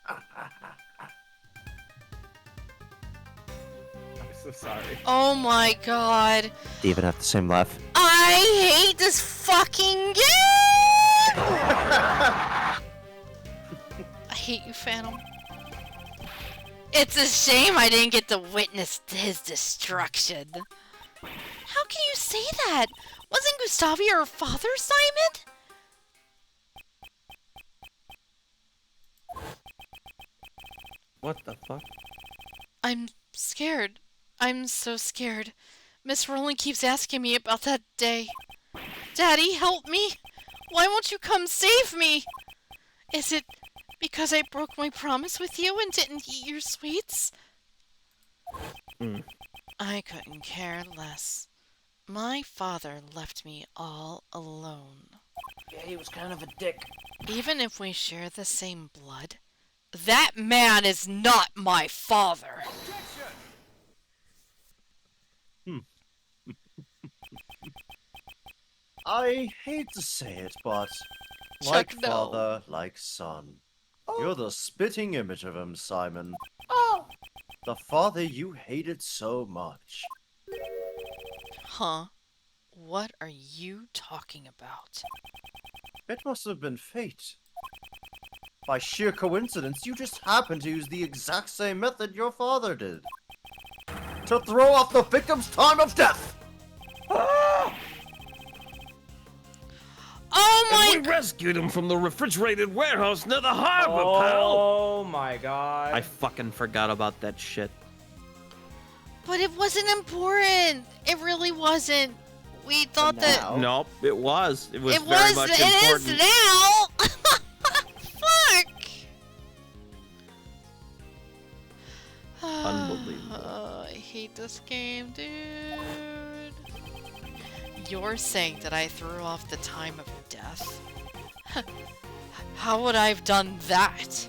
I'm so sorry. Oh my god. They even have the same laugh. I hate this fucking game! I hate you, Phantom. It's a shame I didn't get to witness his destruction. How can you say that? Wasn't Gustavia your father, Simon? What the fuck? I'm scared. I'm so scared. Miss Rowling keeps asking me about that day. Daddy, help me! Why won't you come save me? Is it because I broke my promise with you and didn't eat your sweets? Mm. I couldn't care less. My father left me all alone. Yeah, he was kind of a dick. Even if we share the same blood, that man is not my father. I hate to say it, but Chuck, like no. father, like son. You're the spitting image of him, Simon. Oh, The father you hated so much. Huh? What are you talking about? It must have been fate. By sheer coincidence, you just happened to use the exact same method your father did. To throw off the victim's time of death! Oh my! And we rescued him from the refrigerated warehouse near the harbor, pal. Oh my god. I fucking forgot about that shit. But it wasn't important. It really wasn't. We thought that now. Nope, it was. It was it very was. much It important. is now. Fuck. Unbelievable. I hate this game, dude. You're saying that I threw off the time of death? How would I have done that?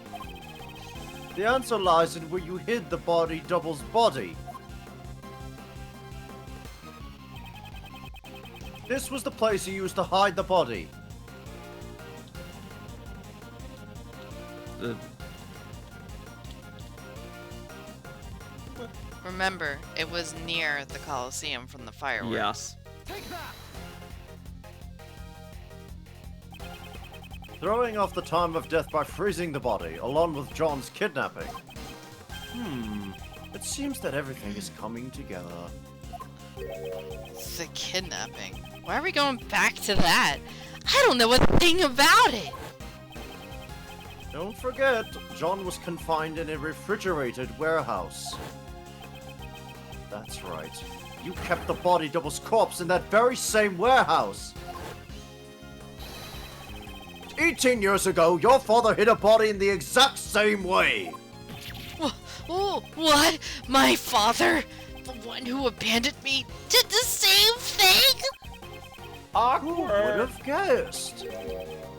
The answer lies in where you hid the body double's body. This was the place you used to hide the body. Remember, it was near the Colosseum from the fireworks. Throwing off the time of death by freezing the body, along with John's kidnapping. It seems that everything is coming together. The kidnapping. Why are we going back to that? I don't know a thing about it. Don't forget, John was confined in a refrigerated warehouse. That's right. You kept the body double's corpse in that very same warehouse. 18 years ago, your father hid a body in the exact same way. Oh, what? My father? The one who abandoned me did the same thing? Who would have guessed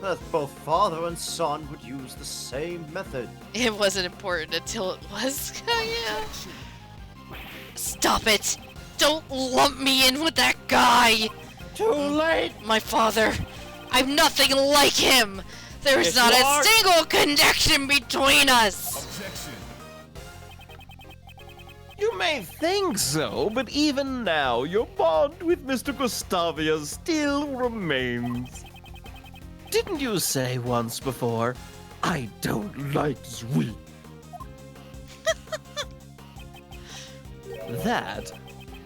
that both father and son would use the same method? It wasn't important until it was. Yeah. Stop it! Don't lump me in with that guy! Too late! My father. I'm nothing like him! There's Yes, not you a are. single connection between us! You may think so, but even now, your bond with Mr. Gustavia still remains. Didn't you say once before, I don't like sweet? That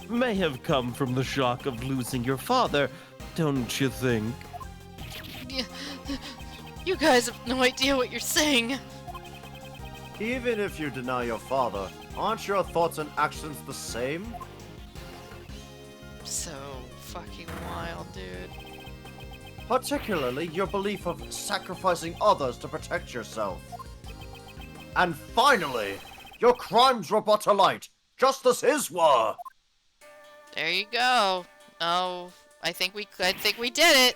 may have come from the shock of losing your father, don't you think? You guys have no idea what you're saying. Even if you deny your father, aren't your thoughts and actions the same? So fucking wild, dude. Particularly your belief of sacrificing others to protect yourself. And finally, your crimes were brought to light, just as his were. There you go. Oh, I think we did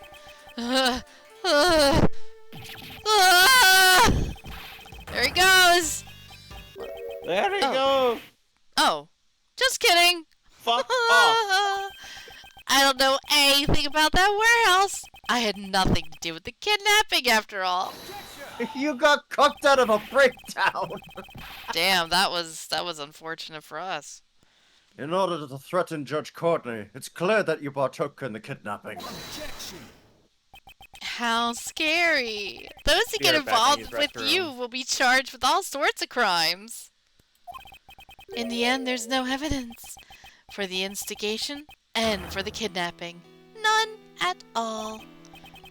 it. There he goes. There you Oh. go! Oh, just kidding. Fuck off! I don't know anything about that warehouse. I had nothing to do with the kidnapping after all. You got cooked out of a breakdown. Damn, that was unfortunate for us. In order to threaten Judge Courtney, it's clear that you partook in the kidnapping. How scary. Those who get Here, involved Becky's with restroom. you will be charged with all sorts of crimes. In the end, there's no evidence for the instigation and for the kidnapping. None at all.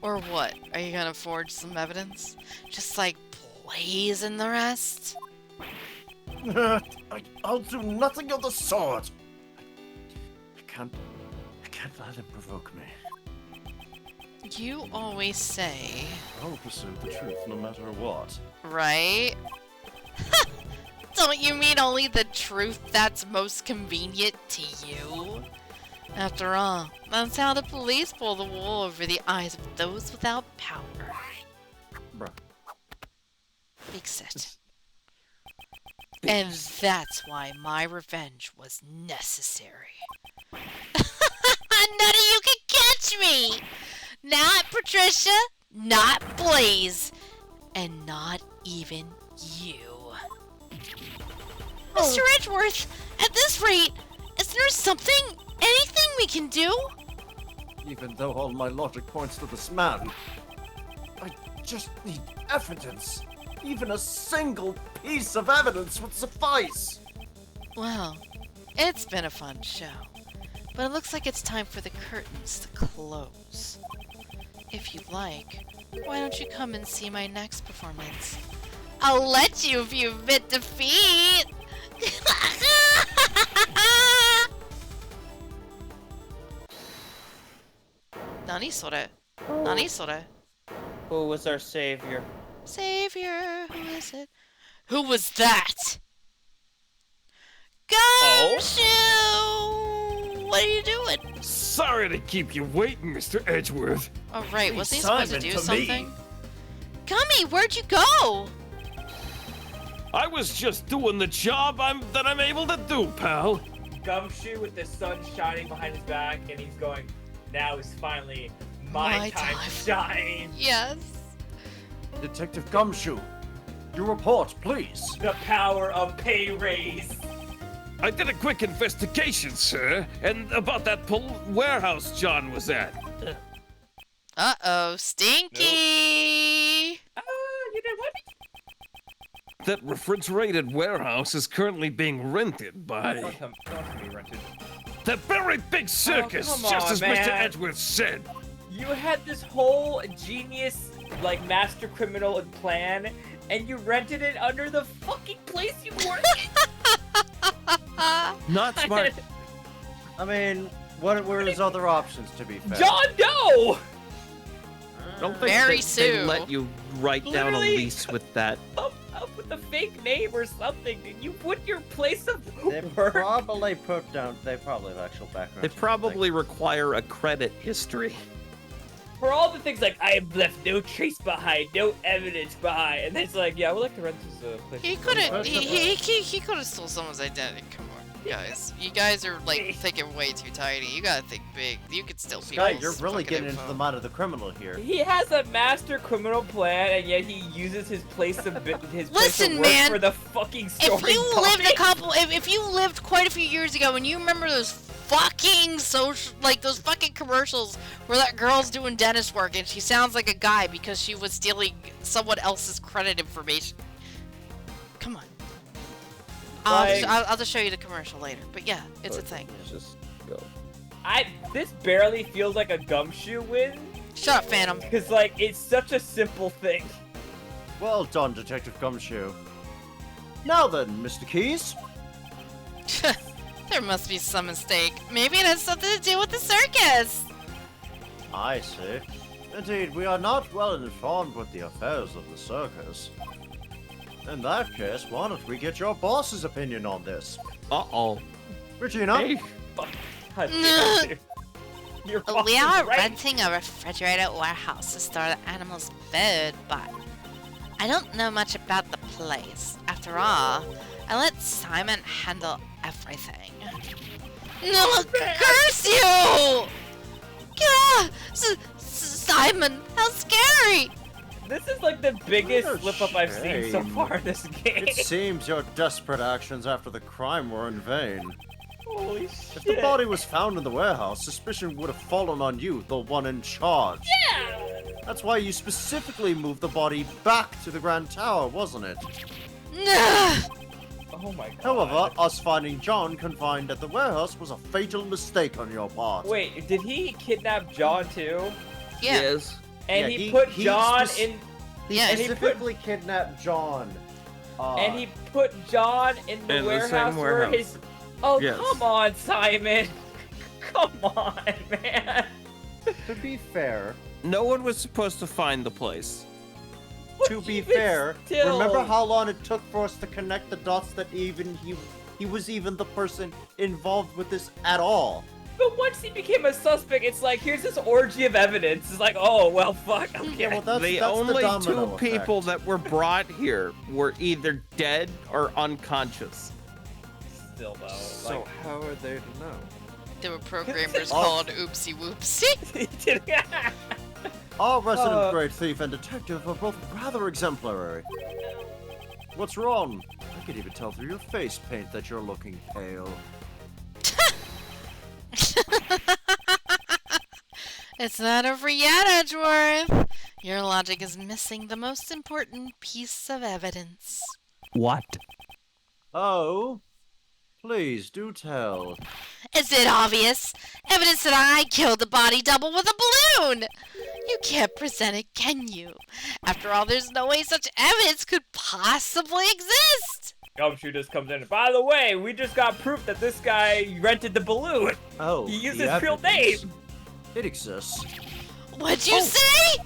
Or what? Are you gonna forge some evidence? Just like blazing the rest? I'll do nothing of the sort. I can't let him provoke me. You always say, I'll pursue the truth no matter what. right? Don't you mean only the truth that's most convenient to you? After all, that's how the police pull the wool over the eyes of those without power. Bruh. Big set. And that's why my revenge was necessary. None of you can catch me! Not Patricia, not Blaze, and not even you. Mr. Edgeworth, at this rate, is there anything we can do? Even though all my logic points to this man, I just need evidence. Even a single piece of evidence would suffice. Well, it's been a fun show, but it looks like it's time for the curtains to close. If you'd like, why don't you come and see my next performance? I'll let you if you admit defeat! Nani sore. Who was our savior? Savior, who is it? Who was that? Oh? Gumshoe! What are you doing? Sorry to keep you waiting, Mr. Edgeworth. Oh, right, Hey, wasn't he supposed to Simon, do to me. something? Gummy, where'd you go? I was just doing the job that I'm able to do, pal. Gumshoe with the sun shining behind his back, and he's going, now is finally my time to shine. Yes. Detective Gumshoe, your report, please. The power of pay raise. I did a quick investigation, sir, and about that warehouse John was at. Uh-oh, Stinky! That refrigerated warehouse is currently being rented by Don't tell me you rented. the very big circus, come just on, as man. Mr. Edgeworth said. You had this whole genius, like, master criminal plan, and you rented it under the fucking place you work in. Not smart. I mean, what were his other options, to be fair? John Doe! Don't think Mary they Sue. let you write down a Literally. lease with that. Up with a fake name or something. You put your place of They work. probably put down. They probably have actual background. They probably require a credit history. For all the things like, I have left no trace behind, no evidence behind. And it's like, yeah, I would like to rent this place. He could have. He could have stole someone's identity. Come on, guys. You guys are like thinking way too tiny. You gotta think big. You could steal Guy, people's you're really fucking getting info. into the mind of the criminal here. He has a master criminal plan, and yet he uses his place of his place Listen, of work man, for the fucking story. If you lived if you lived quite a few years ago and you remember those fucking those fucking commercials where that girl's doing dentist work and she sounds like a guy because she was stealing someone else's credit information. Come on. Like- I'll just show you the commercial later. But yeah, it's a thing. Just go. This barely feels like a gumshoe win, Shut up, Phantom. because like it's such a simple thing. Well done, Detective Gumshoe. Now then, Mr. Keys. There must be some mistake. Maybe it has something to do with the circus. I see. Indeed, we are not well informed with the affairs of the circus. In that case, why don't we get your boss's opinion on this? Uh-oh. Regina? Hey, God damn it. You're We fucking are right. renting a refrigerated warehouse to store the animals' food, but I don't know much about the place. After all, I let Simon handle everything. No, curse you! Yeah, Simon, how scary! This is like the biggest What a slip up I've seen so shame. far in this game. It seems your desperate actions after the crime were in vain. Holy shit. If the body was found in the warehouse, suspicion would have fallen on you, the one in charge. Yeah! That's why you specifically moved the body back to the Grand Tower, wasn't it? Ugh. Oh my god. However, us finding John confined at the warehouse was a fatal mistake on your part. Wait, did he kidnap John too? Yeah, yes. And Yeah, he put he John spec- in. yeah. and he put- Specifically kidnapped John. And he put John in the In the warehouse same where warehouse. his. Oh, Yes. come on, Simon. Come on, man. To be fair, No one was supposed to find the place. to be Even fair, still. remember how long it took for us to connect the dots that even he was even the person involved with this at all. But once he became a suspect, it's like, here's this orgy of evidence. It's like, oh, well, fuck, okay. Yeah, well, that's The the only domino two effect. people that were brought here were either dead or unconscious. Still, though. So how are they to know? There were programmers Oh. called Oopsie Whoopsie. Our resident Uh. great thief and detective are both rather exemplary. What's wrong? I can even tell through your face paint that you're looking pale. It's not over yet, Edgeworth. Your logic is missing the most important piece of evidence. What? Oh, please do tell. Is it obvious? Evidence that I killed the body double with a balloon! You can't present it, can you? After all, there's no way such evidence could possibly exist! Gumshoe just comes in. By the way, we just got proof that this guy rented the balloon. Oh, He used the his real evidence. name. It exists. What'd you say?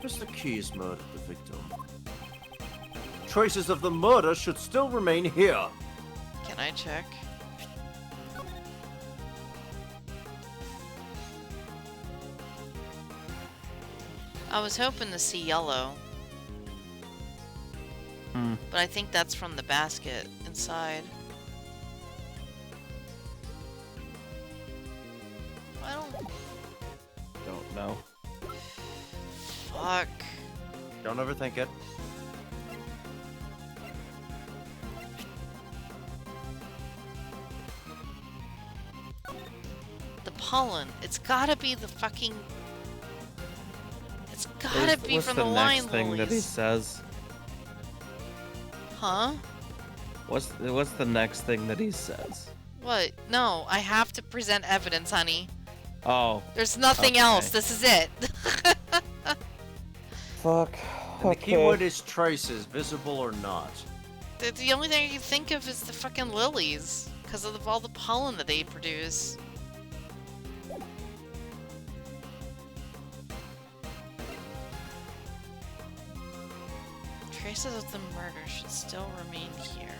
Mr. Keys murdered the victim. Traces of the murder should still remain here. Can I check? I was hoping to see yellow. But I think that's from the basket inside. I Don't know. Fuck. Don't overthink it. The pollen. It's gotta be the fucking. It's gotta be What's from the the next line thing that he lilies. says? Huh? What's the next thing that he says? What? No, I have to present evidence, honey. Oh, There's nothing Okay. else. This is it. Fuck. And the keyword is traces, visible or not. The only thing I can think of is the fucking lilies, because of all the pollen that they produce. Traces of the murder should still remain here.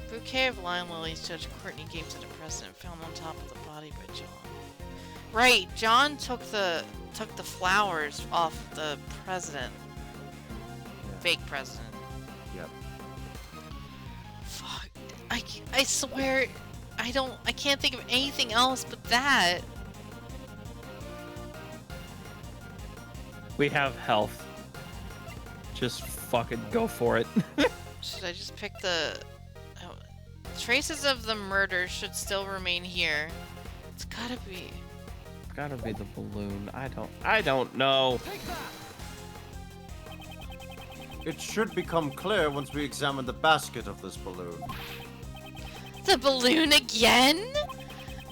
Bouquet of line lilies, Judge Courtney gave to the president, found on top of the body by John. Right, John took the flowers off the president. Fake president. Yep. Fuck. I swear, I can't think of anything else but that. we have health. Just fucking go for it. Should I just pick the... Oh, traces of the murder should still remain here. It's gotta be... Gotta be the balloon. I don't know. It should become clear once we examine the basket of this balloon. The balloon again?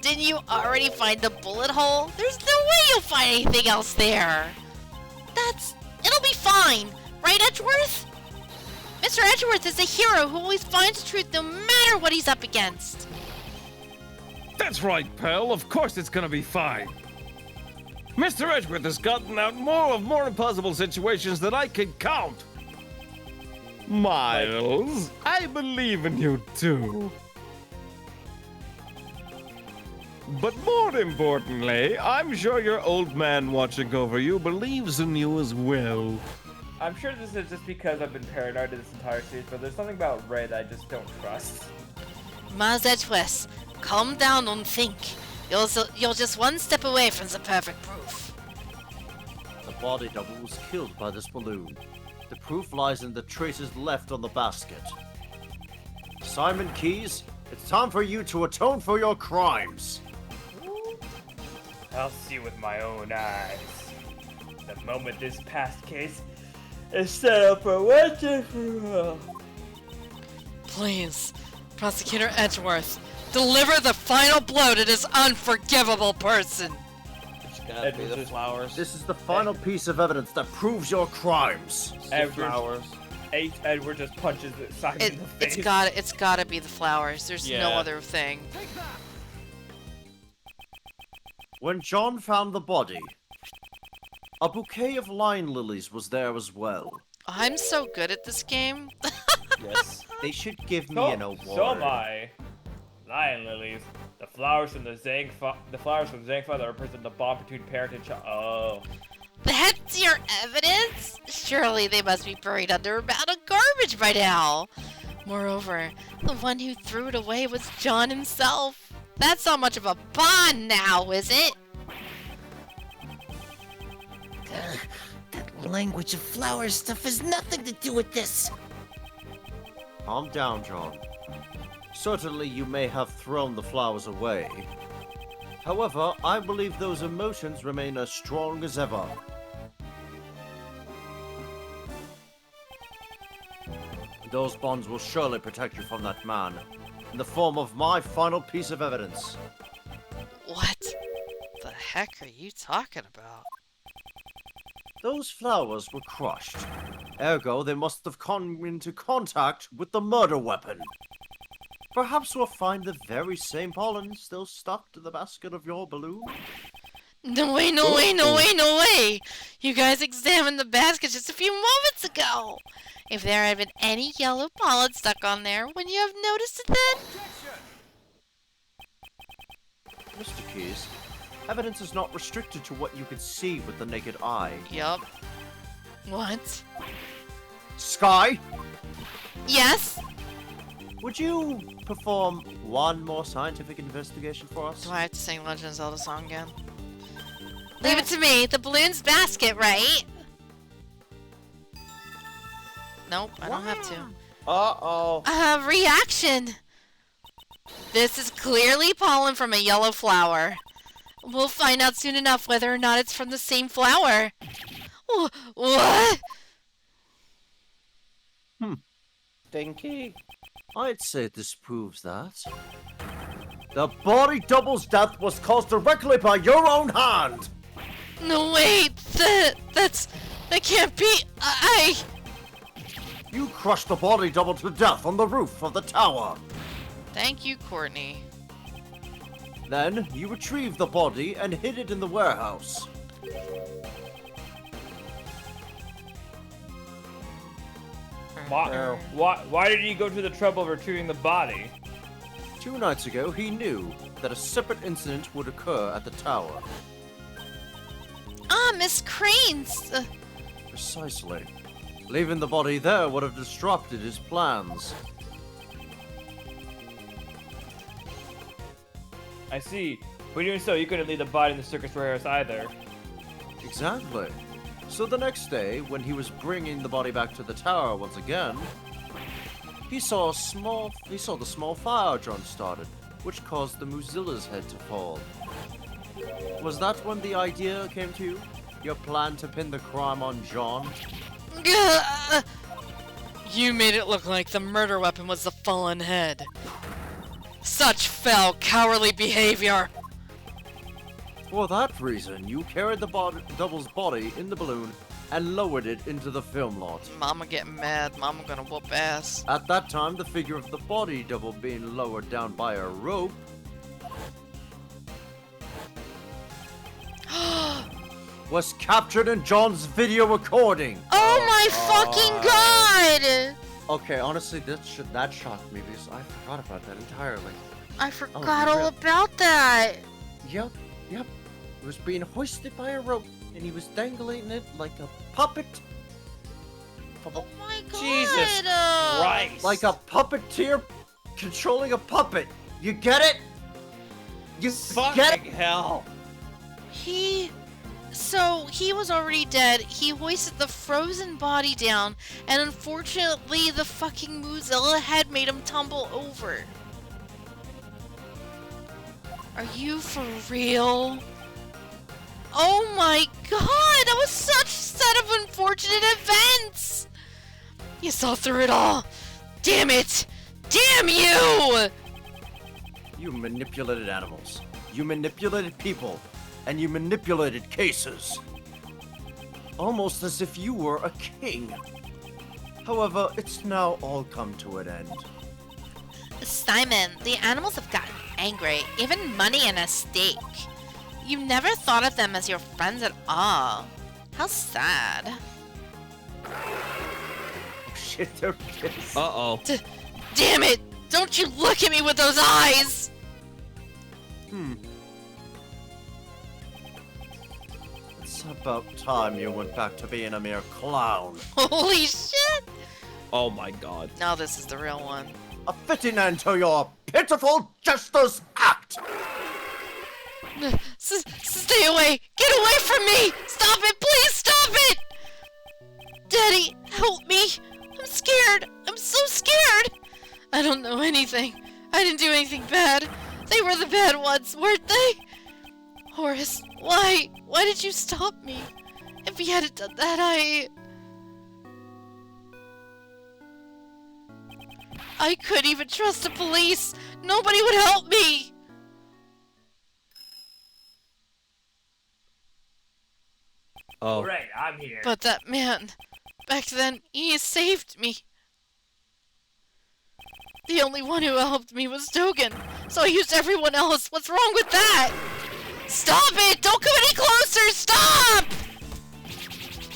Didn't you already find the bullet hole? There's no way you'll find anything else there. It'll be fine, right, Edgeworth? Mr. Edgeworth is a hero who always finds truth no matter what he's up against. That's right, pal. Of course it's gonna be fine. Mr. Edgeworth has gotten out more impossible situations than I can count. Miles, I believe in you too. But more importantly, I'm sure your old man watching over you believes in you as well. I'm sure this is just because I've been paranoid this entire series, but there's something about Ray that I just don't trust. Miles Edgeworth, calm down and think. You're just one step away from the perfect proof. The body double was killed by this balloon. The proof lies in the traces left on the basket. Simon Keys, it's time for you to atone for your crimes. I'll see with my own eyes. The moment this past case is set up for once and for all. Please, Prosecutor Edgeworth, deliver the final blow to this unforgivable person. It's gotta be the flowers. This is the final piece of evidence that proves your crimes. Flowers. Edward just punches Simon in the face. It's gotta be the flowers. There's no Yeah. other thing. When John found the body, a bouquet of line lilies was there as well. I'm so good at this game. Yes. They should give me So, an award. so am I. Lion lilies. The flowers from Zhang Fa that represent the bond between parent and child. Oh. That's your evidence? Surely they must be buried under a mound of garbage by now. Moreover, the one who threw it away was John himself. That's not much of a bond now, is it? That language of flower stuff has nothing to do with this. Calm down, John. Certainly you may have thrown the flowers away. However, I believe those emotions remain as strong as ever. Those bonds will surely protect you from that man, in the form of my final piece of evidence. What the heck are you talking about? Those flowers were crushed. Ergo, they must have come into contact with the murder weapon. Perhaps we'll find the very same pollen still stuck to the basket of your balloon. No way, no way, no way, no way! You guys examined the basket just a few moments ago! If there had been any yellow pollen stuck on there, wouldn't you have noticed it then? Mr. Keys, evidence is not restricted to what you could see with the naked eye. Yup. What? Sky, Yes? would you perform one more scientific investigation for us? Do I have to sing Legend of Zelda song again? Leave it to me. The balloon's basket, right? Nope, I don't have to. Uh-oh. Reaction. This is clearly pollen from a yellow flower. We'll find out soon enough whether or not it's from the same flower. What? Stinky. I'd say this proves that. The body double's death was caused directly by your own hand! No, wait. That can't be. You crushed the body double to death on the roof of the tower. Thank you, Courtney. Then, you retrieved the body and hid it in the warehouse. Why did he go to the trouble of retrieving the body? 2 nights ago, he knew that a separate incident would occur at the tower. Ah, Miss Cranes. Precisely. Leaving the body there would have disrupted his plans. I see. By doing so, you couldn't leave the body in the circus warehouse either. Exactly. So the next day, when he was bringing the body back to the tower once again, he saw the small fire John started, which caused the Muzilla's head to fall. Was that when the idea came to you? Your plan to pin the crime on John? You made it look like the murder weapon was the fallen head. Such foul, cowardly behavior! For that reason, you carried the double's body in the balloon and lowered it into the film lot. Mama getting mad. Mama gonna whoop ass. At that time, the figure of the body double being lowered down by a rope was captured in John's video recording. Oh my fucking god! Okay, honestly, that shocked me because I forgot about that entirely. I forgot you all real- about that. Yep. It was being hoisted by a rope, and he was dangling it like a puppet. Oh my god! Jesus Christ. Like a puppeteer controlling a puppet. You get it? You get it? Fucking hell. So he was already dead. He hoisted the frozen body down, and unfortunately, the fucking Muzilla head made him tumble over. Are you for real? Oh my god, that was such a set of unfortunate events! You saw through it all. Damn it! Damn you! You manipulated animals. You manipulated people. And you manipulated cases. Almost as if you were a king. However, it's now all come to an end. Simon, the animals have gotten angry, even money and a stake. You never thought of them as your friends at all. How sad. Oh shit, they're pissed. Uh-oh. Damn it! Don't you look at me with those eyes! It's about time you went back to being a mere clown. Holy shit! Oh my god. Now this is the real one. A fitting end to your pitiful jester's act! Stay away! Get away from me! Stop it! Please stop it! Daddy, help me! I'm scared! I'm so scared! I don't know anything. I didn't do anything bad. They were the bad ones, weren't they? Horace, why? Why did you stop me? If he hadn't done that, I couldn't even trust the police! Nobody would help me! Oh. Right, I'm here. But that man, back then, he saved me. The only one who helped me was Dogen, so I used everyone else. What's wrong with that? Stop it! Don't come any closer! Stop!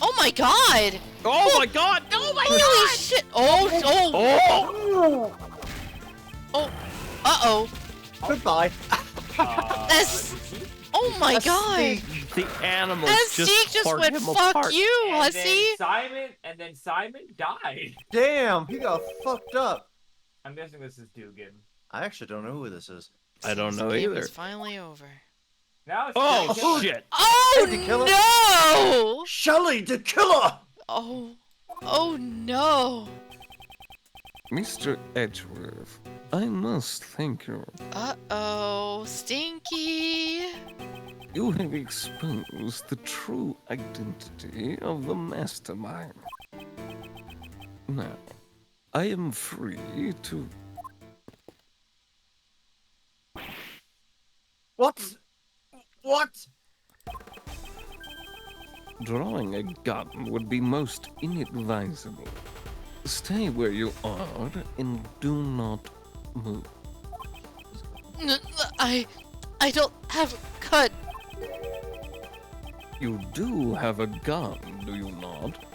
Oh my god! Oh my god! Oh my Holy shit! Oh! Uh-oh. Goodbye. That's... Oh my god! The animals That Zeke just tore went, him fuck apart. you, and hussy! then Simon died. Damn, he got fucked up. I'm guessing this is Dugan. I actually don't know who this is. I don't know This game either. is finally over. Now it's Oh Shelley Dillon. shit! Oh Did he kill him? no! Shelly the killer! Oh no! Mr. Edgeworth, I must thank you. Uh-oh, Stinky. You have exposed the true identity of the mastermind. Now, I am free to... What? What? Drawing a gun would be most inadvisable. Stay where you are and do not move. I don't have a gun. You do have a gun, do you not?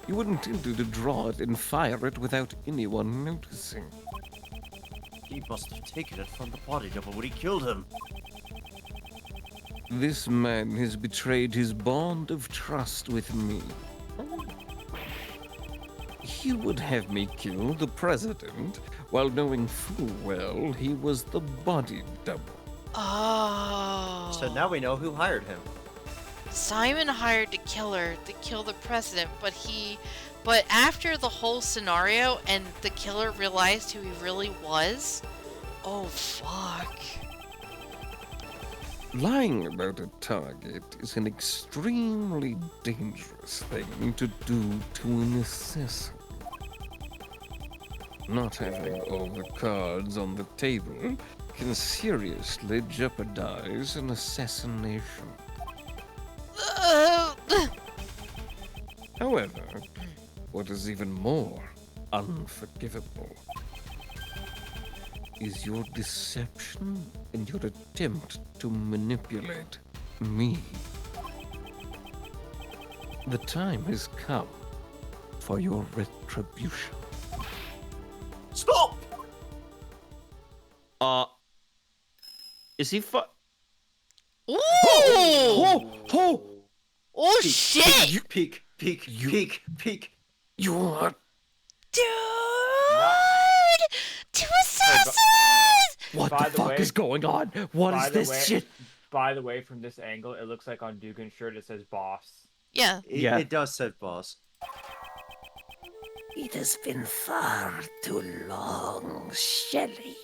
You intended to draw it and fire it without anyone noticing. He must have taken it from the body double when he killed him. This man has betrayed his bond of trust with me. He would have me kill the president while knowing full well he was the body double. Oh. So now we know who hired him. Simon hired the killer to kill the president, but after the whole scenario and the killer realized who he really was, oh fuck. Lying about a target is an extremely dangerous thing to do to an assassin. Not having all the cards on the table can seriously jeopardize an assassination. However, what is even more unforgivable is your deception and your attempt to manipulate me. The time has come for your retribution. Stop! Is he Ooh! Oh! Oh shit! Peek. You are... Dude! Two assassins! What By the the fuck way- is going on? What by is the this way- shit? By the way, from this angle, it looks like on Dugan's shirt it says boss. Yeah. Yeah. It does say boss. It has been far too long, Shelley.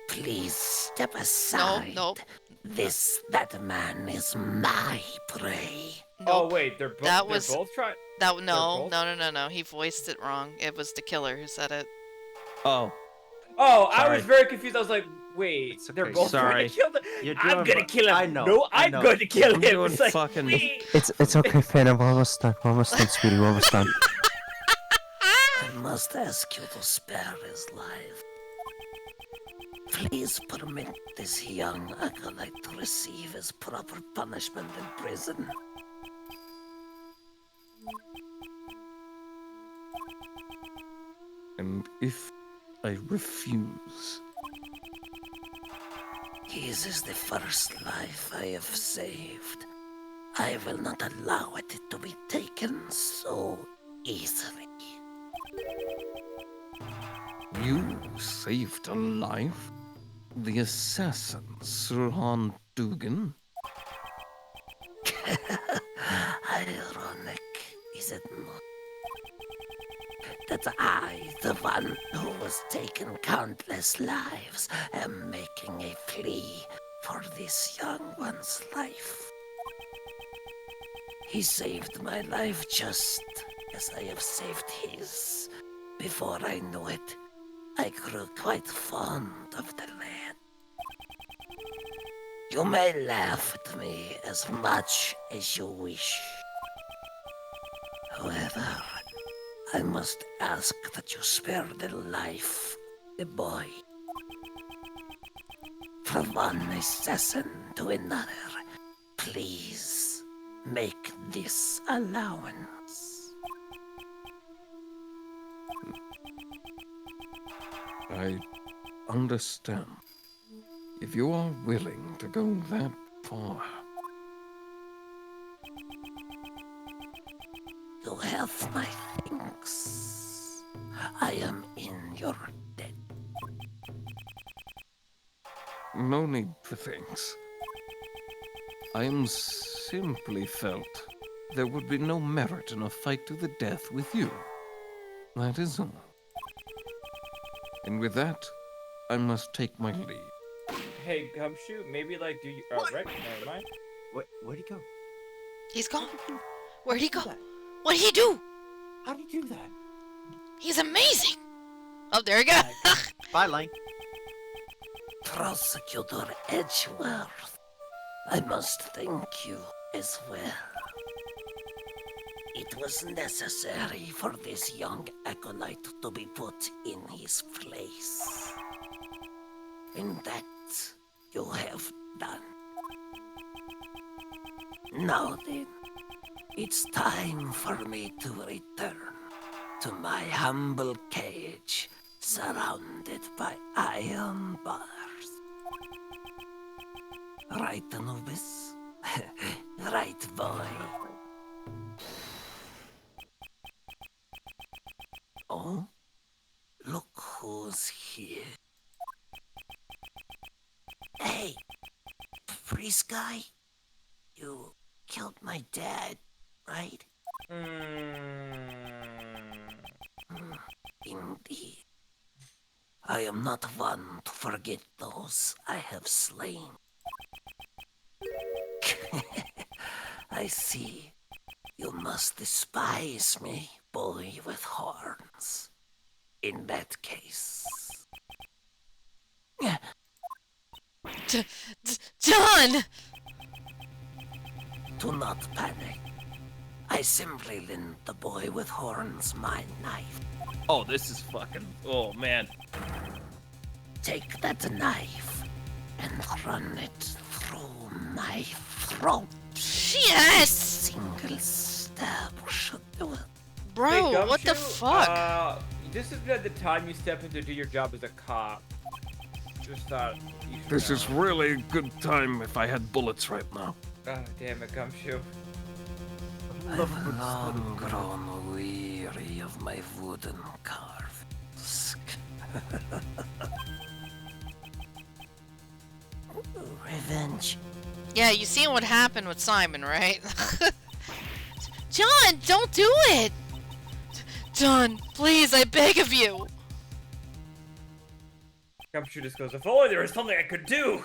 Please step aside. Nope. That man is my prey. Oh Nope. wait, they're both. That was- They're both trying. No, both- no. He voiced it wrong. It was the killer who said it. Oh, Oh, I Sorry. was very confused. I was like, wait, It's they're okay. both Sorry. trying to kill the. You're I'm doing gonna what- kill him. I know, No, I I'm know. going to kill I'm him. doing It's like, fucking- wait. It's okay, Finn. We're almost done, sweetie. We're almost done. I must ask you to spare his life. Please permit this young acolyte to receive his proper punishment in prison. And if I refuse, His is the first life I have saved. I will not allow it to be taken so easily. you saved a life? The assassin, Sir Han Dugan? Ironic, is it not? That I, the one who was taking countless lives, am making a plea for this young one's life. He saved my life just as I have saved his. Before I knew it, I grew quite fond of the lad. You may laugh at me as much as you wish. However, I must ask that you spare the life of the boy. From one assassin to another, please make this allowance. I understand. If you are willing to go that far. You have my thanks. I am in your debt. No need for thanks. I am simply felt there would be no merit in a fight to the death with you. That is all. And with that, I must take my leave. Hey, Gumshoe, maybe like do you? Rick, never mind. Where'd he go? He's gone. Where'd he go? How did What'd he do? How did he do that? He's amazing. Oh, there he goes. Bye, Lane. Prosecutor Edgeworth, I must thank you as well. It was necessary for this young acolyte to be put in his place. And that you have done. Now then, it's time for me to return to my humble cage, surrounded by iron bars. Right, Anubis? Right, boy. Oh? Look who's here. Hey, priest guy? You killed my dad, right? Indeed. I am not one to forget those I have slain. I see. You must despise me, boy with horns. In that case... John! Do not panic. I simply lent the boy with horns my knife. Oh, this is fucking. Oh man. Take that knife and run it through my throat. Yes! Single stab should do it. Bro, Hey, what the Gumshoe, fuck? This is the time you step in to do your job as a cop. Just thought you should This know. is really a good time if I had bullets right now. Oh, damn it, Gumshoe. I've long grown weary of my wooden carvings. Revenge. Yeah, you seen what happened with Simon, right? John, don't do it! John, please, I beg of you! Gumshoe just goes, if only there was something I could do!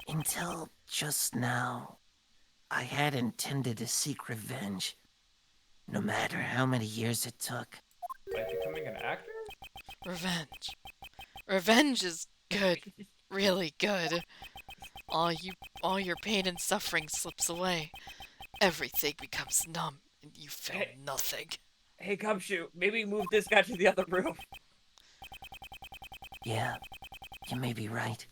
Until just now, I had intended to seek revenge, no matter how many years it took. Like becoming an actor? Revenge. Revenge is good. Really good. All your pain and suffering slips away. Everything becomes numb, and you feel Hey. nothing. Hey, Gumshoe, maybe move this guy to the other room. Yeah, you may be right.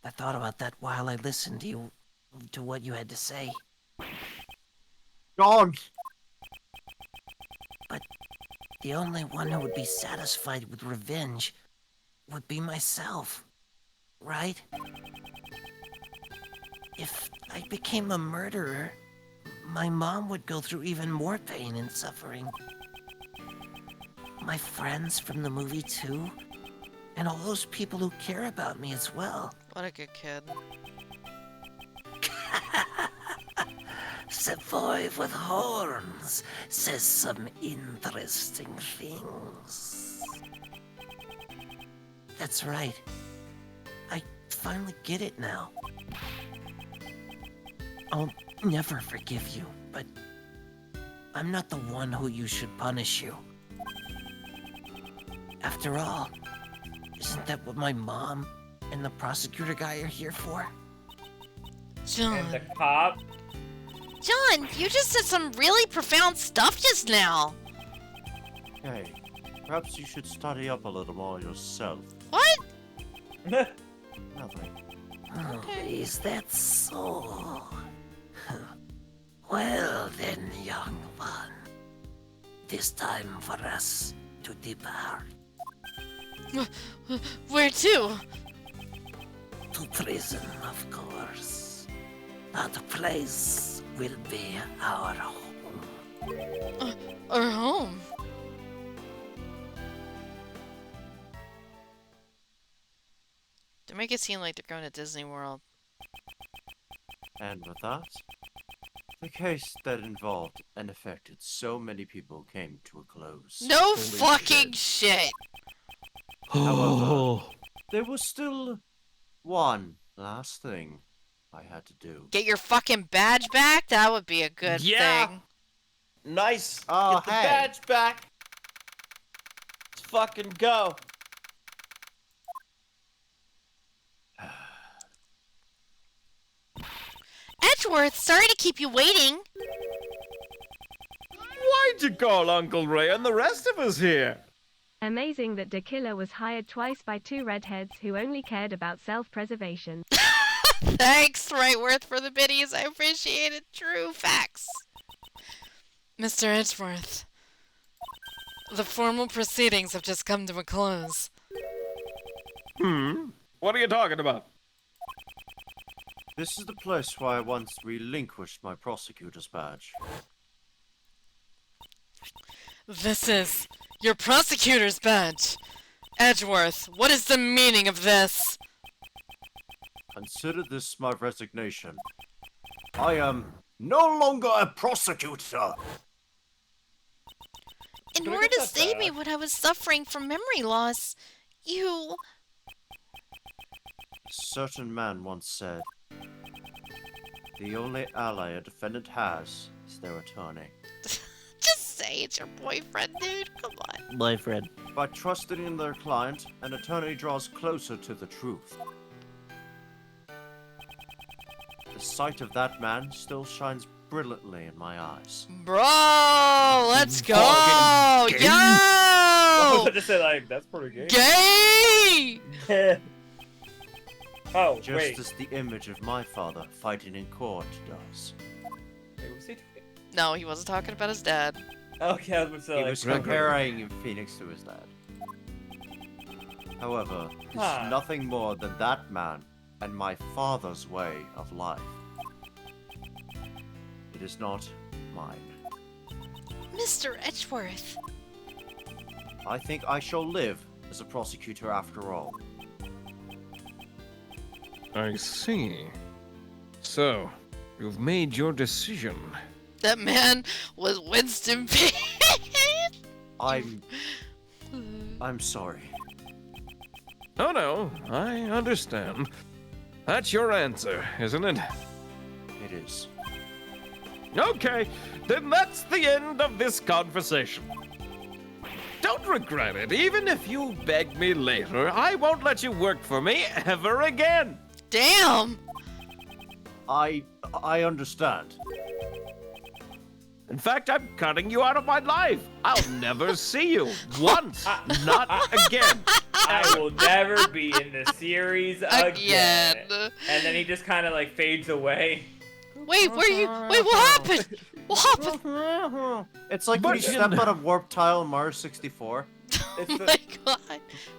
I thought about that while I listened to what you had to say. John! But the only one who would be satisfied with revenge would be myself, right? If I became a murderer, my mom would go through even more pain and suffering. My friends from the movie too, and all those people who care about me as well. What a good kid. The boy with horns says some interesting things. That's right. I finally get it now. I'll never forgive you, but I'm not the one who you should punish you. After all, isn't that what my mom and the prosecutor guy are here for? John. And the cop. John, you just said some really profound stuff just now. Hey, perhaps you should study up a little more yourself. What? Nothing. Oh, is that so? Well then, young one. This time for us to depart. Where to? To prison, of course. That place will be our home. Our home. To make it seem like they're going to Disney World. And with that, The case that involved and affected so many people came to a close. No Holy fucking shit. shit. Oh. There was still one last thing I had to do. Get your fucking badge back? That would be a good Yeah. thing. Nice. Oh, Get the hey. badge back. Let's fucking go. Edgeworth, sorry to keep you waiting. Why'd you call Uncle Ray and the rest of us here? Amazing that Dakilla was hired twice by two redheads who only cared about self-preservation. Thanks, Rightworth, for the biddies. I appreciate it. True facts. Mr. Edgeworth, the formal proceedings have just come to a close. What are you talking about? This is the place where I once relinquished my prosecutor's badge. This is your prosecutor's badge. Edgeworth, what is the meaning of this? Consider this my resignation. I am no longer a prosecutor. In Can I order get to that save me back? when I was suffering from memory loss, you... A certain man once said, the only ally a defendant has is their attorney. Just say it's your boyfriend, dude. Come on. Boyfriend. By trusting in their client, an attorney draws closer to the truth. The sight of that man still shines brilliantly in my eyes. Bro, let's go! Fucking gay. I was Yo! just say like that's pretty Gay! Oh Just wait, as the image of my father fighting in court does. wait, was he? No, he wasn't talking about his dad. Okay, I was gonna say He like, was comparing Phoenix to his dad. However, this Huh. is nothing more than that man and my father's way of life. It is not mine. Mr. Edgeworth. I think I shall live as a prosecutor after all. I see. So, you've made your decision. That man was Winston Page. I'm sorry. Oh no, I understand. That's your answer, isn't it? It is. Okay, then that's the end of this conversation. Don't regret it. Even if you beg me later, I won't let you work for me ever again. Damn. I understand. In fact, I'm cutting you out of my life. I'll never see you once, not again. I will never be in the series again. Again. And then he just kind of like fades away. Wait, where you? Wait, what happened? What happened? It's like when you But- step out of warp tile in Mario 64. It's Oh the, my god.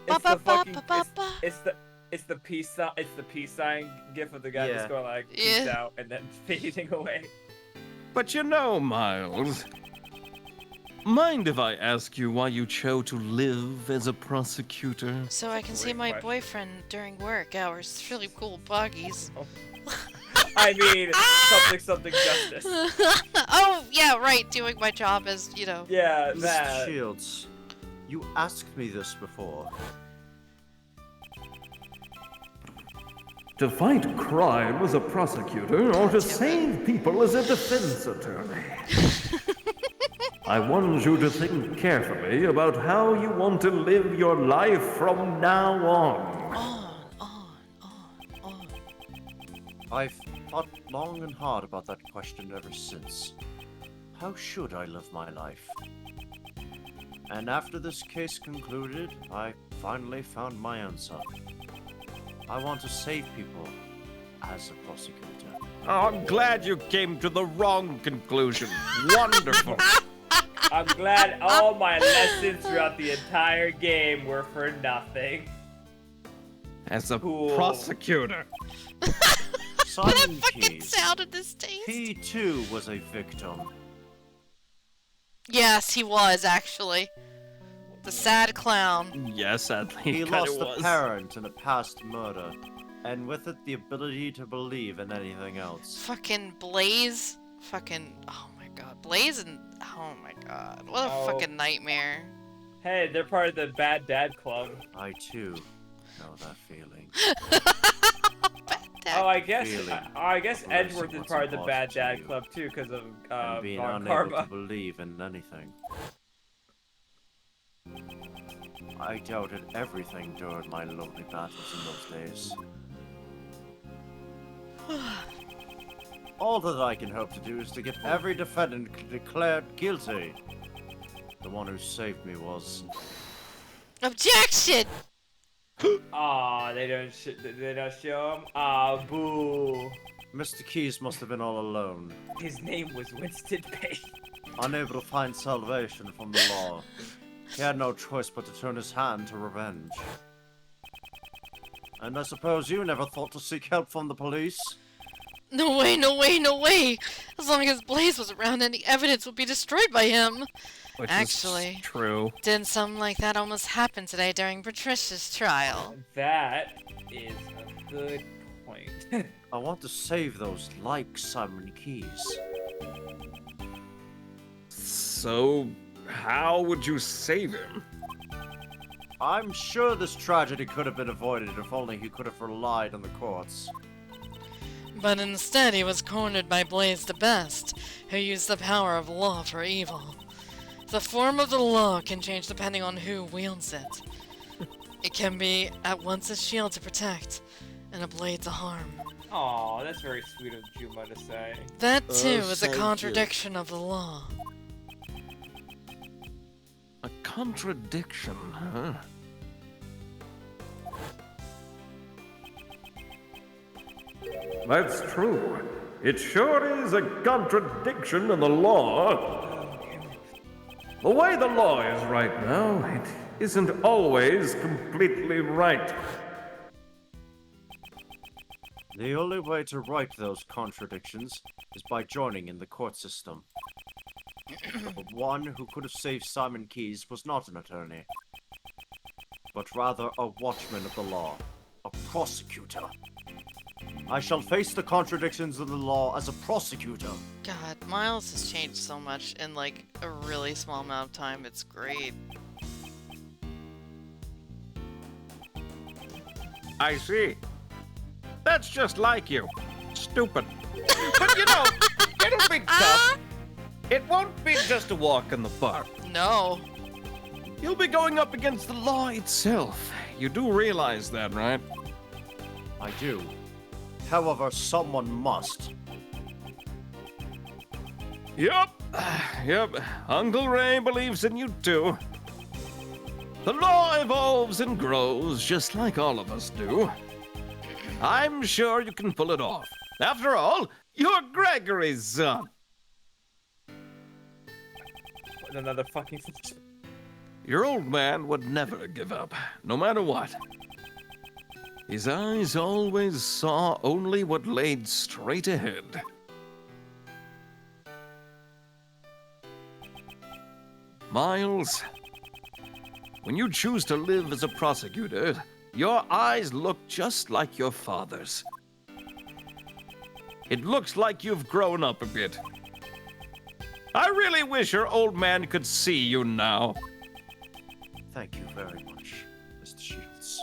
it's the fucking, Ba-ba-ba-ba-ba-ba. it's the peace sign. It's the peace sign gif of the guy Yeah. just going like peace Yeah. out and then fading away. But you know, Miles, mind if I ask you why you chose to live as a prosecutor? So I can see Great my question. boyfriend during work hours. It's really cool buggies. I mean, something justice. Oh, yeah, right. Doing my job as, you know. Yeah, Mr. that. Shields, you asked me this before. To fight crime as a prosecutor or to save people as a defense attorney? I want you to think carefully about how you want to live your life from now on. On. I've thought long and hard about that question ever since. How should I live my life? And after this case concluded, I finally found my answer. I want to save people as a prosecutor. Oh, I'm glad you came to the wrong conclusion. Wonderful. I'm glad all my lessons throughout the entire game were for nothing. As a Cool. prosecutor. Simon That fucking Keys. sounded distasteful. He too was a victim. Yes, he was, actually. The sad clown. Yes, sadly, He kinda lost a was. parent in a past murder, and with it the ability to believe in anything else. Fucking Blaze. Fucking, oh my god. Blaze and, oh my god. What a Oh. fucking nightmare. Hey, they're part of the Bad Dad Club. I too know that feeling. Oh, I guess Feeling. I guess Listen, Edgeworth is what's part of the Bad important to Dad you. Club too, because of And being Von unable to Karma. believe in anything. I doubted everything during my lonely battles in those days. All that I can hope to do is to get every defendant declared guilty. The one who saved me was... Objection! Aw, they don't show him. Ah, boo. Mr. Keys must have been all alone, His name was Winston Payne. unable to find salvation from the law. He had no choice but to turn his hand to revenge. And I suppose you never thought to seek help from the police? No way, no way, no way! As long as Blaze was around, any evidence would be destroyed by him. Which Actually. is true. Didn't something like that almost happen today during Patricia's trial? That is a good point. I want to save those like Simon Keys. So, how would you save him? I'm sure this tragedy could have been avoided if only he could have relied on the courts. But instead, he was cornered by Blaze the Best, who used the power of law for evil. The form of the law can change depending on who wields it. It can be at once a shield to protect, and a blade to harm. Aw, that's very sweet of Juma to say. That too is a thank you. contradiction of the law. A contradiction, huh? That's true. It sure is a contradiction in the law. The way the law is right now, it isn't always completely right. The only way to right those contradictions is by joining in the court system. The one who could have saved Simon Keys was not an attorney, but rather a watchman of the law, a prosecutor. I shall face the contradictions of the law as a prosecutor. God, Miles has changed so much in like a really small amount of time. It's great. I see. That's just like you. Stupid. But you know, it'll be tough. It won't be just a walk in the park. No. You'll be going up against the law itself. You do realize that, right? I do. However, someone must. Yup. Yep. Uncle Ray believes in you too. The law evolves and grows just like all of us do. I'm sure you can pull it off. After all, you're Gregory's son. Another fucking. Your old man would never give up, no matter what. His eyes always saw only what laid straight ahead. Miles, when you choose to live as a prosecutor, your eyes look just like your father's. It looks like you've grown up a bit. I really wish your old man could see you now. Thank you very much, Mr. Shields.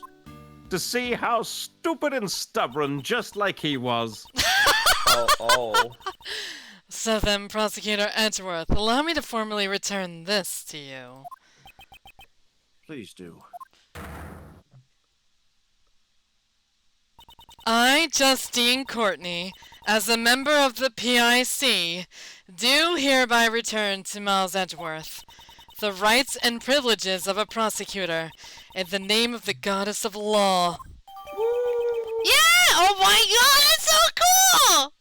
To see how stupid and stubborn, just like he was. Oh. So then, Prosecutor Edgeworth, allow me to formally return this to you. Please do. I, Justine Courtney, as a member of the PIC, do hereby return to Miles Edgeworth the rights and privileges of a prosecutor in the name of the goddess of law. Yeah! Oh my god, that's so cool!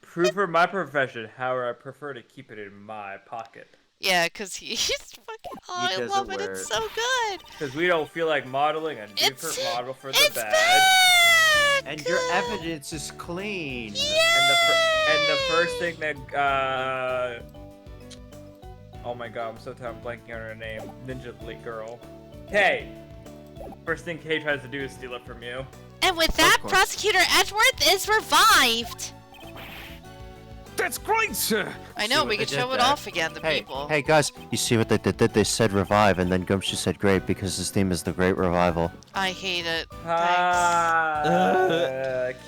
Proof for my profession, however, I prefer to keep it in my pocket. Yeah, because he's fucking... Oh, I doesn't love it, wear it's it. so good! Because we don't feel like modeling a different It's- model for the It's badge. back! And your evidence is clean. And the first thing that oh my god, I'm so tired, I'm blanking on her name. Ninja Lee girl. Kay. First thing Kay tries to do is steal it from you. And with that, course. Prosecutor Edgeworth is revived! That's great, sir. I know, what we they could did show it there? off again to Hey, people. Hey guys, you see what they did? They said revive, and then Gumshoe said great because his theme is the Great Revival. I hate it. Thanks.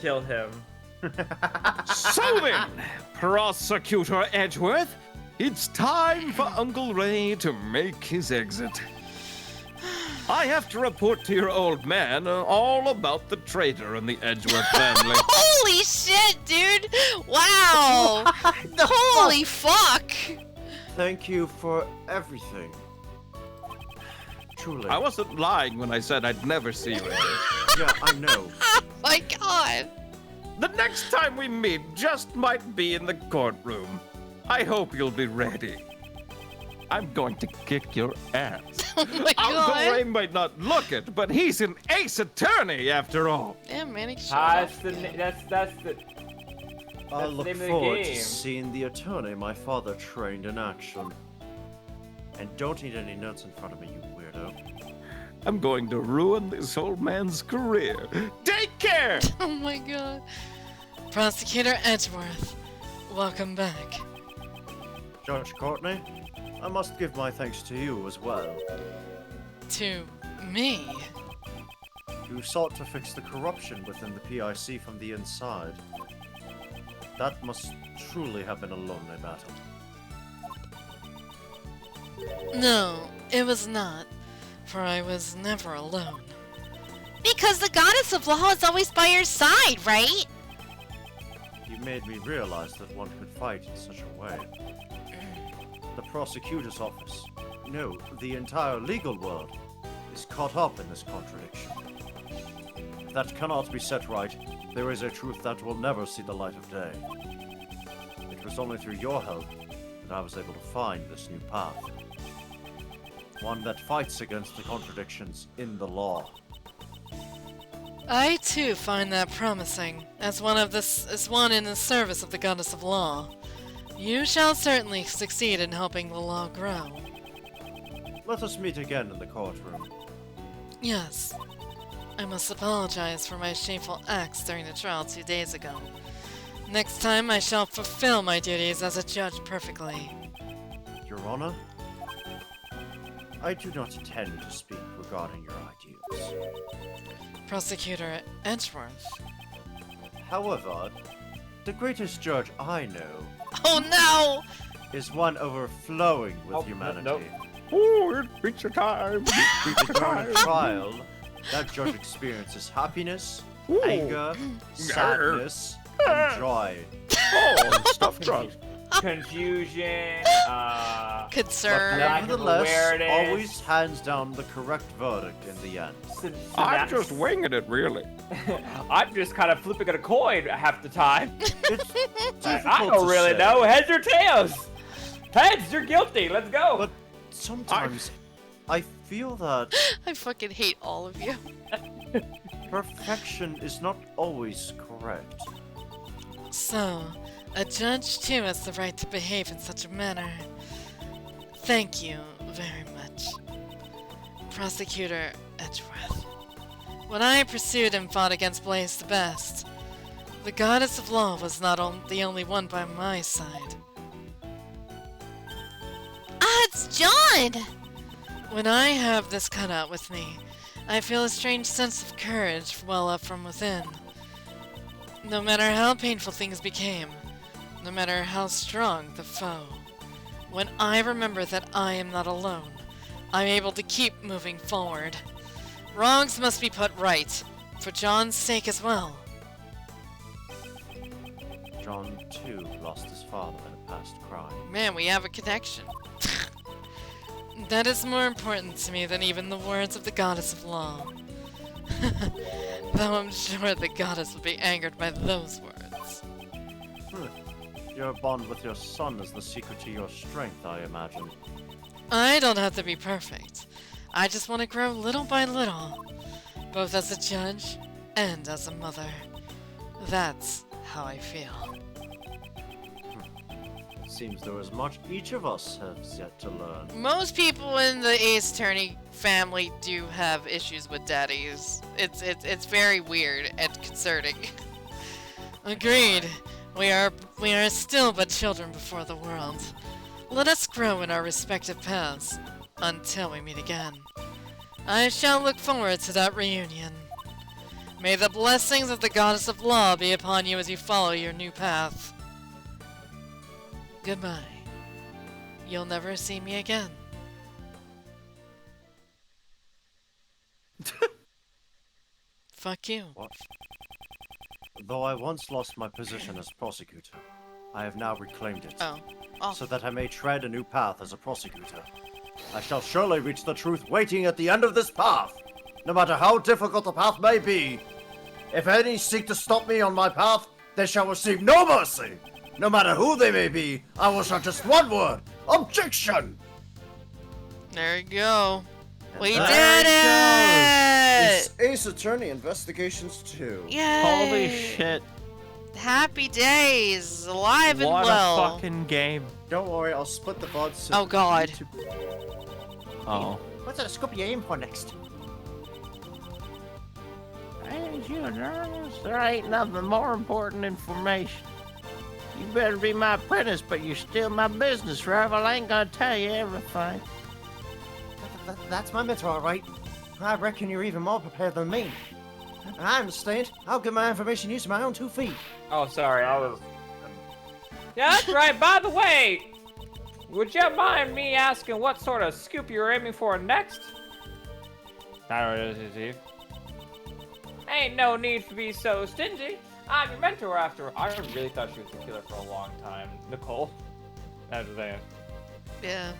Kill him. So then, Prosecutor Edgeworth, it's time for Uncle Ray to make his exit. I have to report to your old man all about the traitor in the Edgeworth family. Holy shit, dude! Wow! Holy fuck! Thank you for everything. Truly. I wasn't lying when I said I'd never see you again. Yeah, I know. My god! The next time we meet just might be in the courtroom. I hope you'll be ready. I'm going to kick your ass. Oh my Uncle Ray god! might not look it, but he's an ace attorney after all. Damn, Manny, shut That's up. the that's the. I That's the look name of the forward to game. seeing the attorney my father trained in action. And don't eat any nuts in front of me, you weirdo. I'm going to ruin this old man's career. Take care! Oh my god. Prosecutor Edgeworth, welcome back. Judge Courtney, I must give my thanks to you as well. To me? You sought to fix the corruption within the PIC from the inside. That must truly have been a lonely battle. No, it was not, for I was never alone. Because the goddess of law is always by your side, right? You made me realize that one could fight in such a way. The prosecutor's office, no, the entire legal world, is caught up in this contradiction. If that cannot be set right, there is a truth that will never see the light of day. It was only through your help that I was able to find this new path. One that fights against the contradictions in the law. I too find that promising, as one in the service of the goddess of law. You shall certainly succeed in helping the law grow. Let us meet again in the courtroom. Yes. I must apologize for my shameful acts during the trial 2 days ago. Next time I shall fulfill my duties as a judge perfectly. Your Honor, I do not intend to speak regarding your ideals. Prosecutor Edgeworth. However, the greatest judge I know Oh no! is one overflowing with Oh, humanity. nope. Oh, it's pizza time! During a trial, that judge experiences happiness, Ooh. anger, sadness, and joy. Oh, stuffed crust. Confusion. Concern. Lack of Nevertheless, awareness. always hands down the correct verdict in the end. I'm just winging it, really. I'm just kind of flipping a coin half the time. It's difficult I don't to really say, know. Heads or tails? Heads, you're guilty. Let's go. But sometimes I feel that I fucking hate all of you. perfection is not always correct. So, a judge too has the right to behave in such a manner. Thank you very much. Prosecutor Edgeworth. When I pursued and fought against Blaze the Best, the goddess of law was not the only one by my side. Ah, it's John! When I have this cut out with me, I feel a strange sense of courage well up from within. No matter how painful things became, no matter how strong the foe, when I remember that I am not alone, I'm able to keep moving forward. Wrongs must be put right, for John's sake as well. John, too, lost his father in a past crime. Man, we have a connection. That is more important to me than even the words of the goddess of law. Though I'm sure the goddess would be angered by those words. Your bond with your son is the secret to your strength, I imagine. I don't have to be perfect. I just want to grow little by little, both as a judge and as a mother. That's how I feel. Seems there is much each of us has yet to learn. Most people in the Ace Attorney family do have issues with daddies. It's very weird and concerning. Agreed. We are still but children before the world. Let us grow in our respective paths until we meet again. I shall look forward to that reunion. May the blessings of the Goddess of Law be upon you as you follow your new path. Goodbye. You'll never see me again. Fuck you. What? Though I once lost my position as prosecutor, I have now reclaimed it. Oh. So that I may tread a new path as a prosecutor. I shall surely reach the truth waiting at the end of this path, no matter how difficult the path may be. If any seek to stop me on my path, they shall receive no mercy. No matter who they may be, I will shout just one word: objection! There you go. We there did it! It's Ace Attorney Investigations 2. Yay! Holy shit. Happy days, alive and What well. a fucking game. Don't worry, I'll split the VODs. Oh god. Oh. What's that scoop you aim for next? Ain't you nervous? There ain't nothing more important information. You better be my apprentice, but you're still my business rival. I ain't gonna tell you everything. That's my mentor, all right. I reckon you're even more prepared than me. I understand. I'll get my information using my own 2 feet. Oh, sorry, I was... Yeah, that's right. By the way, would you mind me asking what sort of scoop you're aiming for next? Not really, Steve. Ain't no need to be so stingy. I'm your mentor after. I really thought she was the killer for a long time. Nicole. That's the thing. Yeah.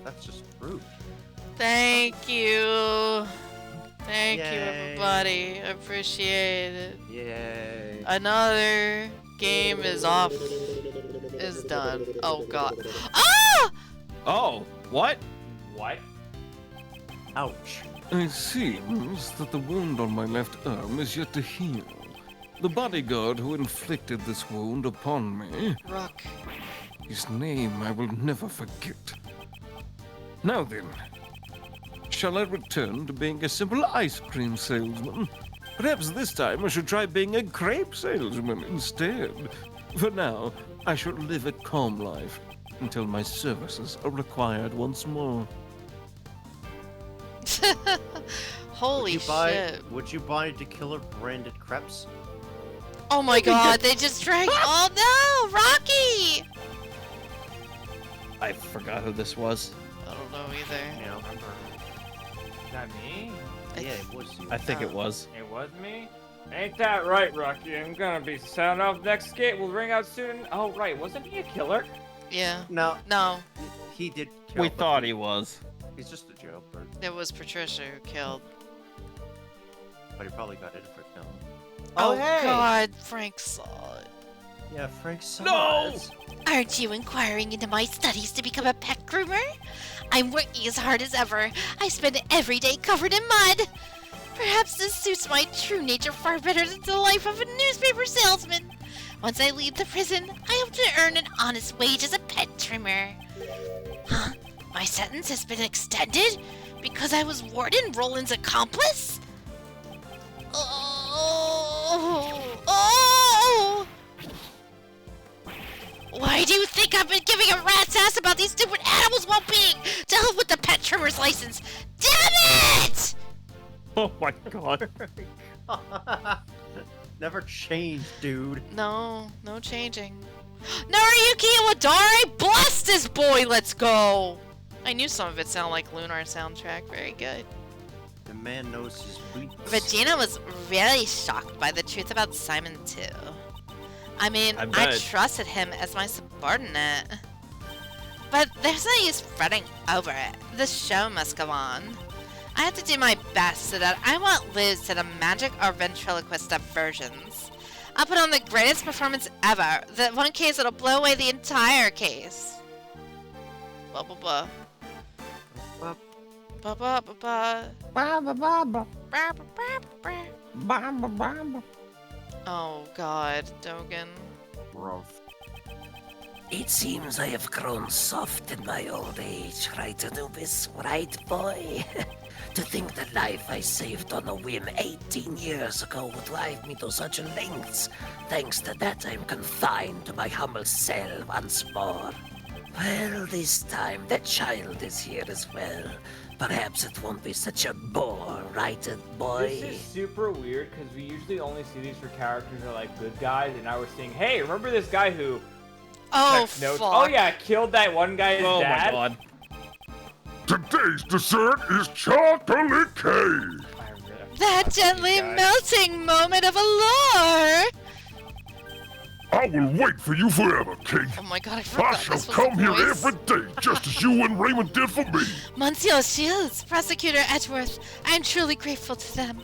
That's just rude. Thank you. Thank you, Yay. everybody. I appreciate it. Yay. Another game is off. Is done. Oh god. Ah! Oh, what? What? Ouch. It seems that the wound on my left arm is yet to heal. The bodyguard who inflicted this wound upon me, Rook. his name I will never forget. Now then, shall I return to being a simple ice cream salesman? Perhaps this time I should try being a crepe salesman instead. For now, I shall live a calm life until my services are required once more. Holy shit. Would you buy the killer branded crepes? Oh my god, they just drank. Oh no, Rocky! I forgot who this was. I don't know either. Yeah, I remember. Is that me? Yeah, it was you. I think it was. It was me? Ain't that right, Rocky? I'm gonna be sound off. Next gate will ring out soon. Oh, right. Wasn't he a killer? Yeah. No, No, he did kill. We but thought he was. He's just a jailbird. it was Patricia who killed. But he probably got in for killing. Oh, hey! god, Frank saw it. Yeah, Frank saw No! it. Aren't you inquiring into my studies to become a pet groomer? I'm working as hard as ever. I spend every day covered in mud. Perhaps this suits my true nature far better than the life of a newspaper salesman. Once I leave the prison, I hope to earn an honest wage as a pet trimmer. Huh? My sentence has been extended? Because I was Warden Roland's accomplice? Oh! Oh! Why do you think I've been giving a rat's ass about these stupid animals' well-being? To hell with the pet trimmer's license! Damn it! Oh my god. Never changed, dude. No, no changing. Naruyuki Iwadare, bless this boy, let's go! I knew some of it sounded like Lunar soundtrack, very good. The man knows his boots. Regina was really shocked by the truth about Simon too. I mean, I I bet. trusted him as my subordinate. But there's no use fretting over it. The show must go on. I have to do my best so that I won't lose to the magic or ventriloquist diversions. I'll put on the greatest performance ever. The one case that'll blow away the entire case. Blah blah blah. Ba ba ba ba. Ba ba ba ba. Ba ba ba ba. Ba ba ba ba. Oh god, Dogen. Growth. It seems I have grown soft in my old age, right, Anubis? Right, boy? To think the life I saved on a whim 18 years ago would drive me to such lengths. Thanks to that, I'm confined to my humble cell once more. Well, this time the child is here as well. Perhaps it won't be such a bore, right, boy? This is super weird because we usually only see these for characters who are like good guys, and now we're seeing, hey, remember this guy who? Oh, checks notes? fuck. Oh yeah, killed that one guy's Oh dad. my god. Today's dessert is chocolate cake. That gently melting moment of allure! I will wait for you forever, Cake. Oh my god, I I forgot shall this was come a here voice. every day, just as you and Raymond did for me. Monsieur Shields, Prosecutor Edgeworth, I am truly grateful to them.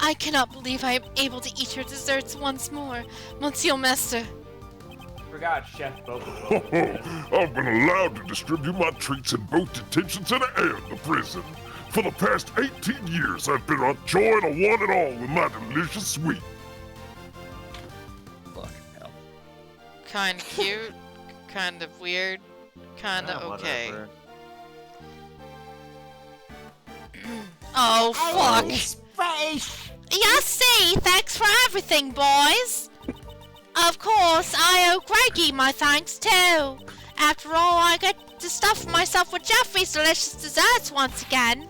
I cannot believe I am able to eat your desserts once more, Monsieur Master. Forgot Chef Boba. I've been allowed to distribute my treats in both detention center and the prison. For the past 18 years, I've been enjoying a one and all with my delicious sweet. Kind of cute, kind of weird, kind of okay. Whatever. Oh, fuck! Space! Yes, see, thanks for everything, boys. Of course, I owe Greggy my thanks too. After all, I get to stuff myself with Jeffrey's delicious desserts once again.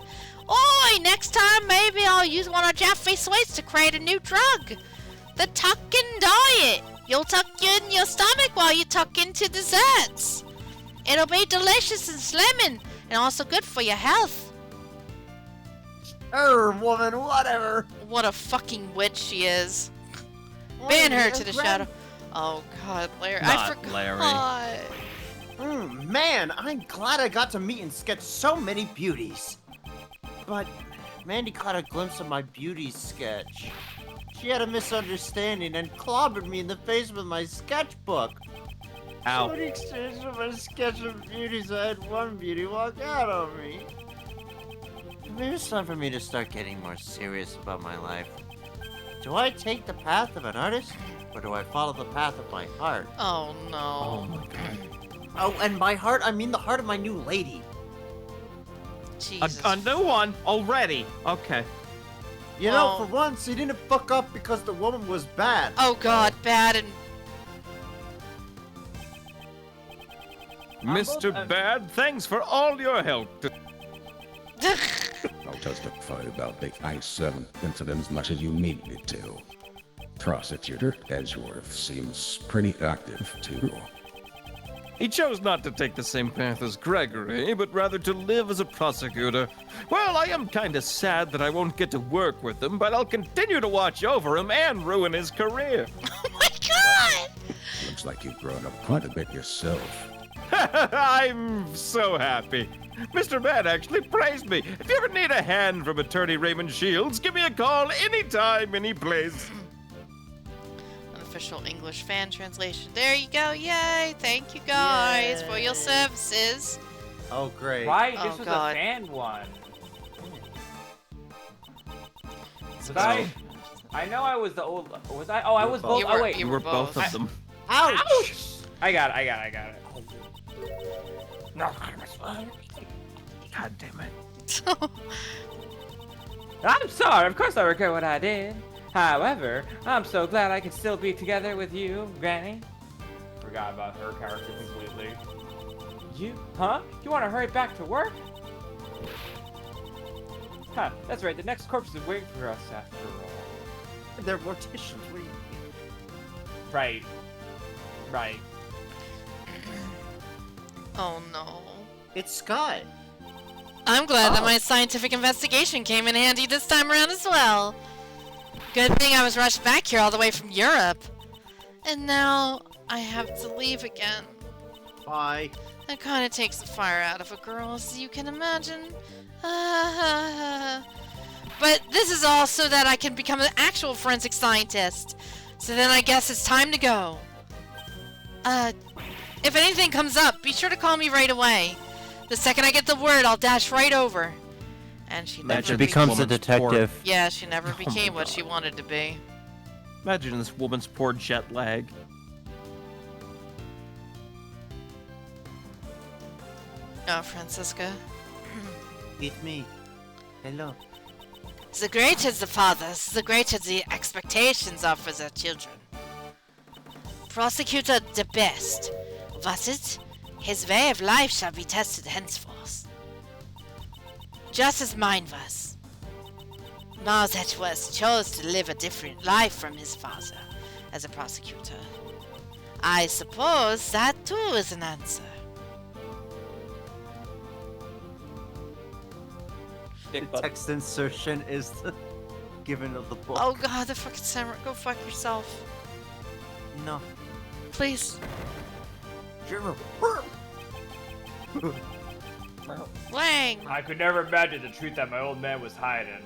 Oi, next time maybe I'll use one of Jeffrey's sweets to create a new drug. The tuckin' diet. You'll tuck in your stomach while you tuck into desserts. It'll be delicious and slimming, and also good for your health. Woman, whatever. What a fucking witch she is. Ban her to the shadow. Oh god, Larry. I Not forgot. Larry. Man, I'm glad I got to meet and sketch so many beauties. But Mandy caught a glimpse of my beauty sketch. She had a misunderstanding and clobbered me in the face with my sketchbook. Ow. So in exchange for my sketch of beauties, I had one beauty walk out on me. Maybe it's time for me to start getting more serious about my life. Do I take the path of an artist, or do I follow the path of my heart? Oh no. Oh my god. Oh, and by heart, I mean the heart of my new lady. Jesus. A new one already. Okay. You know, Oh. for once, he didn't fuck up because the woman was bad. Oh god, bad and Mr. Bad, thanks for all your help. I'll testify about the I-7 incident as much as you need me to. Prosecutor Edgeworth seems pretty active, too. He chose not to take the same path as Gregory, but rather to live as a prosecutor. Well, I am kinda sad that I won't get to work with him, but I'll continue to watch over him and ruin his career. Oh my god! Looks like you've grown up quite a bit yourself. I'm so happy. Mr. Bad actually praised me. If you ever need a hand from attorney Raymond Shields, give me a call anytime, any place. unofficial English fan translation. There you go. Yay! Thank you guys for your services. Oh great. Right, Oh, this was God. a fan one. So I know I was the old. Was I? Oh, I was both. You Oh were- wait. You were both of them. Ouch! I got it. No. God damn it. I'm sorry. Of course I regret what I did. However, I'm so glad I can still be together with you, Granny. Forgot about her character completely. You? Huh? You want to hurry back to work? Huh, that's right. The next corpse is waiting for us after all. They're morticians. What do you... Right. Right. Oh no. It's Sky. I'm glad that Oh. my scientific investigation came in handy this time around as well. Good thing I was rushed back here all the way from Europe. And now I have to leave again. Bye. That kind of takes the fire out of a girl, as you can imagine. But this is all so that I can become an actual forensic scientist. So then I guess it's time to go. If anything comes up, be sure to call me right away. The second I get the word, I'll dash right over. And she never She becomes a woman's detective. Yeah, she never Oh my became what God. she wanted to be. Imagine this woman's poor jet lag. Oh, Francisca. It's me. Hello. The greater the fathers, the greater the expectations are for their children. Prosecutor the best. Was it? His way of life shall be tested henceforth. Just as mine was. Miles Edgeworth chose to live a different life from his father as a prosecutor. I suppose that too is an answer. The text insertion is the given of the book. Oh god, the fucking samurai. Go fuck yourself. No. Please. Lang! I could never imagine the truth that my old man was hiding.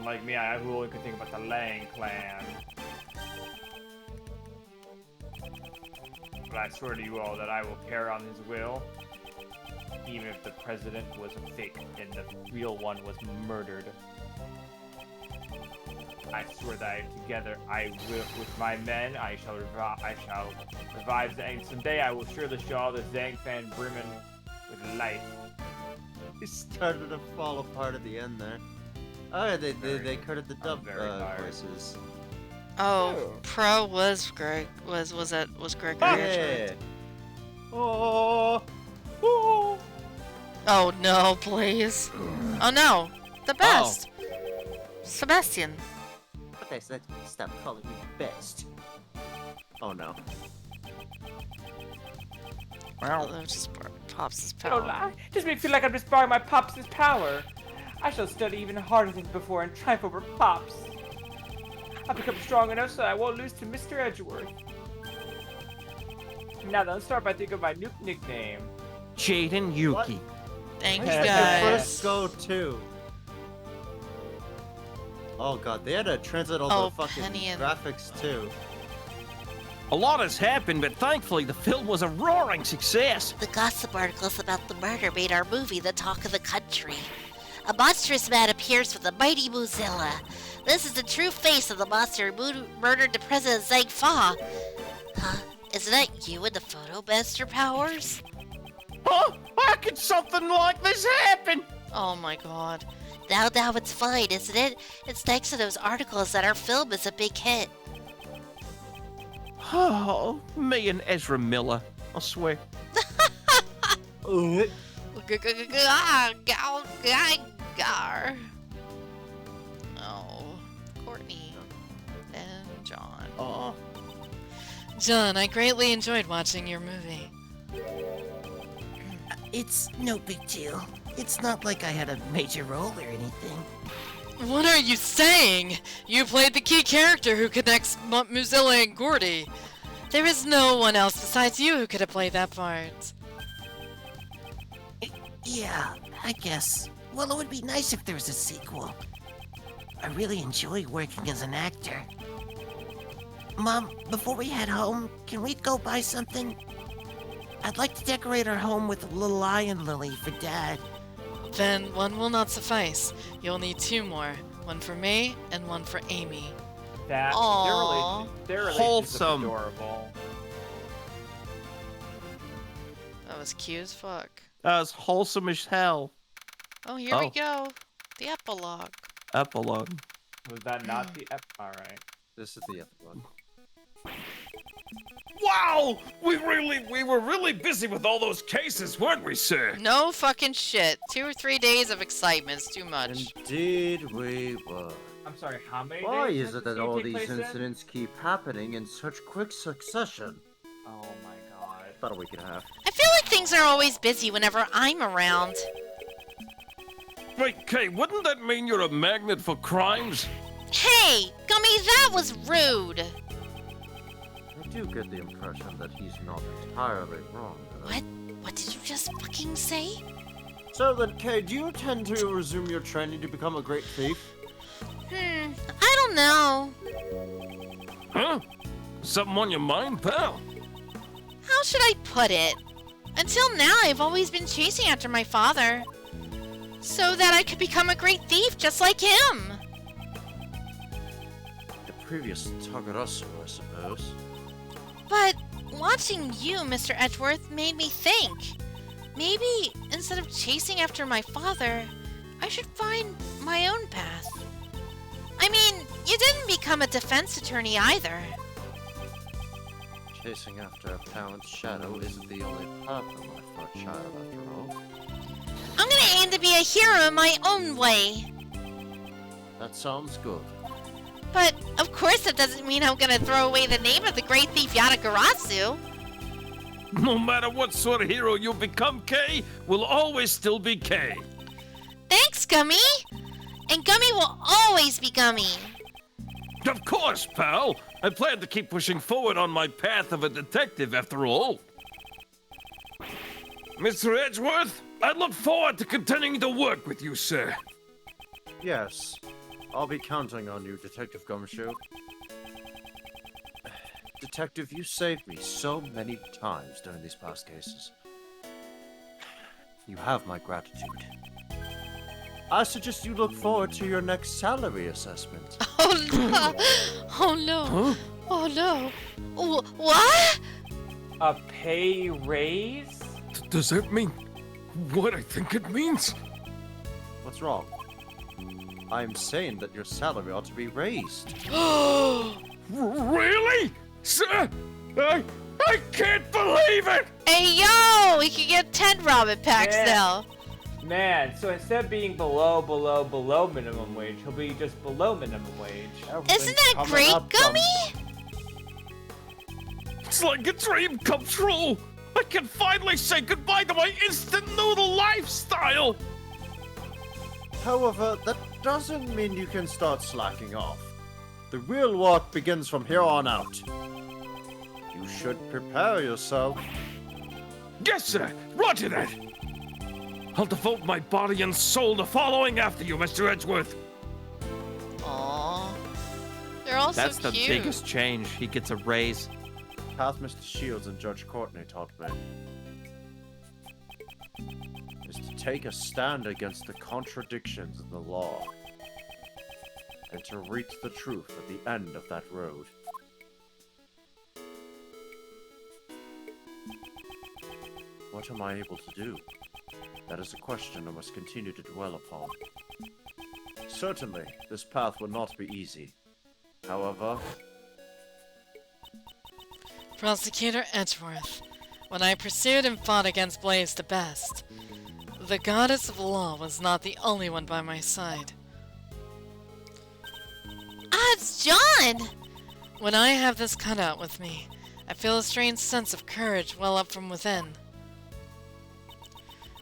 Like me, I only could think about the Lang clan. But I swear to you all that I will carry on his will, even if the president was a fake and the real one was murdered. I swear that together I will, with my men, I shall revive Zhang. Someday I will surely show all the Zhang fan brimming with life. He started to fall apart at the end there. Oh, yeah, they cutted the dub voices. Oh, Pro was Greg. Was Greg? Yeah. Oh. Oh. Oh no, please. Oh no, the best. Sebastian. Okay, so stop calling me best. Oh no. Well, that just Pops' Don't power. lie. Just makes me feel like I'm just borrowing my Pops' power. I shall study even harder than before and triumph over Pops. I've become strong enough so I won't lose to Mr. Edgeworth. Now then, let's start by thinking of my new nickname. Jaden Yuki. Thank Where you did guys. they first go to? Oh god, they had to translate all the fucking Penny and- graphics too. A lot has happened, but thankfully the film was a roaring success. The gossip articles about the murder made our movie the talk of the country. A monstrous man appears with a mighty Mozilla. This is the true face of the monster who murdered the President Zhang Fa. Huh? Isn't that you in the photo, Master Powers? Huh? How could something like this happen? Oh my god. Now it's fine, isn't it? It's thanks to those articles that our film is a big hit. Oh, me and Ezra Miller, I swear. Oh, Courtney and John. Oh. John, I greatly enjoyed watching your movie. It's no big deal. It's not like I had a major role or anything. What are you saying? You played the key character who connects Mozilla and Gordy. There is no one else besides you who could have played that part. Yeah, I guess. Well, it would be nice if there was a sequel. I really enjoy working as an actor. Mom, before we head home, can we go buy something? I'd like to decorate our home with a little lion lily for Dad. Then one will not suffice. You'll need two more. One for me and one for Amy. That Aww. their relationship Wholesome. is adorable. That was cute as fuck. That was wholesome as hell. Oh, here we go. The epilogue. Epilogue. Was that not the Alright. This is the other one. Wow! We were really busy with all those cases, weren't we, sir? No fucking shit. 2 or 3 days of excitement's too much. Indeed we were. I'm sorry, how many Why days is does it that this all take these place in? incidents keep happening in such quick succession? Oh my god. About a week and a half. I feel like things are always busy whenever I'm around. Wait, Kay, wouldn't that mean you're a magnet for crimes? Hey, Gummy, that was rude. I do get the impression that he's not entirely wrong. though. What? What did you just fucking say? So then, Kay, do you intend to resume your training to become a great thief? I don't know. Huh? Something on your mind, pal? How should I put it? Until now, I've always been chasing after my father. So that I could become a great thief just like him. The previous Tagarasu, I suppose. But watching you, Mr. Edgeworth, made me think. Maybe instead of chasing after my father, I should find my own path. I mean, you didn't become a defense attorney either. Chasing after a parent's shadow isn't the only path in life for a child, after all. I'm gonna aim to be a hero in my own way. That sounds good. But, of course, that doesn't mean I'm gonna throw away the name of the great thief Yatagarasu. No matter what sort of hero you become, Kay will always still be Kay. Thanks, Gummy! And Gummy will always be Gummy. Of course, pal. I plan to keep pushing forward on my path of a detective, after all. Mr. Edgeworth, I look forward to continuing to work with you, sir. Yes, I'll be counting on you, Detective Gumshoe. Detective, you saved me so many times during these past cases. You have my gratitude. I suggest you look forward to your next salary assessment. Oh no! Oh no! Huh? Oh no! What? A pay raise? Does that mean what I think it means? What's wrong? I'm saying that your salary ought to be raised. Really? Sir? I can't believe it! Hey yo! We can get 10 Robin packs Yeah. now. Man, so instead of being below minimum wage, he'll be just below minimum wage. Isn't that great, Gummy? It's like a dream come true! I can finally say goodbye to my instant noodle lifestyle! However, that doesn't mean you can start slacking off. The real work begins from here on out. You should prepare yourself. Yes, sir! Roger that! I'll devote my body and soul to following after you, Mr. Edgeworth. Aww. They're all That's so the cute. biggest change. He gets a raise. Path Mr. Shields and Judge Courtney taught me is to take a stand against the contradictions in the law and to reach the truth at the end of that road. What am I able to do? That is a question I must continue to dwell upon. Certainly, this path will not be easy. However, Prosecutor Edgeworth, when I pursued and fought against Blaze the Best, the goddess of law was not the only one by my side. Ah, it's John! When I have this cut out with me, I feel a strange sense of courage well up from within.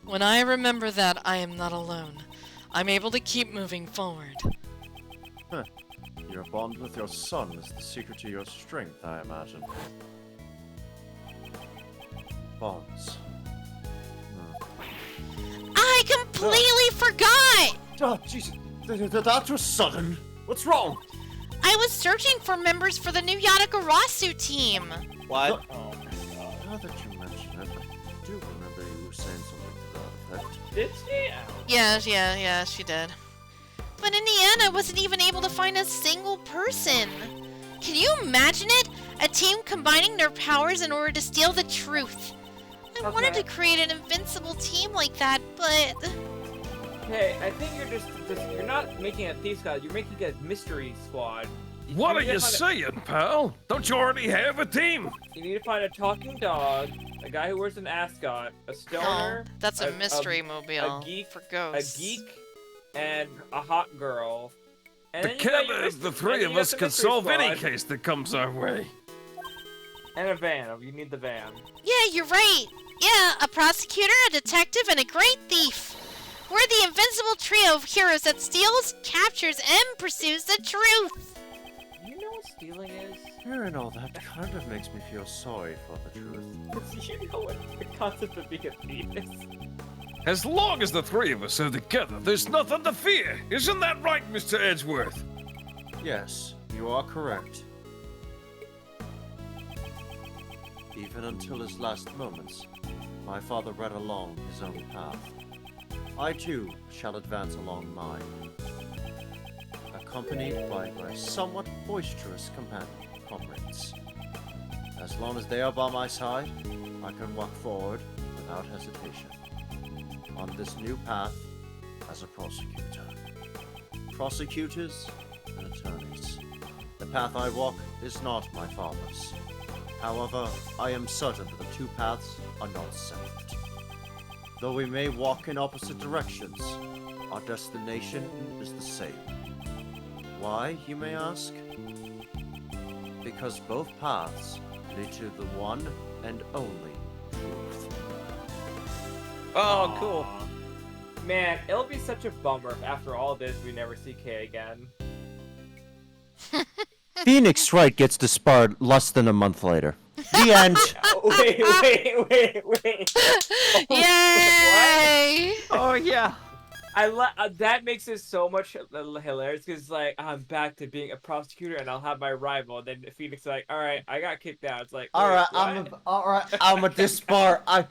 When I remember that I am not alone, I'm able to keep moving forward. huh, your bond with your son is the secret to your strength, I imagine. Bonds. I completely forgot! Oh, Jesus. That was sudden. What's wrong? I was searching for members for the new Yatagarasu team. What? Oh my god. Now that you mention it, I do remember you were saying something to that effect. Did she? Yeah, she did. But in the end, I wasn't even able to find a single person. Can you imagine it? A team combining their powers in order to steal the truth. I wanted to create an invincible team like that, but... Hey, I think you're not making a thief squad, you're making a mystery squad. What are need to you find saying, pal? Don't you already have a team? You need to find a talking dog, a guy who wears an ascot, a stoner. Oh, that's a mystery mobile a geek, for ghosts. A geek, and a hot girl. And then you got Together, your the mystery- three and of you got us the can mystery solve any squad. case that comes our way. And a van. You need the van. Yeah, you're right. Yeah, a prosecutor, a detective, and a great thief. We're the invincible trio of heroes that steals, captures, and pursues the truth. You know what stealing is? Hearing all that kind of makes me feel sorry for the truth. You know what the concept of being a thief is? As long as the three of us are together, there's nothing to fear. Isn't that right, Mr. Edgeworth? Yes, you are correct. Even until his last moments, my father read along his own path. I too shall advance along mine, accompanied by my somewhat boisterous comrades. As long as they are by my side, I can walk forward without hesitation. on this new path as a prosecutor. Prosecutors and attorneys. The path I walk is not my father's. However, I am certain that the two paths are not separate. Though we may walk in opposite directions, our destination is the same. Why, you may ask? Because both paths lead to the one and only truth. Oh, cool. Man, it'll be such a bummer if after all this we never see Kay again. Phoenix Wright gets disbarred less than a month later. The end. Wait. Yay! Oh yeah. That makes it so much hilarious because like I'm back to being a prosecutor and I'll have my rival. And then Phoenix is like, all right, I got kicked out. It's like, I'm a disbar. I'm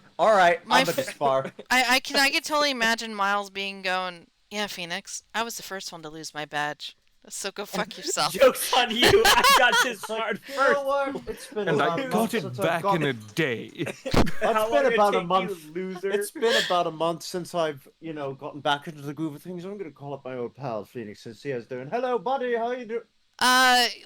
a disbar. I can totally imagine Miles going, yeah, Phoenix, I was the first one to lose my badge. So go fuck yourself. Joke's on you. I got disbarred first. It's been And about I a got month it since back I've in a gone- day. It's How long been did it about a take month. you, loser? It's been about a month since I've, gotten back into the groove of things. I'm gonna call up my old pal Phoenix and see how he's doing. Hello, buddy. How you doing?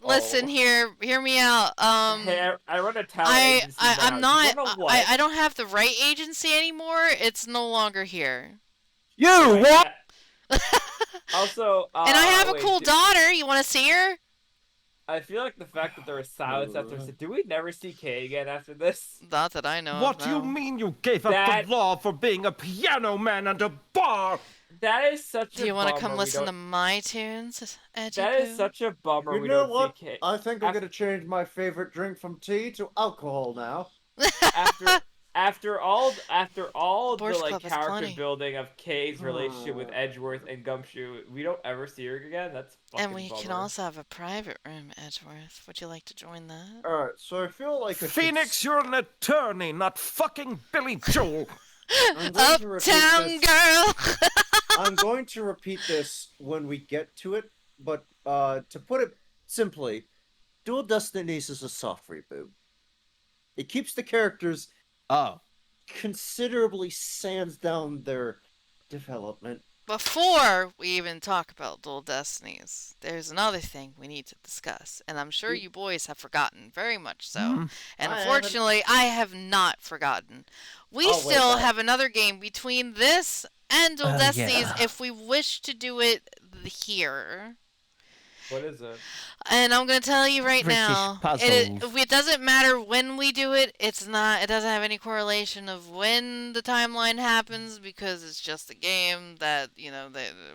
Listen here, hear me out. Hey, I run a talent agency now. I'm You not. wanna know what? I don't have the right agency anymore. It's no longer here. You what? Also, And I have a wait, cool daughter. You want to see her? I feel like the fact that there was silence after. Do we never see Kay again after this? Not that I know. What do you mean you gave up That- the law for being a piano man and a bar? That is such a Do you want to bummer come we listen to don't- my tunes, Edgy That is Poo? such a bummer You we know don't what? see Kay. I think I'm gonna change my favorite drink from tea to alcohol now. After all Boys the like Club has character plenty. building of Kay's relationship with Edgeworth and Gumshoe, we don't ever see her again. That's fucking And we can bummer. also have a private room, Edgeworth. Would you like to join that? All right, so I feel like I should Phoenix, you're an attorney, not fucking Billy Joel. I'm going to repeat Uptown this. girl. I'm going to repeat this when we get to it, but to put it simply, Dual Destinies is a soft reboot. It keeps the characters considerably sands down their development. Before we even talk about Dual Destinies, there's another thing we need to discuss, and I'm sure you boys have forgotten, very much so. Mhm. And I unfortunately, I have not forgotten. We I'll wait still back. have another game between this and Dual Destinies yeah. if we wish to do it here. What is it? And I'm gonna tell you right British now, puzzles. it doesn't matter when we do it. It doesn't have any correlation of when the timeline happens because it's just a game that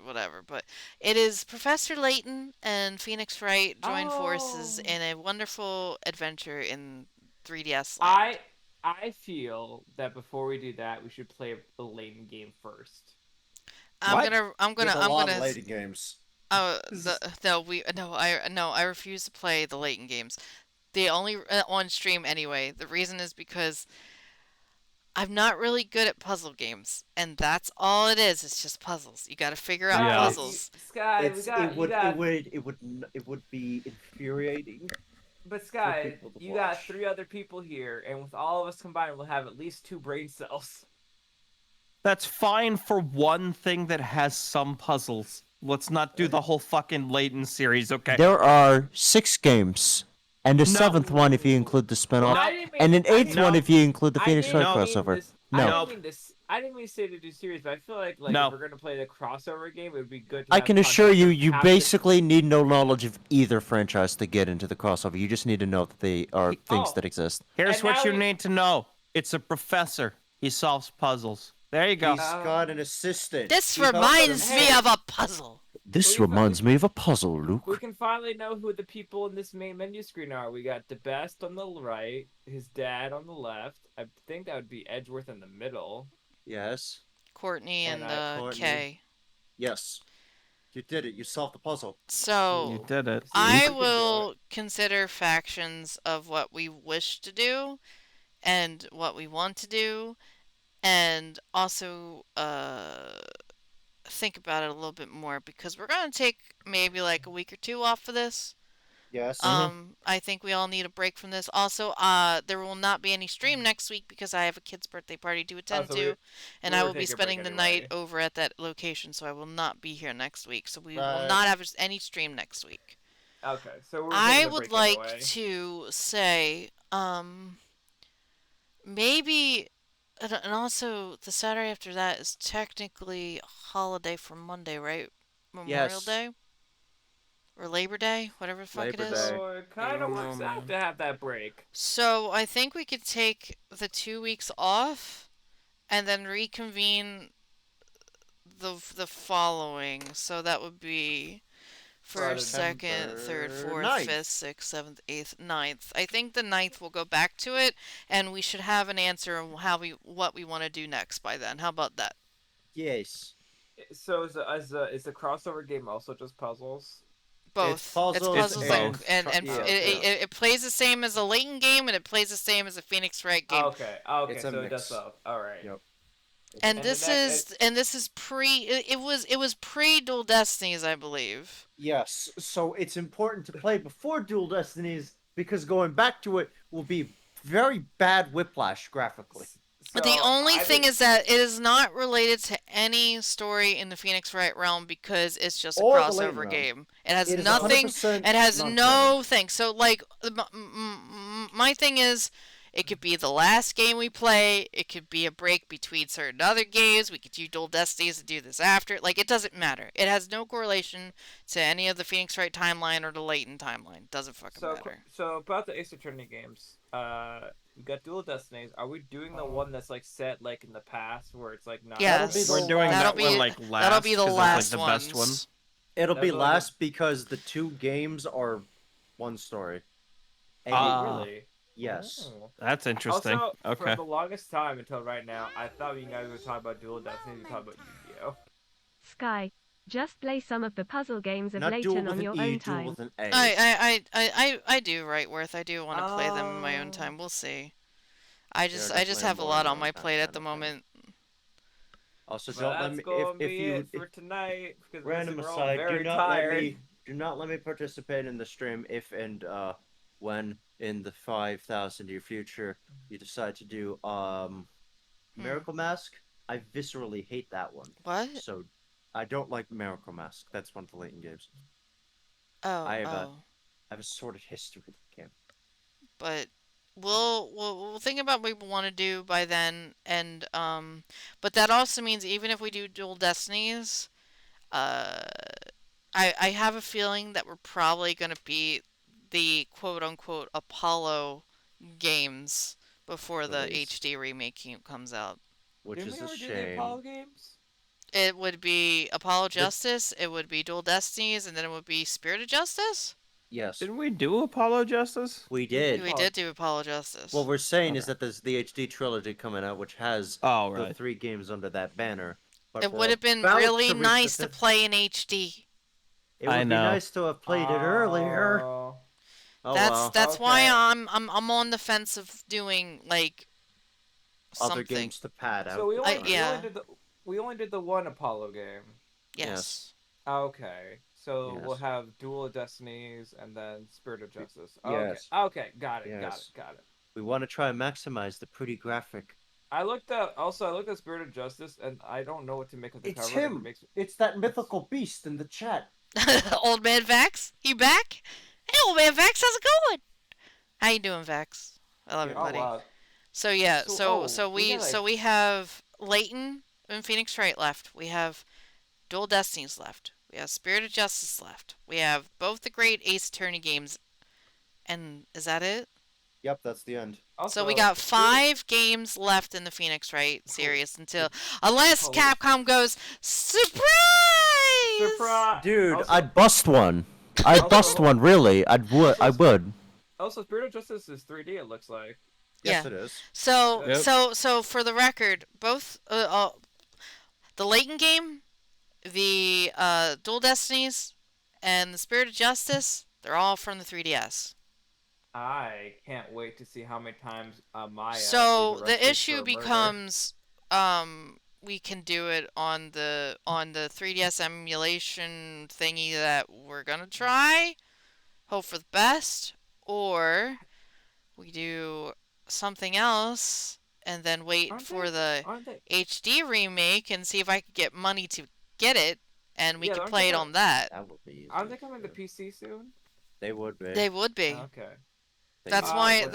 whatever. But it is Professor Layton and Phoenix Wright join forces in a wonderful adventure in 3DS land. I feel that before we do that, we should play the Layton game first. I'm There's a lot gonna. of lady games. I refuse to play the Layton games. They only on stream anyway. The reason is because I'm not really good at puzzle games, and that's all it is. It's just puzzles. You got to figure out Yeah. puzzles. Sky, It would be infuriating. But Sky, people to you got watch. 3 other people here, and with all of us combined, we'll have at least 2 brain cells. That's fine for one thing that has some puzzles. Let's not do the whole fucking Layton series, okay? There are 6 games, and a No. 7th one if you include the spin-off, I didn't mean- and an 8th No. one if you include the I Phoenix didn't Wright mean crossover. this- No. I didn't mean to say to do series, but I feel like No. if we're gonna play the crossover game, it would be good. To I have can assure content you, that you have basically need no knowledge of either franchise to get into the crossover. You just need to know that they are things Oh. that exist. Here's And what now you we- need to know. It's a professor. He solves puzzles. There you go. He's got an assistant. This He helps reminds him- me of a puzzle. This We reminds me of a puzzle, We Luke. can finally know who the people in this main menu screen are. We got the best on the right, his dad on the left. I think that would be Edgeworth in the middle. Yes. Courtney and Courtney. Kay. Yes. You did it. You solved the puzzle. So You did it. I we can do will consider factions of what we wish to do and what we want to do, and also think about it a little bit more because we're going to take maybe like a week or 2 off of this. Yes. I think we all need a break from this. Also, there will not be any stream next week because I have a kid's birthday party to attend so to, and we I were will be taking a break spending the anyway. night over at that location, so I will not be here next week. So we will Right. not have any stream next week. Okay, so we're I taking a would break like anyway. to say, maybe, and also the Saturday after that is technically a holiday for Monday, right? Memorial Yes. Day? Or Labor Day? Whatever the fuck Labor it is. Day. So it kind of works out to have that break. So I think we could take the 2 weeks off and then reconvene the following. So that would be first, second, third, fourth, Ninth. fifth, sixth, seventh, eighth, ninth. I think the ninth will go back to it, and we should have an answer on what we want to do next by then. How about that? Yes. So is the crossover game also just puzzles? Both. It's puzzles puzzles and and yeah. it plays the same as a Layton game, and it plays the same as a Phoenix Wright game. Okay, It's so a it does mix. both. All right. Yep. And And this the is next- this is it was pre Dual Destinies, I believe. Yes. So it's important to play before Dual Destinies because going back to it will be very bad whiplash graphically. But the only thing is that it is not related to any story in the Phoenix Wright realm because it's just a Or the Layton crossover realm. has It has It is nothing. 100% It has non-canon. no thing. So like, my thing is, it could be the last game we play. It could be a break between certain other games. We could do Dual Destinies and do this after. Like, it doesn't matter. It has no correlation to any of the Phoenix Wright timeline or the Layton timeline. Doesn't fucking matter. So about the Ace Attorney games, we got Dual Destinies. Are we doing the one that's like set like in the past where it's like not? Yes. We're doing That'll that be- one like last. that'll be the 'cause last it's, like, the best one. ones. It'll be That's what I last because the two games are one story. And Really? yes. Oh. That's interesting. Also, Okay. for the longest time until right now, I thought you guys were talking about Dual Destinies. You talking about Yu-Gi-Oh. Sky, just play some of the puzzle games of Not dual Layton with on an your E, own dual time. with an A. I do, Rightworth. I do want to play them in my own time. We'll see. I just definitely have a more lot than on my that plate at kind the of thing. moment. Also, But don't let that's me gonna if be you it for tonight. Because random we're all aside, very do not tired. let me participate in the stream if and when in the 5,000 year future you decide to do Miracle Mask. I viscerally hate that one. What? So I don't like Miracle Mask. That's one of the Layton games. Oh, I have oh. I have a sordid history with the game. But we'll think about what we want to do by then, and but that also means even if we do Dual Destinies, I have a feeling that we're probably gonna beat the quote unquote Apollo games before the Release. HD remake comes out. Which Didn't is we a ever do the shame. Apollo games? It would be Apollo Justice, it would be Dual Destinies, and then it would be Spirit of Justice? Yes, Didn't we do Apollo Justice? we did. We did do Apollo Justice. What we're saying is that there's the HD trilogy coming out, which has Oh, the right. 3 games under that banner. But It we're would have been about really to reach the nice to fifth- play in HD. It would I be know. nice to have played it earlier. Oh. Oh That's well. why Okay. I'm on the fence of doing like Other something. games to pad out. So we only, yeah. we only did the one Apollo game. Yes. Okay. So Yes. we'll have Duel of Destinies and then Spirit of Justice. Okay. Yes. Okay. Got it. Yes. Got it. We want to try and maximize the pretty graphic. I looked at Spirit of Justice and I don't know what to make of the It's cover. him. It makes... It's that mythical beast in the chat. Old man Vax, you back? Hey, old man Vax, how's it going? How you doing, Vax? I love it, Oh buddy. wow. So yeah, So- so we have Layton and Phoenix Wright left. We have Dual Destinies left. We have Spirit of Justice left. We have both the great Ace Attorney games. And is that it? Yep, that's the end. So we got 5 games left in the Phoenix Wright series unless Holy- Capcom goes surprise. Surprise! Dude, Also- I'd bust one. I'd bust one, really. I would. Also, Spirit of Justice is 3D. It looks like. Yes, Yeah. it is. So Yep. so for the record, both the Layton game, the Dual Destinies, and the Spirit of Justice, they're all from the 3DS. I can't wait to see how many times Maya. So is the arrested issue for murder. becomes we can do it on the 3DS emulation thingy that we're gonna try. hope for the best, or we do something else and then wait for the HD remake and see if I could get money to get it, and we could play it on that. That would be easy. Aren't they coming to PC soon? They would be. They would be. Okay. That's why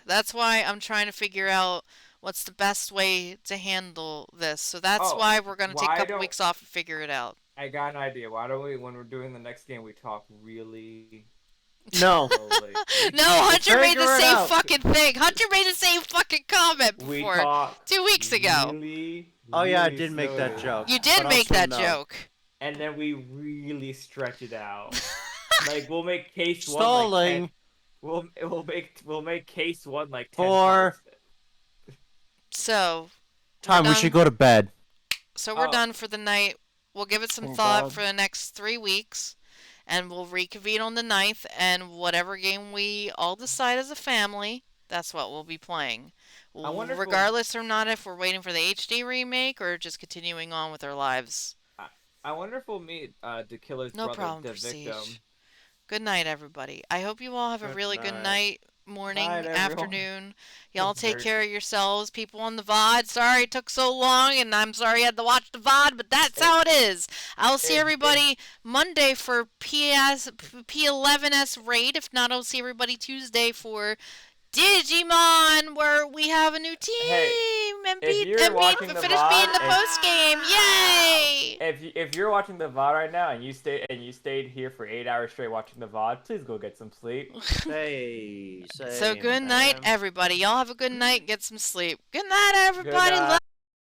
that's why I'm trying to figure out what's the best way to handle this. So that's why we're gonna take a couple weeks off and figure it out. I got an idea. Why don't we, when we're doing the next game, we talk really No. slowly? No, Hunter made the Figure it same out. fucking thing. Hunter made the same fucking comment We before talk 2 weeks ago. really, Oh yeah, I really did make that slowly. joke. You did but make also that no. joke. And then we really stretch it out. Like we'll make case one Stalling. like 10, we'll make case one like 10 For- times. So Time, we done. should go to bed. So we're Oh. done for the night. We'll give it some Oh, thought God. for the next 3 weeks, and we'll reconvene on the 9th, and whatever game we all decide as a family, that's what we'll be playing. I wonder if we'll- Regardless or not if we're waiting for the HD remake or just continuing on with our lives. I wonder if we'll meet the killer's No brother, problem, the Prestige. victim. Good night, everybody. I hope you all have a Good really good night. night, morning, Night, everyone. afternoon. Y'all take Very care of yourselves. People on the VOD, sorry it took so long, and I'm sorry you had to watch the VOD, but that's how it is. I'll see everybody Monday for P11S raid. If not, I'll see everybody Tuesday for Digimon, where we have a new team and if you're watching the finish VOD being the and- post game. Yay! If you're watching the VOD right now and you stayed here for 8 hours straight watching the VOD, please go get some sleep. Hey, So good night, man. everybody. Y'all have a good night. Get some sleep. Good night, everybody. night.